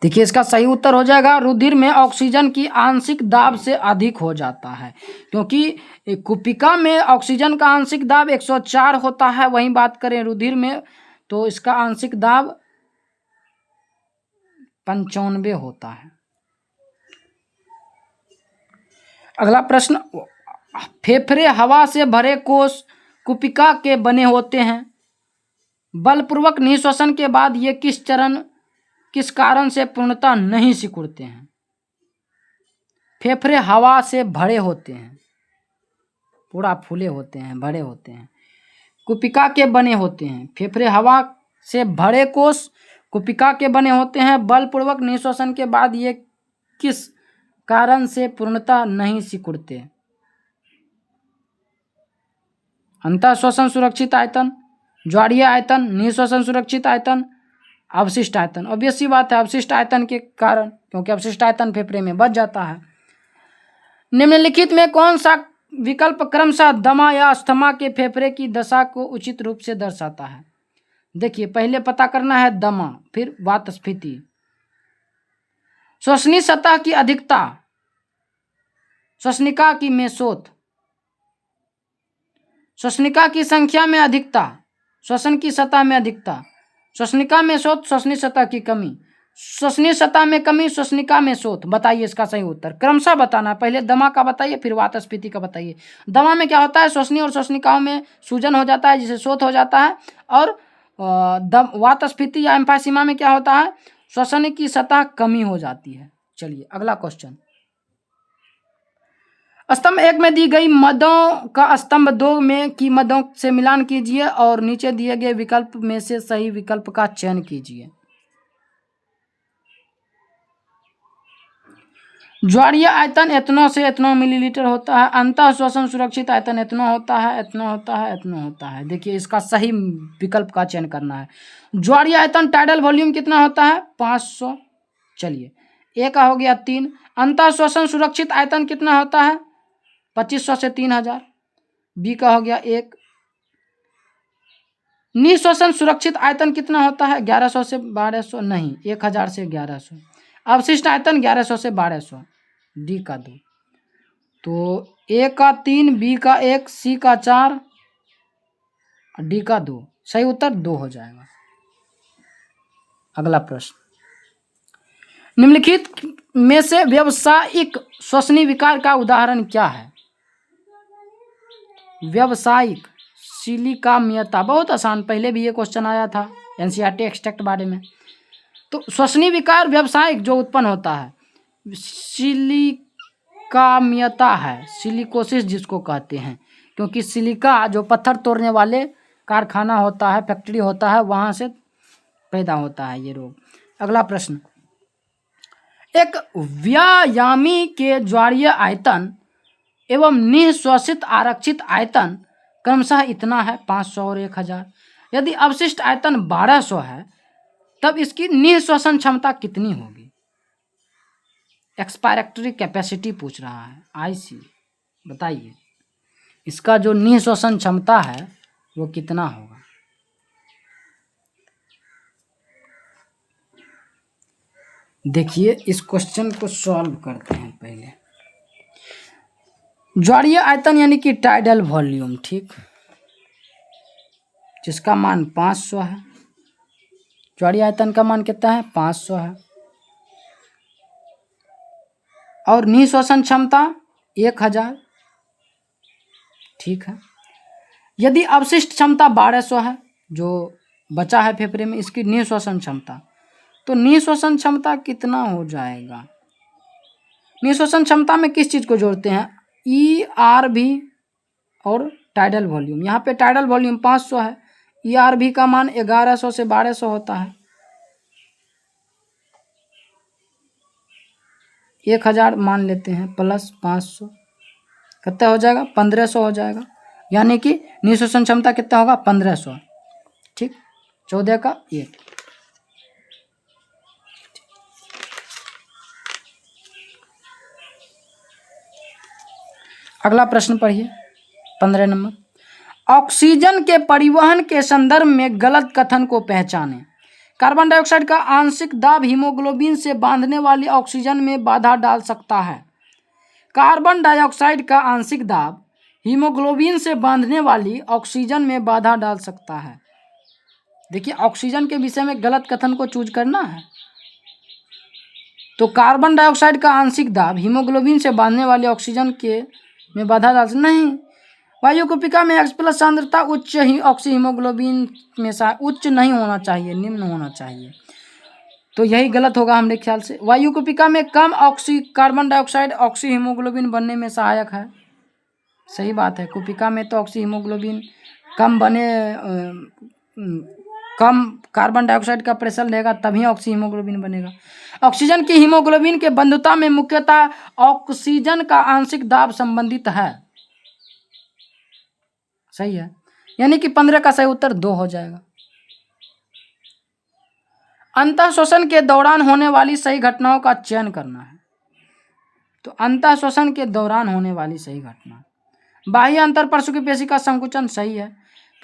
देखिए, इसका सही उत्तर हो जाएगा रुधिर में ऑक्सीजन की आंशिक दाब से अधिक हो जाता है, क्योंकि कुपिका में ऑक्सीजन का आंशिक दाब 104 होता है। वहीं बात करें रुधिर में तो इसका आंशिक दाब 95 होता है। अगला प्रश्न, फेफड़े हवा से भरे कोष कुपिका के बने होते हैं। बलपूर्वक निःश्वसन के बाद ये किस कारण से पूर्णतः नहीं सिकुड़ते हैं? फेफड़े हवा से भरे होते हैं, पूरा फूले होते हैं, भरे होते हैं, कुपिका के बने होते हैं। फेफड़े हवा से भरे कोष कुपिका के बने होते हैं। बलपूर्वक निःश्वसन के बाद ये किस कारण से पूर्णतः नहीं सिकुड़ते? अंतः श्वसन सुरक्षित आयतन, ज्वारीय आयतन, निःश्वसन सुरक्षित आयतन, अवशिष्ट आयतन। ऑब्वियस सी बात है, अवशिष्ट आयतन के कारण, क्योंकि अवशिष्ट आयतन फेफड़े में बच जाता है। निम्नलिखित में कौन सा विकल्प क्रमशः दमा या अस्थमा के फेफड़े की दशा को उचित रूप से दर्शाता है? देखिए, पहले पता करना है दमा, फिर वातस्फीति। श्वसनीय सतह की अधिकता, श्वसनिका की मेसोत, श्वसनिका की संख्या में अधिकता, श्वसन की सतह में अधिकता, श्वसनिका में शोथ, श्वसनीय सतह की कमी, श्वसनीय सतह में कमी, श्वसनिका में शोथ। बताइए इसका सही उत्तर, क्रमशः बताना है। पहले दमा का बताइए, फिर वातस्फीति का बताइए। दमा में क्या होता है? श्वसनीय और श्वसनिकाओं में सूजन हो जाता है, जिसे शोथ हो जाता है। और वातस्फीति या एम्फाइसीमा में क्या होता है? श्वसन की सतह कमी हो जाती है। चलिए अगला क्वेश्चन, स्तंभ 1 में दी गई मदों का स्तंभ 2 में की मदों से मिलान कीजिए और नीचे दिए गए विकल्प में से सही विकल्प का चयन कीजिए। ज्वारीय आयतन एथनो से एथनो मिलीलीटर होता है। अंतः श्वसन सुरक्षित आयतन एथनो होता है, एथनो होता है, एथनो होता है। देखिए, इसका सही विकल्प का चयन करना है। ज्वारीय आयतन टाइडल वॉल्यूम कितना होता है? 500। चलिए, ए का हो गया 3। अंतः श्वसन सुरक्षित आयतन कितना होता है? 2500 से 3000। बी का हो गया 1। निःश्वसन सुरक्षित आयतन कितना होता है? 1100 से 1200 नहीं, 1000 से 1100। अवशिष्ट आयतन 1100 से 1200। डी का 2। तो ए का 3, बी का 1, सी का 4, डी का 2। सही उत्तर 2 हो जाएगा। अगला प्रश्न, निम्नलिखित में से व्यावसायिक श्वसनीय विकार का उदाहरण क्या है? व्यावसायिक सिलिकाम्यता, बहुत आसान, पहले भी ये क्वेश्चन आया था NCERT एक्सट्रैक्ट बारे में। तो श्वसनीय विकार व्यावसायिक जो उत्पन्न होता है, सिलिकाम्यता है, सिलिकोसिस जिसको कहते हैं, क्योंकि सिलिका जो पत्थर तोड़ने वाले कारखाना होता है, फैक्ट्री होता है, वहाँ से पैदा होता है ये रोग। अगला प्रश्न, एक व्यायामी के ज्वारीय आयतन एवं निःश्वसित आरक्षित आयतन क्रमशः इतना है, 500 और 1000। यदि अवशिष्ट आयतन 1200 है तब इसकी निःश्वसन क्षमता कितनी होगी? एक्सपायरेटरी कैपेसिटी पूछ रहा है आईसी। बताइए इसका जो निःश्वसन क्षमता है वो कितना होगा? देखिए इस क्वेश्चन को सॉल्व करते हैं पहले। ज्वारीय आयतन यानी कि टाइडल वॉल्यूम, ठीक, जिसका मान 500 है। ज्वारीय आयतन का मान कितना है? 500 है। और निःश्वसन क्षमता 1000, ठीक है। यदि अवशिष्ट क्षमता 1200 है, जो बचा है फेफड़े में, इसकी निःश्वसन क्षमता, तो निःश्वसन क्षमता कितना हो जाएगा? निःश्वसन क्षमता में किस चीज़ को जोड़ते हैं? ERV और टाइडल वॉल्यूम। यहाँ पे टाइडल वॉल्यूम 500 है, ERV का मान 1100 से 1200 होता है। 1000 मान लेते हैं प्लस 500, कितना हो जाएगा? 1500 हो जाएगा। यानी कि निःश्वसन क्षमता कितना होगा? 1500, ठीक। 14 का 1। अगला प्रश्न पढ़िए 15 नंबर। ऑक्सीजन के परिवहन के संदर्भ में गलत कथन को पहचानें। कार्बन डाइऑक्साइड का आंशिक दाब हीमोग्लोबिन से बांधने वाली ऑक्सीजन में बाधा डाल सकता है। कार्बन डाइऑक्साइड का आंशिक दाब हीमोग्लोबिन से बांधने वाली ऑक्सीजन में बाधा डाल सकता है। देखिए ऑक्सीजन के विषय में गलत कथन को चूज करना है। तो कार्बन डाइऑक्साइड का आंशिक दाब हीमोग्लोबिन से बांधने वाली ऑक्सीजन के में बाधा डाल नहीं। वायु कुपिका में X+ सांद्रता उच्च ही ऑक्सी हीमोग्लोबिन में उच्च नहीं होना चाहिए, निम्न होना चाहिए। तो यही गलत होगा हमारे ख्याल से। वायु कुपिका में कम oxy carbon dioxide oxy haemoglobin बनने में सहायक है। सही बात है, कुपिका में तो ऑक्सी हीमोग्लोबिन कम बने, कम कार्बन डाइऑक्साइड का प्रेशर लेगा तभी ऑक्सी हीमोग्लोबिन बनेगा। ऑक्सीजन की हीमोग्लोबिन के बंधुता में मुख्यतः ऑक्सीजन का आंशिक दाब संबंधित है। सही है, यानी कि 15 का सही उत्तर 2 हो जाएगा। अंतः श्वसन के दौरान होने वाली सही घटनाओं का चयन करना है। तो अंतः श्वसन के दौरान होने वाली सही घटना, बाह्य अंतर परशुकी पेशी का संकुचन, सही है।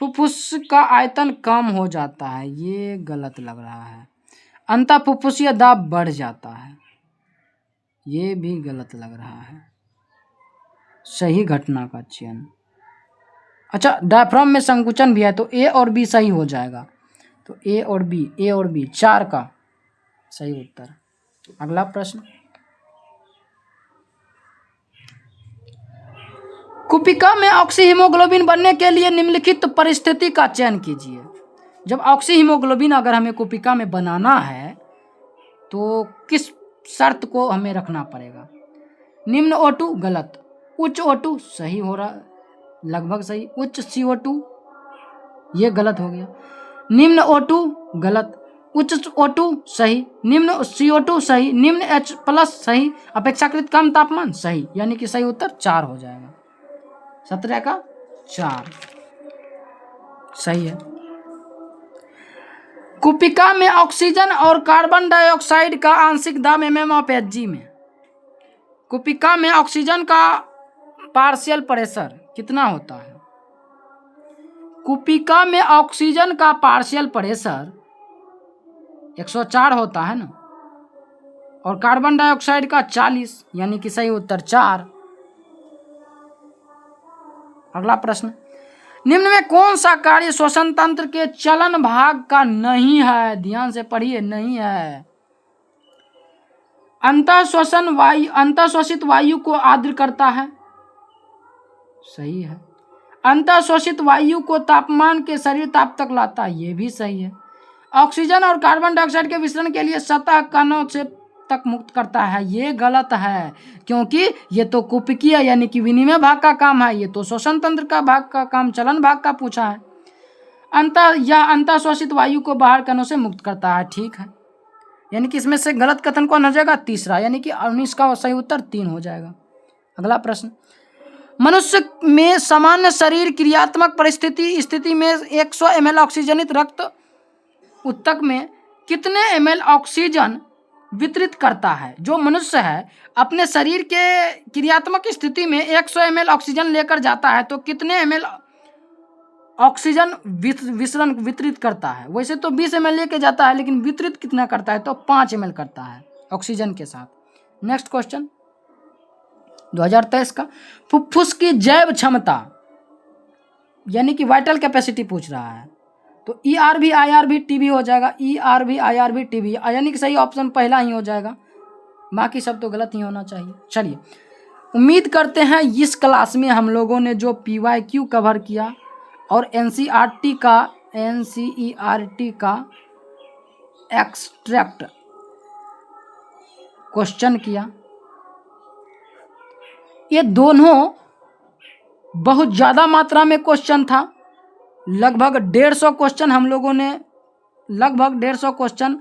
फुफ्फुस का आयतन कम हो जाता है, ये गलत लग रहा है। अंतः फुफ्फुसीय दाब बढ़ जाता है, ये भी गलत लग रहा है। सही घटना का चयन, अच्छा डायफ्राम में संकुचन भी है तो A और B सही हो जाएगा। तो A और B 4 का सही उत्तर। अगला प्रश्न, कुपिका में ऑक्सी हीमोग्लोबिन बनने के लिए निम्नलिखित परिस्थिति का चयन कीजिए। जब ऑक्सी हीमोग्लोबिन अगर हमें कुपिका में बनाना है तो किस शर्त को हमें रखना पड़ेगा? निम्न O2 गलत, उच्च O2 सही हो रहा, लगभग सही। उच्च CO2 ये गलत हो गया। निम्न O2 गलत, उच्च O2 सही, निम्न CO2 सही, निम्न H+ सही, अपेक्षाकृत कम तापमान सही। यानी कि सही उत्तर 4 हो जाएगा। 17 का 4 सही है। कुपिका में ऑक्सीजन और कार्बन डाइऑक्साइड का आंशिक दाब mmHg में। कुपिका में ऑक्सीजन का पार्शियल प्रेशर कितना होता है? कुपिका में ऑक्सीजन का पार्शियल प्रेशर 104 होता है ना, और कार्बन डाइऑक्साइड का 40, यानी कि सही उत्तर 4। अगला प्रश्न, निम्न में कौन सा कार्य श्वसन तंत्र के चलन भाग का नहीं है? ध्यान से पढ़िए, नहीं है। अंतःश्वसित वायु को आर्द्र करता है, सही है। अंतःश्वसित वायु को तापमान के शरीर ताप तक लाता है, ये भी सही है। ऑक्सीजन और कार्बन डाइऑक्साइड के विसरण के लिए सतह कणों से तक मुक्त करता है, ये गलत है, क्योंकि ये तो कुपिकीय यानी कि विनिमय भाग का काम है, ये तो श्वसन तंत्र का भाग का काम चलन भाग का पूछा है। अंतःश्वसित वायु को बाहर कणों से मुक्त करता है, ठीक है। यानी कि इसमें से गलत कथन कौन हो जाएगा? तीसरा, यानी कि 19 का सही उत्तर 3 हो जाएगा। अगला प्रश्न, मनुष्य में सामान्य शरीर क्रियात्मक परिस्थिति स्थिति में 100 ml ऑक्सीजनित रक्त ऊतक में कितने ml ऑक्सीजन वितरित करता है? जो मनुष्य है अपने शरीर के क्रियात्मक स्थिति में 100 ml ऑक्सीजन लेकर जाता है तो कितने ml ऑक्सीजन वितरित करता है? वैसे तो 20 ml लेके जाता है, लेकिन वितरित कितना करता है? तो 5 ml करता है ऑक्सीजन के साथ। नेक्स्ट क्वेश्चन 2023 का, फुफ्फुस की जैव क्षमता यानी कि वाइटल कैपेसिटी पूछ रहा है, तो ERV IRV TB हो जाएगा। ERV IRV TB यानी कि सही ऑप्शन पहला ही हो जाएगा, बाकी सब तो गलत ही होना चाहिए। चलिए, उम्मीद करते हैं इस क्लास में हम लोगों ने जो PYQ कवर किया और NCERT का एक्सट्रैक्ट क्वेश्चन किया, ये दोनों बहुत ज़्यादा मात्रा में क्वेश्चन था। लगभग 150 क्वेश्चन हम लोगों ने, लगभग 150 क्वेश्चन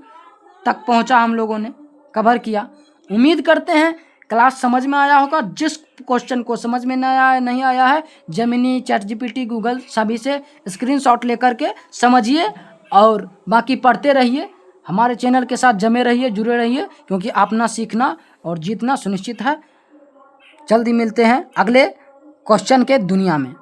तक पहुंचा, हम लोगों ने कवर किया। उम्मीद करते हैं क्लास समझ में आया होगा। जिस क्वेश्चन को समझ में नहीं आया है, जेमिनी, ChatGPT, गूगल सभी से स्क्रीनशॉट लेकर के समझिए और बाकी पढ़ते रहिए। हमारे चैनल के साथ जमे रहिए, जुड़े रहिए, क्योंकि अपना सीखना और जीतना सुनिश्चित है। जल्दी मिलते हैं अगले क्वेश्चन के दुनिया में।